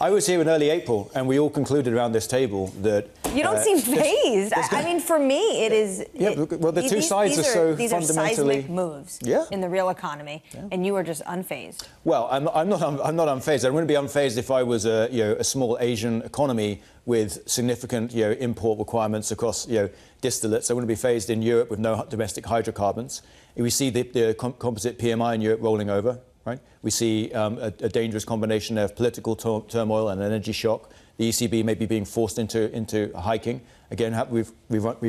Q: was here in early April, and we all concluded around this table that
I: you don't seem phased. I mean, for me, it is.
Q: Yeah. Well, the two sides are so
I: these
Q: fundamentally.
I: These are seismic moves in the real economy, and you are just unfazed.
Q: Well, I'm not unfazed. I wouldn't be unfazed if I was a small Asian economy with significant import requirements across distillates. I wouldn't be phased in Europe with no domestic hydrocarbons. We see the composite PMI in Europe rolling over. Right? We see a dangerous combination of political turmoil and energy shock. The ECB may be being forced into hiking. Again, we've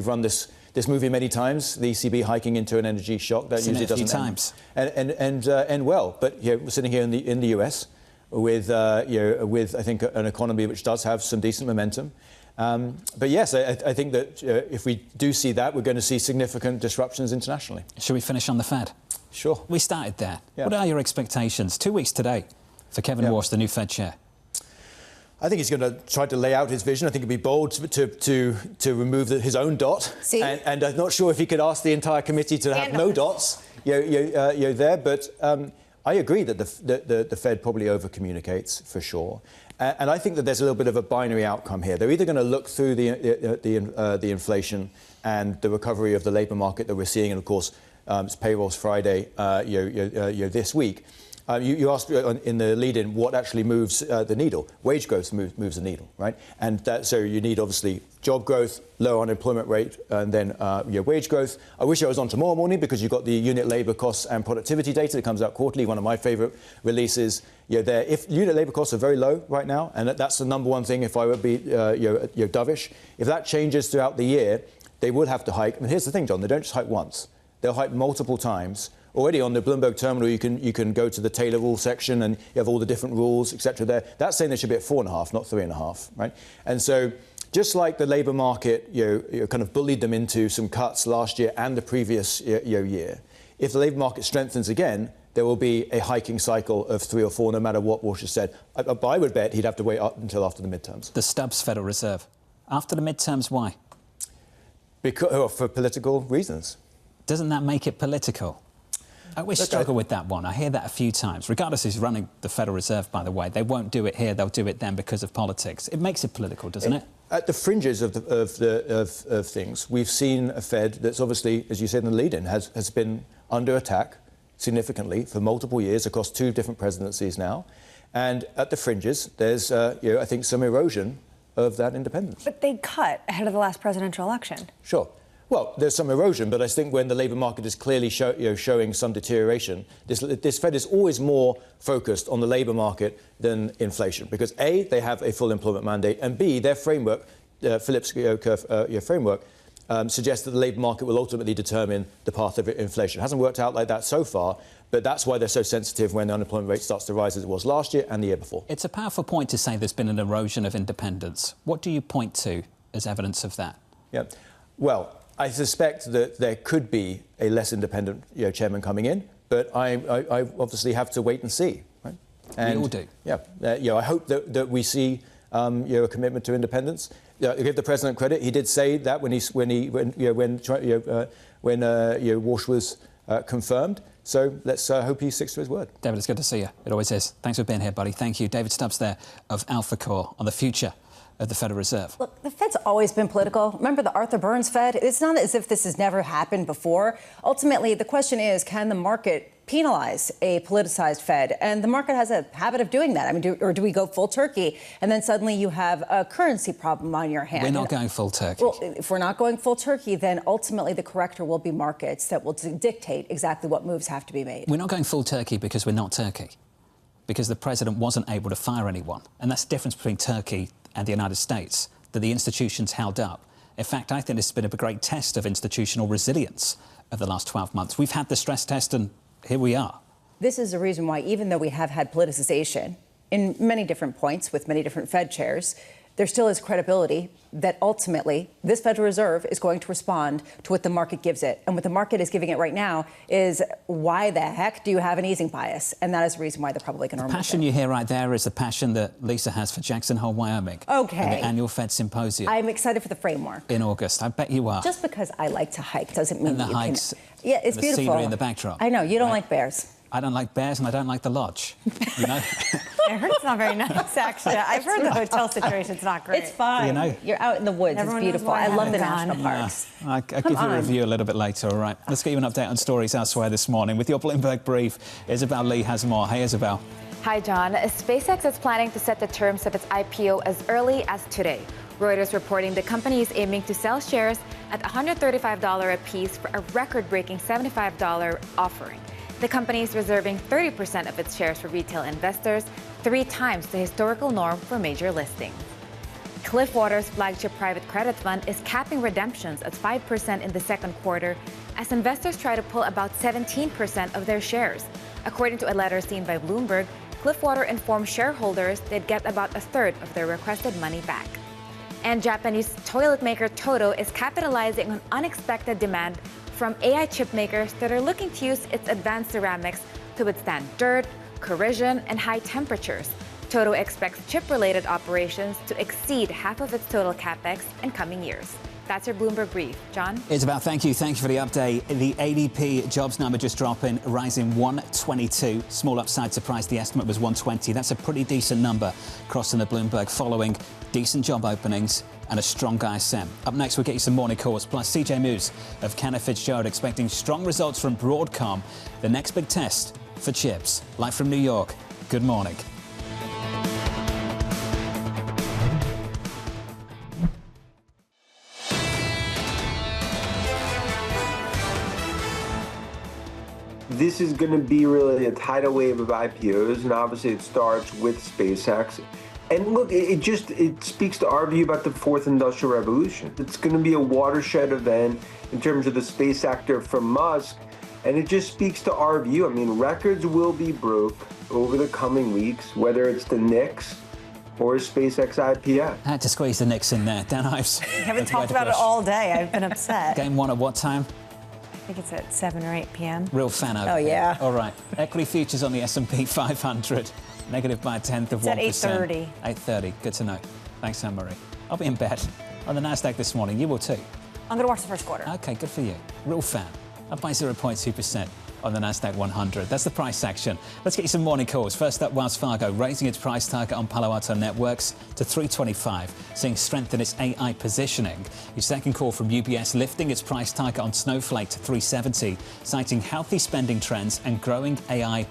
Q: run this movie many times. The ECB hiking into an energy shock that usually doesn't end well. But we're sitting here in the US with I think an economy which does have some decent momentum. But yes, I think that if we do see that, we're going to see significant disruptions internationally.
G: Should we finish on the Fed?
Q: Sure.
G: We started there. Yeah. What are your expectations? 2 weeks today for Kevin Warsh, the new Fed chair.
Q: I think he's going to try to lay out his vision. I think it'd be bold to remove his own dot. And I'm not sure if he could ask the entire committee to have no dots there. But I agree that the Fed probably over-communicates for sure. And I think that there's a little bit of a binary outcome here. They're either going to look through the inflation and the recovery of the labour market that we're seeing, and of course, it's payrolls Friday, this week. You asked in the lead-in what actually moves the needle. Wage growth moves the needle, right? And so you need, obviously, job growth, low unemployment rate, and then wage growth. I wish I was on tomorrow morning because you've got the unit labour costs and productivity data that comes out quarterly, one of my favourite releases. If unit labour costs are very low right now, and that's the number one thing if I would be dovish, if that changes throughout the year, they would have to hike. And here's the thing, John, they don't just hike once. They'll hike multiple times. Already on the Bloomberg terminal, you can go to the Taylor rule section and you have all the different rules, etc. there. That's saying they should be at 4.5, not 3.5, right? And so just like the labour market, kind of bullied them into some cuts last year and the previous year, if the labour market strengthens again, there will be a hiking cycle of 3 or 4, no matter what Walsh has said. I would bet he'd have to wait up until after the midterms.
G: The Stubbs Federal Reserve. After the midterms, why?
Q: For political reasons.
G: Doesn't that make it political? I always struggle with that one. I hear that a few times. Regardless who's running the Federal Reserve, by the way, they won't do it here, they'll do it then because of politics. It makes it political, doesn't it?
Q: At the fringes of things, we've seen a Fed that's obviously, as you said in the lead-in, has been under attack significantly for multiple years across 2 different presidencies now. And at the fringes, there's, I think, some erosion of that independence.
I: But they cut ahead of the last presidential election.
Q: Sure. Well, there's some erosion, but I think when the labour market is clearly showing some deterioration, this Fed is always more focused on the labour market than inflation, because A, they have a full employment mandate, and B, their framework, Phillips curve framework, suggests that the labour market will ultimately determine the path of inflation. It hasn't worked out like that so far, but that's why they're so sensitive when the unemployment rate starts to rise as it was last year and the year before.
G: It's a powerful point to say there's been an erosion of independence. What do you point to as evidence of that?
Q: Yeah, well, I suspect that there could be a less independent chairman coming in, but I obviously have to wait and see. Right? And,
G: we all do.
Q: Yeah, I hope that we see a commitment to independence. I give the president credit. He did say that when Walsh was confirmed. So let's hope he sticks to his word.
G: David, it's good to see you. It always is. Thanks for being here, buddy. Thank you. David Stubbs there of AlphaCore on the future of the Federal Reserve.
H: Look, the Fed's always been political. Remember the Arthur Burns Fed? It's not as if this has never happened before. Ultimately, the question is, can the market penalize a politicized Fed? And the market has a habit of doing that. I mean, do we go full turkey? And then suddenly you have a currency problem on your hands.
G: We're not going full turkey.
H: Well, if we're not going full turkey, then ultimately the corrector will be markets that will dictate exactly what moves have to be made.
G: We're not going full turkey because we're not Turkey. Because the president wasn't able to fire anyone. And that's the difference between Turkey and the United States, that the institutions held up. In fact, I think this has been a great test of institutional resilience over the last 12 months. We've had the stress test and here we are.
H: This is the reason why, even though we have had politicization in many different points with many different Fed chairs, there still is credibility that ultimately this Federal Reserve is going to respond to what the market gives it. And what the market is giving it right now is, why the heck do you have an easing bias? And that is the reason why they're probably going to remove it.
G: The passion you hear right there is the passion that Lisa has for Jackson Hole, Wyoming.
H: Okay.
G: And the annual Fed Symposium.
H: I'm excited for the framework.
G: In August. I bet you are.
H: Just because I like to hike doesn't mean
G: and the
H: you
G: hikes,
H: can... Yeah, it's
G: the
H: beautiful.
G: scenery in the backdrop.
H: I know, you don't like bears.
G: I don't like bears and I don't like the lodge, you know?
I: I heard it's not very nice, actually. I've heard the hotel situation's not great.
H: It's fine.
G: You know?
H: You're out in the woods.
I: Everyone
H: it's beautiful. I love the national
G: Yeah.
H: parks.
G: I'll give you a review a little bit later, all right? Let's get you an update on stories elsewhere this morning. With your Bloomberg Brief, Isabel Lee has more. Hey, Isabel.
K: Hi, John. SpaceX is planning to set the terms of its IPO as early as today. Reuters reporting the company is aiming to sell shares at $135 a piece for a record-breaking $75 offering. The company is reserving 30% of its shares for retail investors, 3 times the historical norm for major listings. Cliffwater's flagship private credit fund is capping redemptions at 5% in the second quarter as investors try to pull about 17% of their shares. According to a letter seen by Bloomberg, Cliffwater informed shareholders they'd get about a third of their requested money back. And Japanese toilet maker Toto is capitalizing on unexpected demand from AI chip makers that are looking to use its advanced ceramics to withstand dirt, corrosion, and high temperatures. Toto expects chip-related operations to exceed half of its total capex in coming years. That's your Bloomberg Brief. John?
G: Isabel, thank you. Thank you for the update. The ADP jobs number just dropping, rising 122. Small upside surprise. The estimate was 120. That's a pretty decent number crossing the Bloomberg following decent job openings and a strong ISM. Up next, we'll get you some morning calls, plus CJ Moose of Cantor Fitzgerald expecting strong results from Broadcom. The next big test for chips. Live from New York, good morning.
R: This is going to be really a tidal wave of IPOs, and obviously it starts with SpaceX. And look, it speaks to our view about the fourth industrial revolution. It's going to be a watershed event in terms of the space sector from Musk, and it just speaks to our view. I mean, records will be broke over the coming weeks, whether it's the Knicks or SpaceX IPO.
G: I had to squeeze the Knicks in there. Dan Ives.
I: We haven't talked about it all day. I've been upset.
G: Game one at what time?
I: I think it's at 7 or 8 p.m.
G: Real fan over
I: Oh, yeah.
G: All right. Equity futures on the S&P 500, negative by a tenth of 1%.
I: It's at 8:30.
G: 8:30. Good to know. Thanks, Annmarie. I'll be in bed on the Nasdaq this morning. You will too.
I: I'm going to watch the first quarter.
G: Okay, good for you. Real fan. Up by 0.2% on the Nasdaq 100. That's the price action. Let's get you some morning calls. First up, Wells Fargo raising its price target on Palo Alto Networks to $325, seeing strength in its AI positioning. Your second call from UBS lifting its price target on Snowflake to $370, citing healthy spending trends and growing AI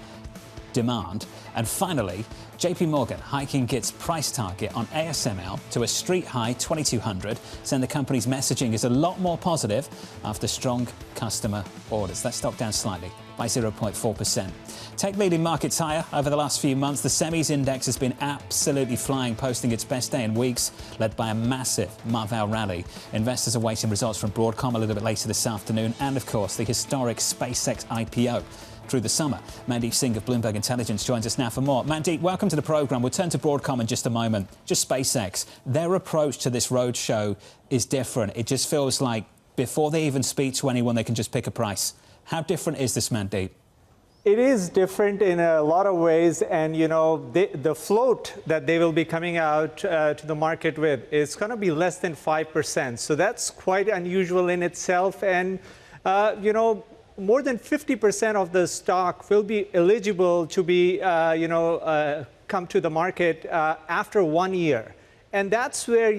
G: demand. And finally, JP Morgan hiking its price target on ASML to a street high 2,200, saying the company's messaging is a lot more positive after strong customer orders. That stock down slightly by 0.4%. Tech leading markets higher over the last few months. The semis index has been absolutely flying, posting its best day in weeks, led by a massive Marvell rally. Investors are waiting results from Broadcom a little bit later this afternoon, and of course the historic SpaceX IPO through the summer. Mandeep Singh of Bloomberg Intelligence joins us now for more. Mandeep, welcome to the program. We'll turn to Broadcom in just a moment. Just SpaceX, their approach to this roadshow is different. It just feels like before they even speak to anyone, they can just pick a price. How different is this, Mandeep?
S: It is different in a lot of ways, and the float that they will be coming out to the market with is going to be less than 5%. So that's quite unusual in itself, and more than 50% of the stock will be eligible to be, come to the market after 1 year. And that's where,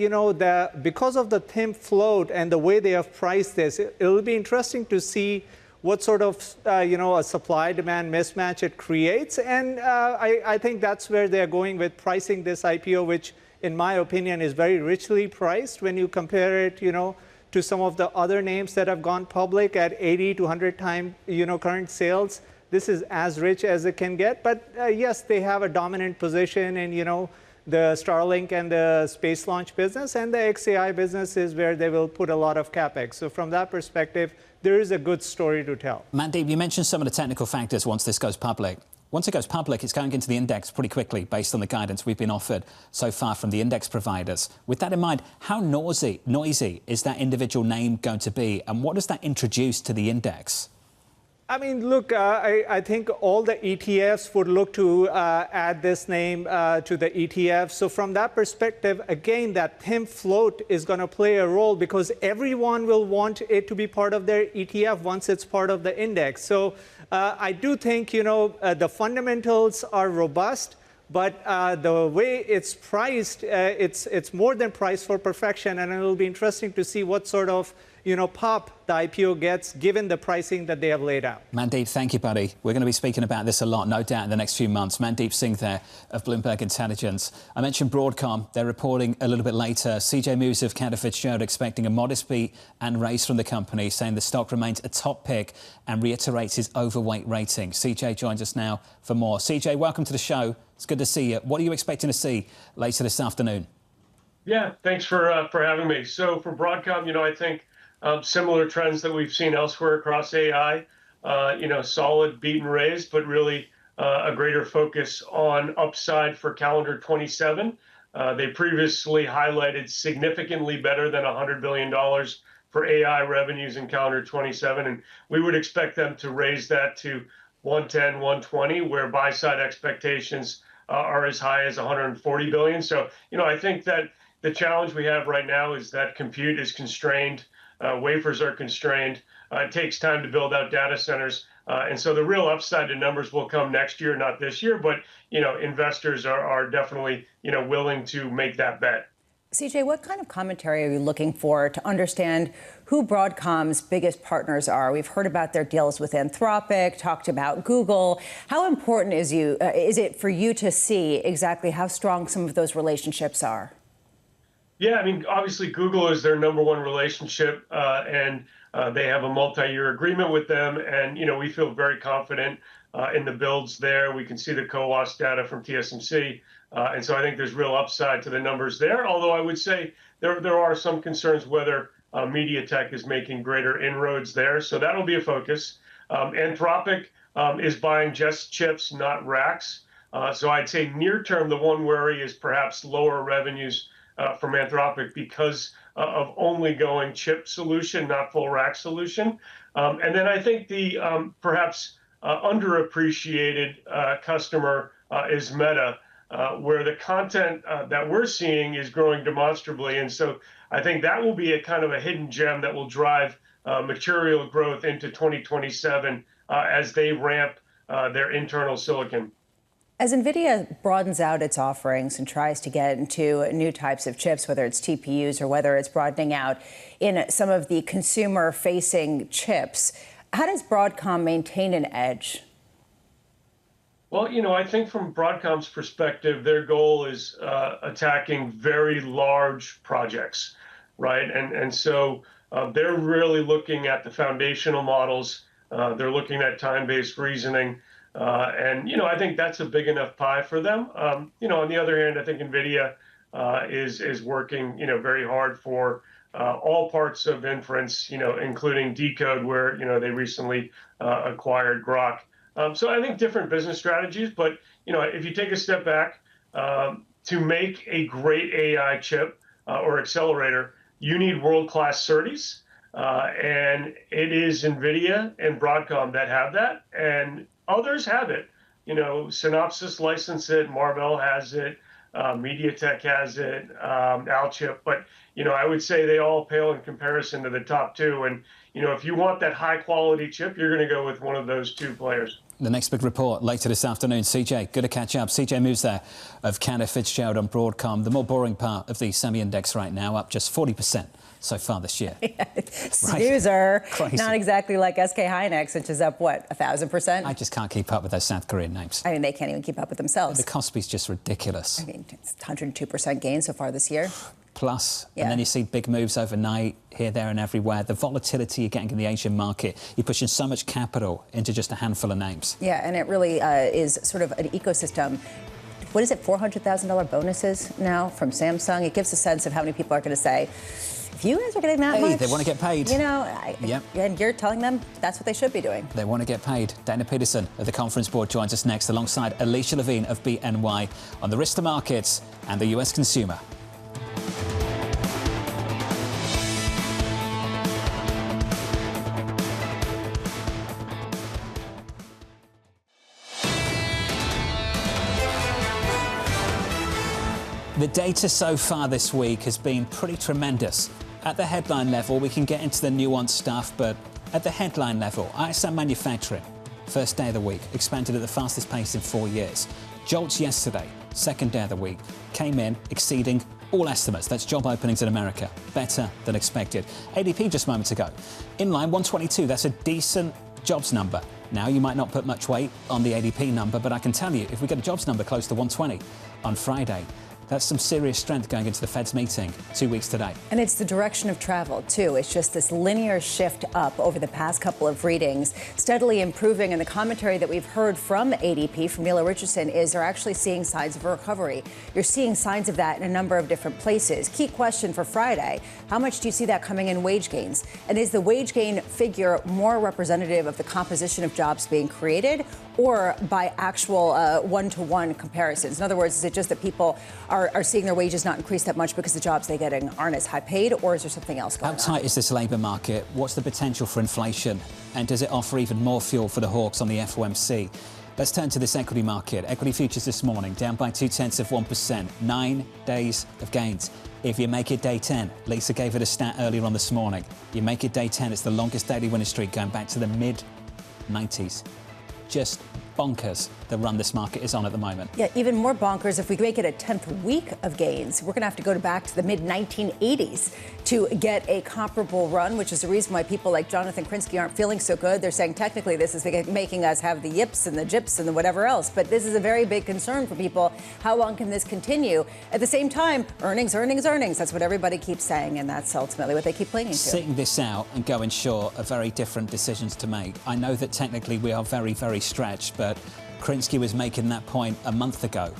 S: because of the thin float and the way they have priced this, it'll be interesting to see what sort of, a supply-demand mismatch it creates. And I think that's where they're going with pricing this IPO, which, in my opinion, is very richly priced when you compare it, to some of the other names that have gone public at 80 to 100 times, current sales. This is as rich as it can get. But yes, they have a dominant position in, the Starlink and the space launch business, and the XAI business is where they will put a lot of capex. So from that perspective, there is a good story to tell.
G: Mandeep, you mentioned some of the technical factors once this goes public. Once it goes public, it's going into the index pretty quickly based on the guidance we've been offered so far from the index providers. With that in mind, how noisy is that individual name going to be, and what does that introduce to the index?
S: I mean, look, I think all the ETFs would look to add this name to the ETF. So from that perspective, again, that thin float is going to play a role because everyone will want it to be part of their ETF once it's part of the index. So I do think, the fundamentals are robust, but the way it's priced, it's more than priced for perfection, and it'll be interesting to see what sort of pop the IPO gets given the pricing that they have laid out.
G: Mandeep, thank you, buddy. We're going to be speaking about this a lot, no doubt, in the next few months. Mandeep Singh there of Bloomberg Intelligence. I mentioned Broadcom. They're reporting a little bit later. CJ Moose of Cantor Fitzgerald expecting a modest beat and raise from the company, saying the stock remains a top pick and reiterates his overweight rating. CJ joins us now for more. CJ, welcome to the show. It's good to see you. What are you expecting to see later this afternoon?
T: Yeah, thanks for having me. So for Broadcom, I think similar trends that we've seen elsewhere across AI, solid beat and raise, but really a greater focus on upside for calendar 27. They previously highlighted significantly better than $100 billion for AI revenues in calendar 27. And we would expect them to raise that to 110, 120, where buy side expectations are as high as 140 billion. So, I think that the challenge we have right now is that compute is constrained. Wafers are constrained. It takes time to build out data centers. And so the real upside to numbers will come next year, not this year. But, investors are definitely, willing to make that bet.
H: CJ, what kind of commentary are you looking for to understand who Broadcom's biggest partners are? We've heard about their deals with Anthropic, talked about Google. How important is it for you to see exactly how strong some of those relationships are?
T: Yeah, I mean, obviously Google is their #1 relationship, and they have a multi-year agreement with them. And, we feel very confident in the builds there. We can see the CoWoS data from TSMC. And so I think there's real upside to the numbers there. Although I would say there are some concerns whether MediaTek is making greater inroads there. So that'll be a focus. Anthropic is buying just chips, not racks. So I'd say near term, the one worry is perhaps lower revenues from Anthropic because of only going chip solution, not full rack solution. And then I think the perhaps underappreciated customer is Meta, where the content that we're seeing is growing demonstrably. And so I think that will be a kind of a hidden gem that will drive material growth into 2027 as they ramp their internal silicon.
H: As NVIDIA broadens out its offerings and tries to get into new types of chips, whether it's TPUs or whether it's broadening out in some of the consumer-facing chips, how does Broadcom maintain an edge?
T: Well, I think from Broadcom's perspective, their goal is attacking very large projects, right? And so they're really looking at the foundational models. They're looking at time-based reasoning. And I think that's a big enough pie for them. On the other hand, I think NVIDIA is working, very hard for all parts of inference, including decode, where, they recently acquired Grok. So I think different business strategies, but, if you take a step back, to make a great AI chip or accelerator, you need world-class SerDes, and it is NVIDIA and Broadcom that have that, and others have it. Synopsys licensed it, Marvell has it, MediaTek has it, Alchip, but, I would say they all pale in comparison to the top two. And, if you want that high-quality chip, you're going to go with one of those two players.
G: The next big report later this afternoon. CJ, good to catch up. CJ moves there of Cantor, Fitzgerald on Broadcom. The more boring part of the semi-index right now, up just 40% so far this year.
H: Snoozer.
G: Crazy.
H: Not exactly like SK Hynix, which is up, 1,000%?
G: I just can't keep up with those South Korean names.
H: I mean, they can't even keep up with themselves.
G: The Kospi's just ridiculous.
H: I mean, it's 102% gain so far this year.
G: Plus,
H: Yeah.
G: and then you see big moves overnight, here, there and everywhere. The volatility you're getting in the Asian market, you're pushing so much capital into just a handful of names.
H: Yeah, and it really is sort of an ecosystem. What is it, $400,000 bonuses now from Samsung? It gives a sense of how many people are going to say, if you guys are getting that much,
G: They want to get paid. Yep.
H: And you're telling them that's what they should be doing.
G: They want to get paid. Dana Peterson of the Conference Board joins us next alongside Alicia Levine of BNY on the risk to markets and the US consumer. The data so far this week has been pretty tremendous. At the headline level, we can get into the nuanced stuff, but at the headline level, ISM manufacturing, first day of the week, expanded at the fastest pace in 4 years. Jolts yesterday, second day of the week, came in exceeding all estimates. That's job openings in America, better than expected. ADP just moments ago, in line 122, that's a decent jobs number. Now, you might not put much weight on the ADP number, but I can tell you, if we get a jobs number close to 120 on Friday, that's some serious strength going into the Fed's meeting 2 weeks today.
H: And it's the direction of travel, too. It's just this linear shift up over the past couple of readings, steadily improving. And the commentary that we've heard from ADP, from Neil Richardson, is they're actually seeing signs of a recovery. You're seeing signs of that in a number of different places. Key question for Friday, how much do you see that coming in wage gains? And is the wage gain figure more representative of the composition of jobs being created or by actual one-to-one comparisons? In other words, is it just that people are seeing their wages not increase that much because the jobs they're getting aren't as high paid, or is there something else going on?
G: How tight is this labour market? What's the potential for inflation? And does it offer even more fuel for the hawks on the FOMC? Let's turn to this equity market. Equity futures this morning down by 0.2%, 9 days of gains. If you make it day 10, Lisa gave it a stat earlier on this morning. You make it day 10, it's the longest daily winning streak going back to the mid-90s. Just bonkers the run this market is on at the moment.
H: Yeah, even more bonkers if we make it a 10th week of gains. We're going to have to go back to the mid-1980s to get a comparable run, which is the reason why people like Jonathan Krinsky aren't feeling so good. They're saying technically this is making us have the yips and the jips and the whatever else. But this is a very big concern for people. How long can this continue? At the same time, earnings. That's what everybody keeps saying, and that's ultimately what they keep clinging to.
G: Sitting this out and going short are very different decisions to make. I know that technically we are very, very stretched, but Krinsky was making that point a month ago,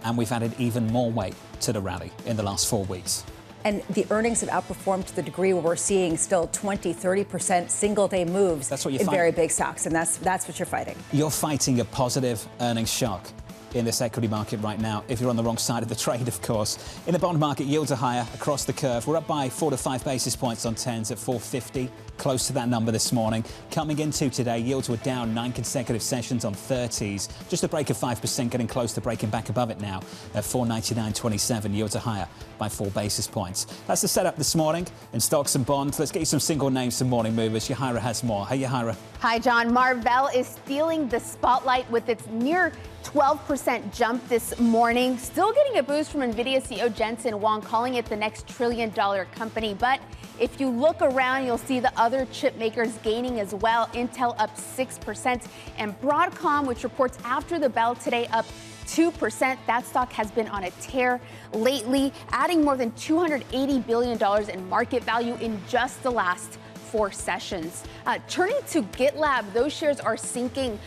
G: and we've added even more weight to the rally in the last 4 weeks.
H: And the earnings have outperformed to the degree where we're seeing still 20, 30% single-day moves in very big stocks, and that's what you're fighting.
G: You're fighting a positive earnings shock in this equity market right now, if you're on the wrong side of the trade, of course. In the bond market, yields are higher across the curve. We're up by 4 to 5 basis points on 10s at 450, close to that number this morning. Coming into today, yields were down 9 consecutive sessions on 30s. Just a break of 5%, getting close to breaking back above it now at 499.27. Yields are higher by 4 basis points. That's the setup this morning in stocks and bonds. Let's get you some single names, some morning movers. Yahira has more. Hey, Yahira.
O: Hi, John. Marvell is stealing the spotlight with its near 12% jump this morning. Still getting a boost from NVIDIA CEO Jensen Huang, calling it the next trillion-dollar company. But if you look around, you'll see the other chip makers gaining as well. Intel up 6%, and Broadcom, which reports after the bell today, up 2%. That stock has been on a tear lately, adding more than $280 billion in market value in just the last 4 sessions. Turning to GitLab, those shares are sinking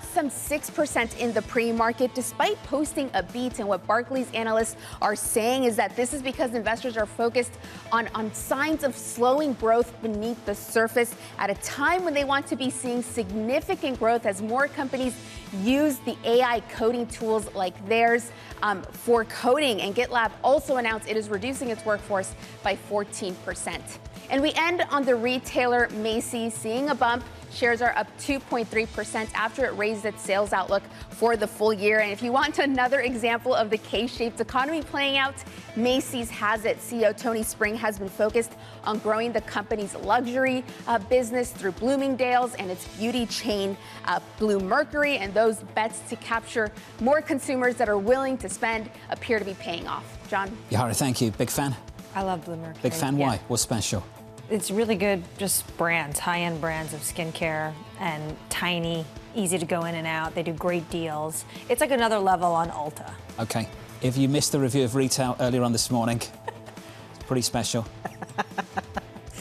O: some 6% in the pre-market, despite posting a beat. And what Barclays analysts are saying is that this is because investors are focused on signs of slowing growth beneath the surface at a time when they want to be seeing significant growth as more companies use the AI coding tools like theirs for coding. And GitLab also announced it is reducing its workforce by 14%. And we end on the retailer Macy's, seeing a bump. Shares are up 2.3% after it raised its sales outlook for the full year. And if you want another example of the K-shaped economy playing out, Macy's has it. CEO Tony Spring has been focused on growing the company's luxury business through Bloomingdale's and its beauty chain, Bluemercury. And those bets to capture more consumers that are willing to spend appear to be paying off. John?
G: Yahira, thank you. Big fan?
I: I love Bluemercury.
G: Big fan? Why? What's special?
I: It's really good, just brands, high-end brands of skincare, and tiny, easy to go in and out. They do great deals. It's like another level on Ulta.
G: Okay. If you missed the review of retail earlier on this morning, it's pretty special.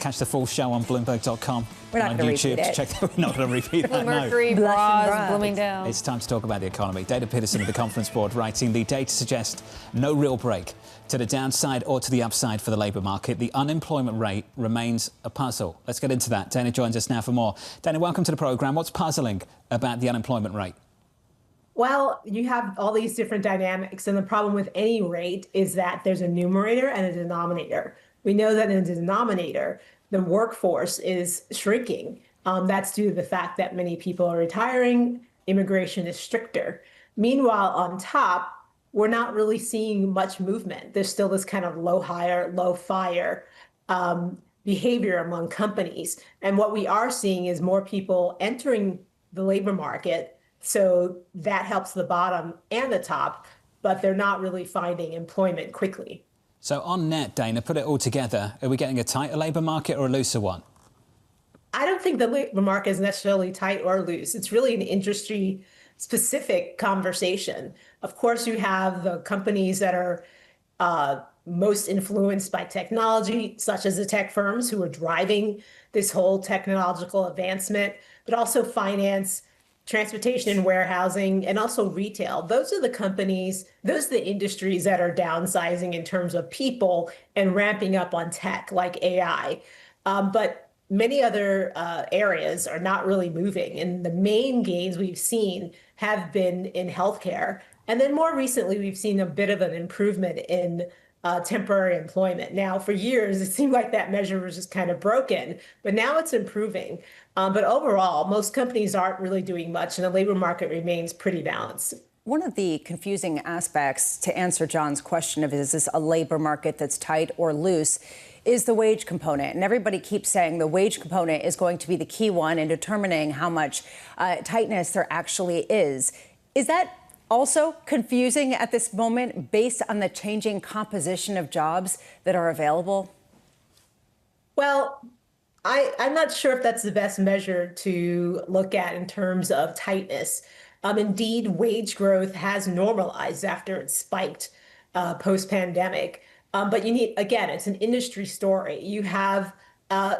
G: Catch the full show on Bloomberg.com.
H: We're not
G: on
H: going
G: YouTube.
H: to repeat it.
G: Check that. We're not going to repeat that.
I: Bluemercury,
G: No.
I: bras, Bloomingdale's.
G: It's time to talk about the economy. Dana Peterson of the Conference Board writing, the data suggests no real break to the downside or to the upside for the labour market. The unemployment rate remains a puzzle. Let's get into that. Dana joins us now for more. Dana, welcome to the programme. What's puzzling about the unemployment rate?
A: Well, you have all these different dynamics, and the problem with any rate is that there's a numerator and a denominator. We know that in the denominator, the workforce is shrinking. That's due to the fact that many people are retiring, immigration is stricter. Meanwhile, on top, we're not really seeing much movement. There's still this kind of low hire, low fire behavior among companies. And what we are seeing is more people entering the labor market. So that helps the bottom and the top, but they're not really finding employment quickly.
G: So on net, Dana, put it all together, are we getting a tighter labour market or a looser one?
A: I don't think the labor market is necessarily tight or loose. It's really an industry-specific conversation. Of course, you have the companies that are most influenced by technology, such as the tech firms who are driving this whole technological advancement, but also finance, transportation and warehousing, and also retail. Those are the companies, those are the industries that are downsizing in terms of people and ramping up on tech like AI. But many other areas are not really moving. And the main gains we've seen have been in healthcare. And then more recently, we've seen a bit of an improvement in temporary employment. Now, for years, it seemed like that measure was just kind of broken, but now it's improving. But overall, most companies aren't really doing much, and the labor market remains pretty balanced.
H: One of the confusing aspects to answer John's question of is this a labor market that's tight or loose is the wage component. And everybody keeps saying the wage component is going to be the key one in determining how much tightness there actually is. Is that also confusing at this moment based on the changing composition of jobs that are available?
A: Well, I'm not sure if that's the best measure to look at in terms of tightness. Indeed, wage growth has normalized after it spiked post-pandemic. But you need, again, it's an industry story. You have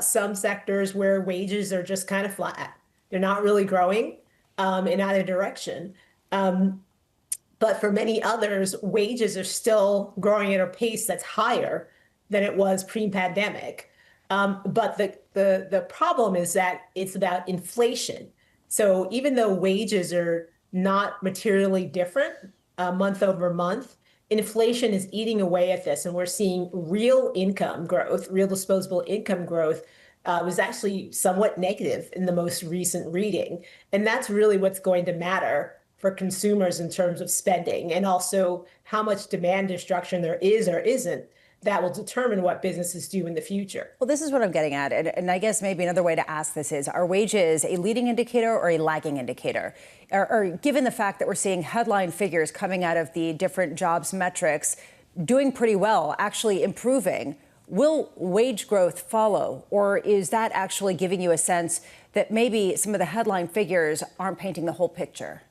A: some sectors where wages are just kind of flat. They're not really growing in either direction. But for many others, wages are still growing at a pace that's higher than it was pre-pandemic. But the problem is that it's about inflation. So even though wages are not materially different month over month, inflation is eating away at this. And we're seeing real income growth, real disposable income growth was actually somewhat negative in the most recent reading. And that's really what's going to matter for consumers in terms of spending, and also how much demand destruction there is or isn't. That will determine what businesses do in the future.
H: Well, this is what I'm getting at. And I guess maybe another way to ask this is, are wages a leading indicator or a lagging indicator? Or given the fact that we're seeing headline figures coming out of the different jobs metrics doing pretty well, actually improving, will wage growth follow? Or is that actually giving you a sense that maybe some of the headline figures aren't painting the whole picture?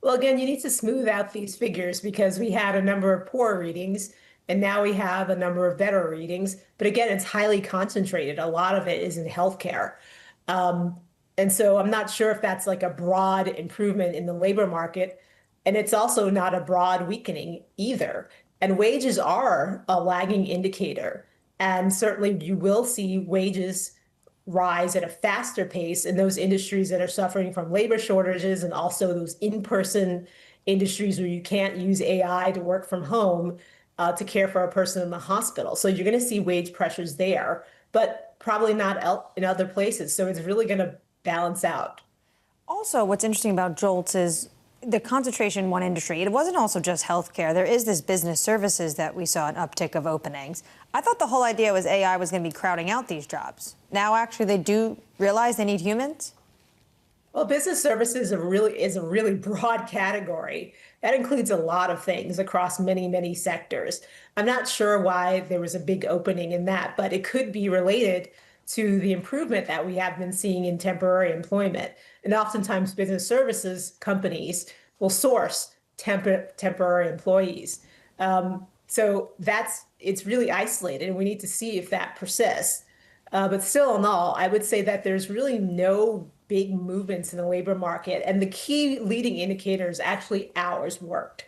A: Well, again, you need to smooth out these figures because we had a number of poor readings and now we have a number of better readings. But again, it's highly concentrated. A lot of it is in healthcare. And so I'm not sure if that's like a broad improvement in the labor market. And it's also not a broad weakening either. And wages are a lagging indicator. And certainly you will see wages rise at a faster pace in those industries that are suffering from labor shortages, and also those in-person industries where you can't use AI to work from home to care for a person in the hospital. So you're going to see wage pressures there, but probably not in other places. So it's really going to balance out.
I: Also, what's interesting about JOLTS is the concentration in one industry. It wasn't also just healthcare. There is this business services that we saw an uptick of openings. I thought the whole idea was AI was going to be crowding out these jobs. Now, actually, they do realize they need humans?
A: Well, business services is a really broad category. That includes a lot of things across many, many sectors. I'm not sure why there was a big opening in that, but it could be related to the improvement that we have been seeing in temporary employment. And oftentimes business services companies will source temporary employees. So it's really isolated, and we need to see if that persists. But still in all, I would say that there's really no big movements in the labor market. And the key leading indicator is actually hours worked.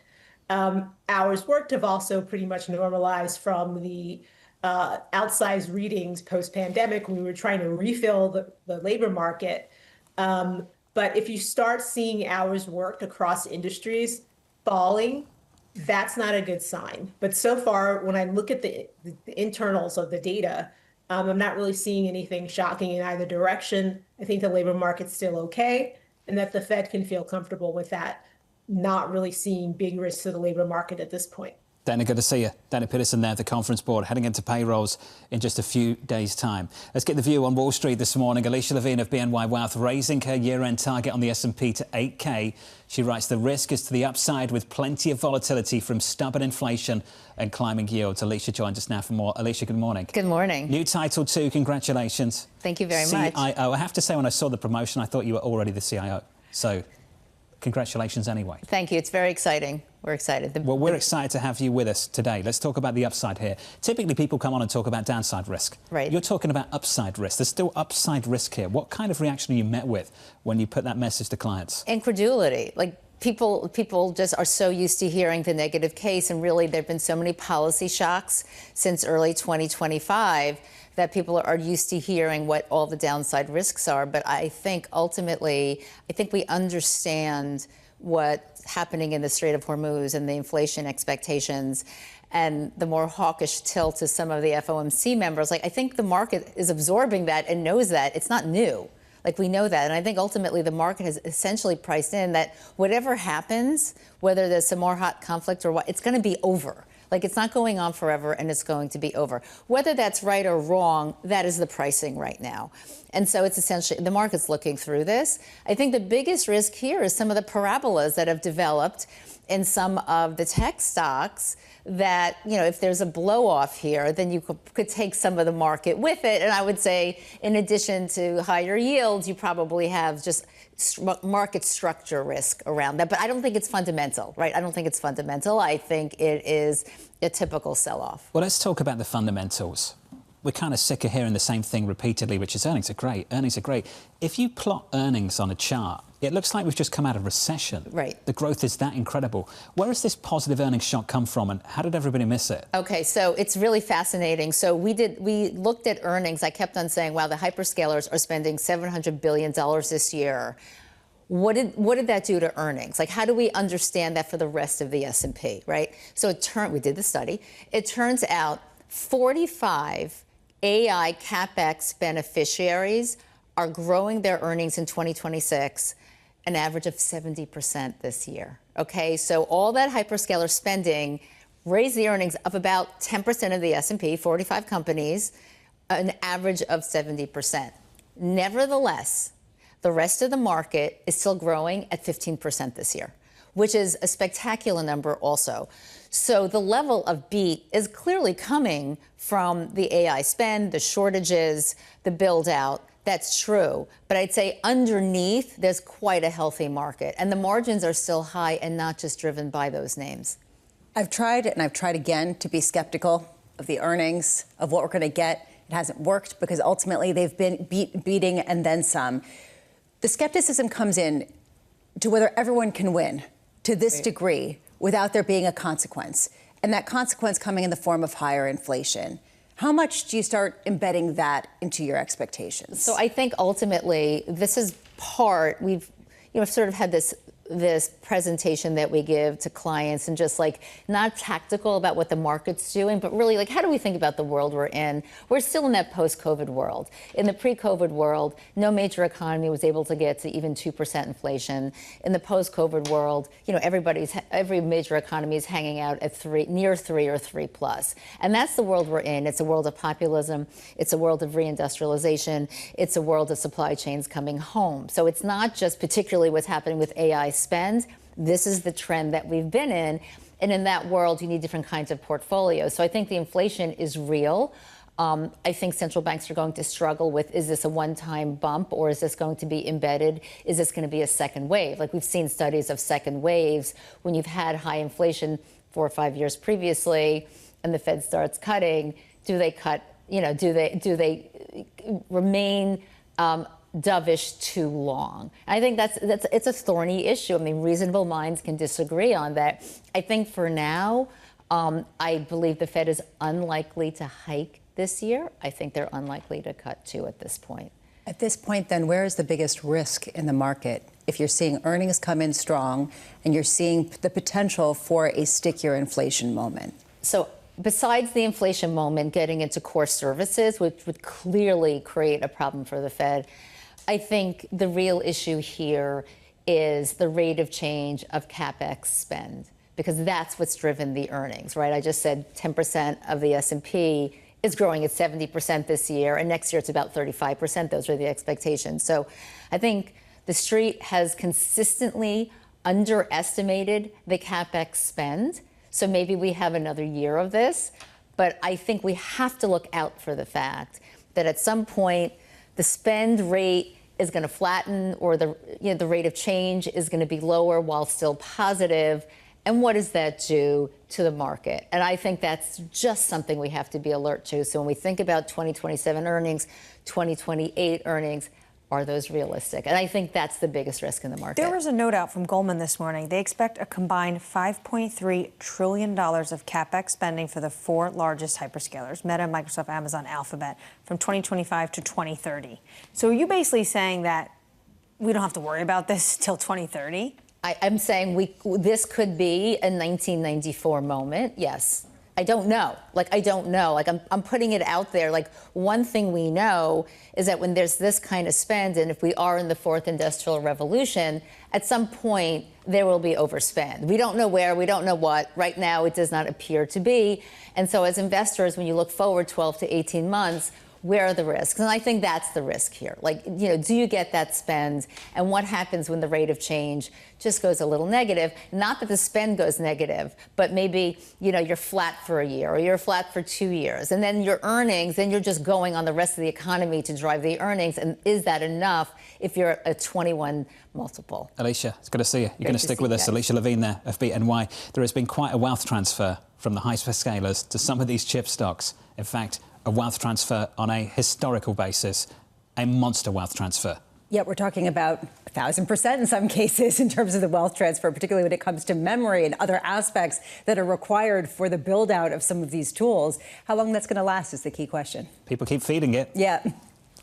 A: Hours worked have also pretty much normalized from the outsized readings post-pandemic when we were trying to refill the labor market. But if you start seeing hours worked across industries falling, that's not a good sign. But so far, when I look at the internals of the data, I'm not really seeing anything shocking in either direction. I think the labor market's still okay, and that the Fed can feel comfortable with that, not really seeing big risks to the labor market at this point.
G: Dana, good to see you. Dana Peterson there at the conference board, heading into payrolls in just a few days' time. Let's get the view on Wall Street this morning. Alicia Levine of BNY Wealth raising her year-end target on the S&P to 8K. She writes the risk is to the upside with plenty of volatility from stubborn inflation and climbing yields. Alicia joins us now for more. Alicia, good morning.
B: Good morning.
G: New title too. Congratulations.
B: Thank you very much.
G: CIO. I have to say, when I saw the promotion, I thought you were already the CIO. So congratulations anyway.
B: Thank you. It's very exciting. We're excited.
G: Well, we're excited to have you with us today. Let's talk about the upside here. Typically, people come on and talk about downside risk.
B: Right.
G: You're talking about upside risk. There's still upside risk here. What kind of reaction are you met with when you put that message to clients?
B: Incredulity. Like, people just are so used to hearing the negative case, and really there have been so many policy shocks since early 2025 that people are used to hearing what all the downside risks are. But I think ultimately, we understand what's happening in the Strait of Hormuz and the inflation expectations and the more hawkish tilt to some of the FOMC members. Like, I think the market is absorbing that and knows that it's not new. Like, we know that. And I think ultimately the market has essentially priced in that whatever happens, whether there's some more hot conflict or what, it's going to be over. Like, it's not going on forever, and it's going to be over. Whether that's right or wrong, that is the pricing right now. And so it's essentially, the market's looking through this. I think the biggest risk here is some of the parabolas that have developed in some of the tech stocks that, you know, if there's a blow off here, then you could take some of the market with it. And I would say, in addition to higher yields, you probably have just market structure risk around that. But I don't think it's fundamental, right? I don't think it's fundamental. I think it is a typical sell-off.
G: Well, let's talk about the fundamentals. We're kind of sick of hearing the same thing repeatedly, which is earnings are great, earnings are great. If you plot earnings on a chart, it looks like we've just come out of recession.
B: Right.
G: The growth is that incredible. Where has this positive earnings shock come from, and how did everybody miss it?
B: Okay, so it's really fascinating. So we looked at earnings. I kept on saying, wow, the hyperscalers are spending $700 billion this year. What did that do to earnings? Like, how do we understand that for the rest of the S&P, right? So we did the study. It turns out 45 AI CapEx beneficiaries are growing their earnings in 2026, an average of 70% this year. Okay, so all that hyperscaler spending raised the earnings of about 10% of the S&P, 45 companies, an average of 70%. Nevertheless, the rest of the market is still growing at 15% this year, which is a spectacular number also. So the level of beat is clearly coming from the AI spend, the shortages, the build out. That's true. But I'd say underneath, there's quite a healthy market. And the margins are still high and not just driven by those names.
H: I've tried, and I've tried again, to be skeptical of the earnings, of what we're going to get. It hasn't worked because ultimately they've been beating and then some. The skepticism comes in to whether everyone can win to this degree without there being a consequence, and that consequence coming in the form of higher inflation. How much do you start embedding that into your expectations?
B: So I think ultimately this is part, we've sort of had this presentation that we give to clients and just like not tactical about what the market's doing, but really like how do we think about the world we're in? We're still in that post-COVID world. In the pre-COVID world, no major economy was able to get to even 2% inflation. In the post-COVID world, you know, every major economy is hanging out at near 3 or 3+. And that's the world we're in. It's a world of populism. It's a world of reindustrialization. It's a world of supply chains coming home. So it's not just particularly what's happening with AI spend. This is the trend that we've been in. And in that world, you need different kinds of portfolios. So I think the inflation is real. I think central banks are going to struggle with, is this a one-time bump or is this going to be embedded? Is this going to be a second wave? Like we've seen studies of second waves when you've had high inflation 4 or 5 years previously and the Fed starts cutting. Do they cut, you know, do they remain dovish too long? I think it's a thorny issue. I mean, reasonable minds can disagree on that. I think for now, I believe the Fed is unlikely to hike this year. I think they're unlikely to cut too at this point.
H: At this point, then, where is the biggest risk in the market? If you're seeing earnings come in strong and you're seeing the potential for a stickier inflation moment.
B: So besides the inflation moment, getting into core services, which would clearly create a problem for the Fed, I think the real issue here is the rate of change of CapEx spend, because that's what's driven the earnings, right? I just said 10% of the S&P is growing at 70% this year, and next year it's about 35%. Those are the expectations. So I think the street has consistently underestimated the CapEx spend. So maybe we have another year of this, but I think we have to look out for the fact that at some point the spend rate is going to flatten, or the rate of change is going to be lower while still positive. And what does that do to the market? And I think that's just something we have to be alert to. So when we think about 2027 earnings, 2028 earnings, are those realistic? And I think that's the biggest risk in the market.
I: There was a note out from Goldman this morning. They expect a combined $5.3 trillion of CapEx spending for the 4 largest hyperscalers, Meta, Microsoft, Amazon, Alphabet, from 2025 to 2030. So are you basically saying that we don't have to worry about this till 2030?
B: I'm saying this could be a 1994 moment, yes. I don't know. I don't know. I'm putting it out there. One thing we know is that when there's this kind of spend, and if we are in the fourth industrial revolution, at some point there will be overspend. We don't know where, we don't know what. Right now, it does not appear to be. And so as investors, when you look forward 12 to 18 months, where are the risks? And I think that's the risk here. Do you get that spend? And what happens when the rate of change just goes a little negative? Not that the spend goes negative, but maybe, you're flat for a year or you're flat for 2 years. And then your earnings, then you're just going on the rest of the economy to drive the earnings. And is that enough if you're at a 21 multiple?
G: Alicia, it's good to see you. You're going to stick with us. Alicia Levine there of BNY. There has been quite a wealth transfer from the hyperscalers to some of these chip stocks. In fact, a wealth transfer on a historical basis, a monster wealth transfer.
H: Yeah, we're talking about 1,000% in some cases in terms of the wealth transfer, particularly when it comes to memory and other aspects that are required for the build out of some of these tools. How long that's going to last is the key question.
G: People keep feeding it.
H: Yeah.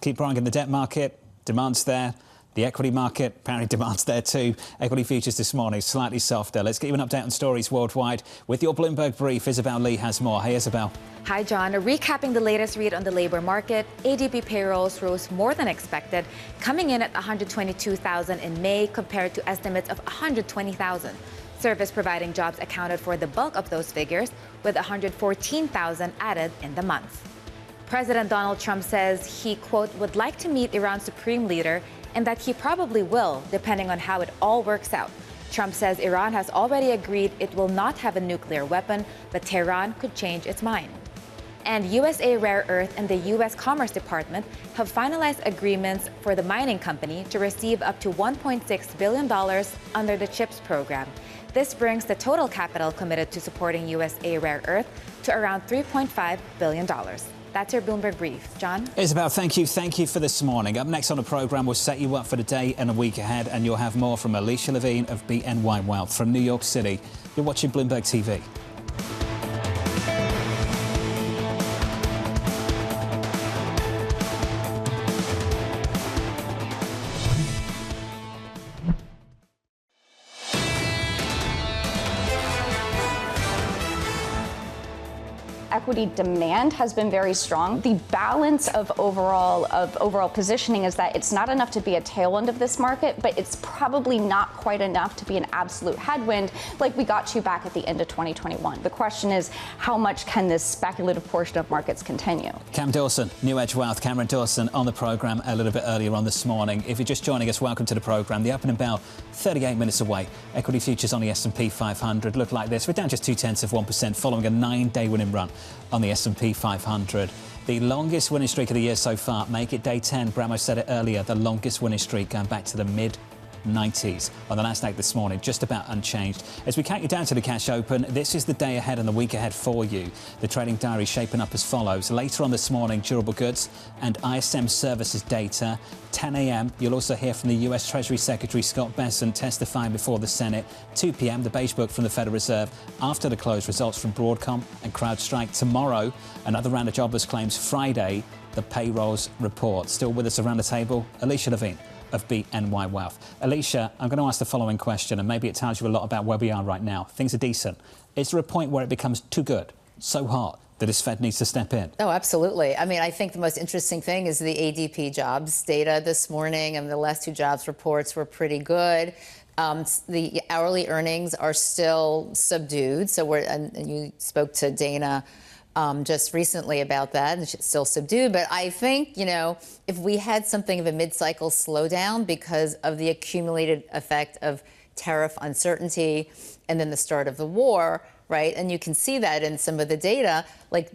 G: Keep borrowing in the debt market. Demand's there. The equity market, apparently demand's there too. Equity futures this morning, slightly softer. Let's get you an update on stories worldwide with your Bloomberg brief. Isabel Lee has more. Hey, Isabel.
K: Hi, John. Recapping the latest read on the labor market, ADP payrolls rose more than expected, coming in at 122,000 in May compared to estimates of 120,000. Service providing jobs accounted for the bulk of those figures, with 114,000 added in the month. President Donald Trump says he, quote, would like to meet Iran's supreme leader and that he probably will, depending on how it all works out. Trump says Iran has already agreed it will not have a nuclear weapon, but Tehran could change its mind. And USA Rare Earth and the U.S. Commerce Department have finalized agreements for the mining company to receive up to $1.6 billion under the CHIPS program. This brings the total capital committed to supporting USA Rare Earth to around $3.5 billion. That's your Bloomberg brief. John?
G: Isabel, thank you. Thank you for this morning. Up next on the programme, we'll set you up for the day and a week ahead, and you'll have more from Alicia Levine of BNY Wealth from New York City. You're watching Bloomberg TV.
D: Equity demand has been very strong. The balance of overall positioning is that it's not enough to be a tailwind of this market, but it's probably not quite enough to be an absolute headwind like we got to back at the end of 2021. The question is, how much can this speculative portion of markets continue?
G: Cam Dawson, New Edge Wealth. Cameron Dawson on the programme a little bit earlier on this morning. If you're just joining us, welcome to the programme. The opening bell, 38 minutes away. Equity futures on the S&P 500 look like this. We're down just 0.2% following a 9-day winning run on the S&P 500. The longest winning streak of the year so far. Make it day 10. Bramo said it earlier. The longest winning streak going back to the mid-90s. On the Nasdaq this morning, just about unchanged. As we count you down to the cash open, this is the day ahead and the week ahead for you. The trading diary shaping up as follows. Later on this morning, durable goods and ISM services data. 10 a.m. You'll also hear from the U.S. Treasury Secretary Scott Bessent testifying before the Senate. 2 p.m. the beige book from the Federal Reserve. After the close, results from Broadcom and CrowdStrike. Tomorrow, another round of jobless claims. Friday, the payrolls report. Still with us around the table, Alicia Levine of BNY Wealth. Alicia, I'm going to ask the following question, and maybe it tells you a lot about where we are right now. Things are decent. Is there a point where it becomes too good, so hot, that this Fed needs to step in?
B: Oh, absolutely. I mean, I think the most interesting thing is the ADP jobs data this morning, and the last two jobs reports were pretty good. The hourly earnings are still subdued. So and you spoke to Dana just recently about that, and it's still subdued. But I think, if we had something of a mid-cycle slowdown because of the accumulated effect of tariff uncertainty and then the start of the war, right? And you can see that in some of the data.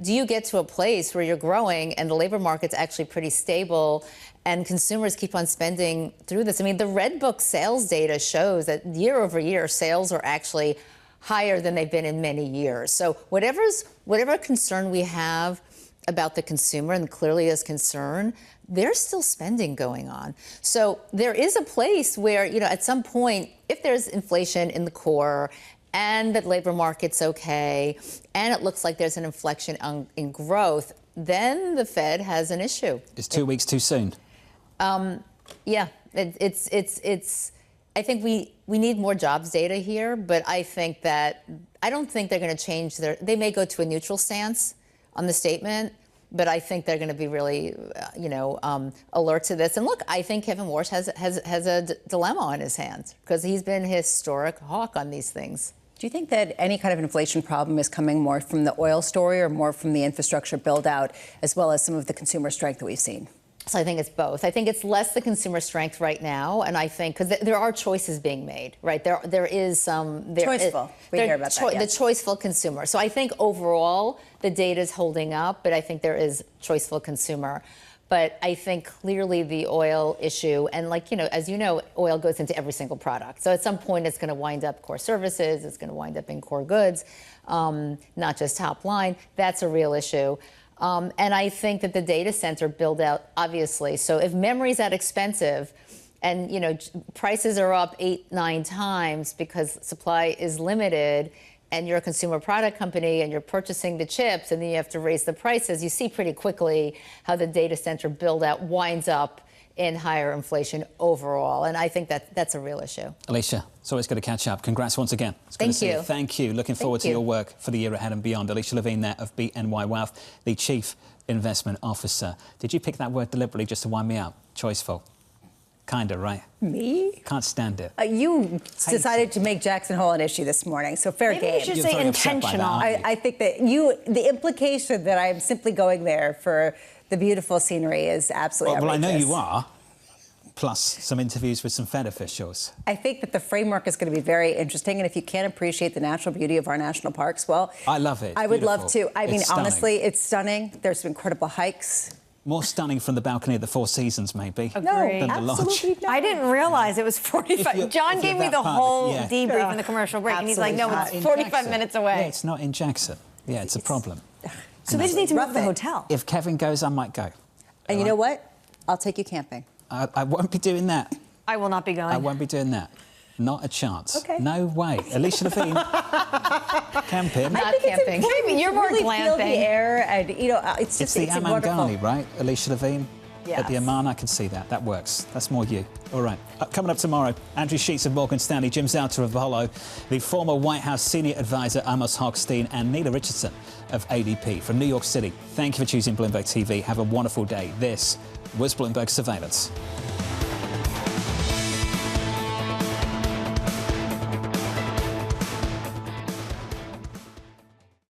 B: Do you get to a place where you're growing and the labor market's actually pretty stable and consumers keep on spending through this? I mean, the Red Book sales data shows that year over year, sales are actually higher than they've been in many years. So whatever concern we have about the consumer, and clearly is concern, there's still spending going on. So there is a place where, at some point, if there's inflation in the core and the labor market's okay, and it looks like there's an inflection in growth, then the Fed has an issue.
G: Is 2 weeks too soon?
B: Yeah, it's. I think we need more jobs data here, but I think that I don't think they're going to change they may go to a neutral stance on the statement, but I think they're going to be really, alert to this. And look, I think Kevin Warsh has a dilemma on his hands because he's been a historic hawk on these things.
H: Do you think that any kind of inflation problem is coming more from the oil story or more from the infrastructure build out, as well as some of the consumer strength that we've seen?
B: So I think it's both. I think it's less the consumer strength right now, and I think because there are choices being made, right? There is some
H: choiceful. We hear about that.
B: The choiceful consumer. So I think overall the data is holding up, but I think there is choiceful consumer. But I think clearly the oil issue, and as you know, oil goes into every single product. So at some point it's going to wind up core services, it's going to wind up in core goods, not just top line. That's a real issue. And I think that the data center build out, obviously. So if memory's that expensive and, prices are up 8-9 times because supply is limited and you're a consumer product company and you're purchasing the chips and then you have to raise the prices, you see pretty quickly how the data center build out winds up in higher inflation overall. And I think that's a real issue.
G: Alicia, it's always good to catch up. Congrats once again. It's good to see you. Thank you. Looking forward to your work for the year ahead and beyond. Alicia Levine there of BNY Wealth, the Chief Investment Officer. Did you pick that word deliberately just to wind me up? Choiceful. Kinda, right?
H: Me?
G: Can't stand it.
H: You decided to make Jackson Hole an issue this morning, so fair game.
I: Maybe you should say intentional.
H: I think that the implication that I'm simply going there for the beautiful scenery is absolutely outrageous.
G: Well, I know you are. Plus some interviews with some Fed officials.
H: I think that the framework is going to be very interesting, and if you can't appreciate the natural beauty of our national parks, well,
G: I love it.
H: I would love to. I mean,
G: stunning.
H: honestly, it's stunning. There's some incredible hikes.
G: More stunning from the balcony of the Four Seasons, maybe,
H: No,
G: than the lodge.
H: absolutely not.
I: I didn't realize it was 45. John gave me the whole debrief in the commercial break, and he's like, no, it's 45 minutes away.
G: Yeah, it's not in Jackson. Yeah, it's a problem.
I: So they just need to move the hotel.
G: If Kevin goes, I might go.
H: And you know what? I'll take you camping.
G: I won't be doing that.
I: I will not be going.
G: I won't be doing that. Not a chance.
H: Okay.
G: No way. Alicia Levine, camping.
B: Not camping.
I: Maybe you're more
H: really feel the
I: glamping.
H: air, and it's just
G: It's the
H: wonderful.
G: Amangani, right? Alicia Levine.
H: Yes.
G: At the Amman, I can see that. That works. That's more you. All right. Coming up tomorrow, Andrew Sheets of Morgan Stanley, Jim Zauter of Apollo, the former White House senior advisor Amos Hochstein, and Neela Richardson of ADP from New York City. Thank you for choosing Bloomberg TV. Have a wonderful day. This was Bloomberg Surveillance.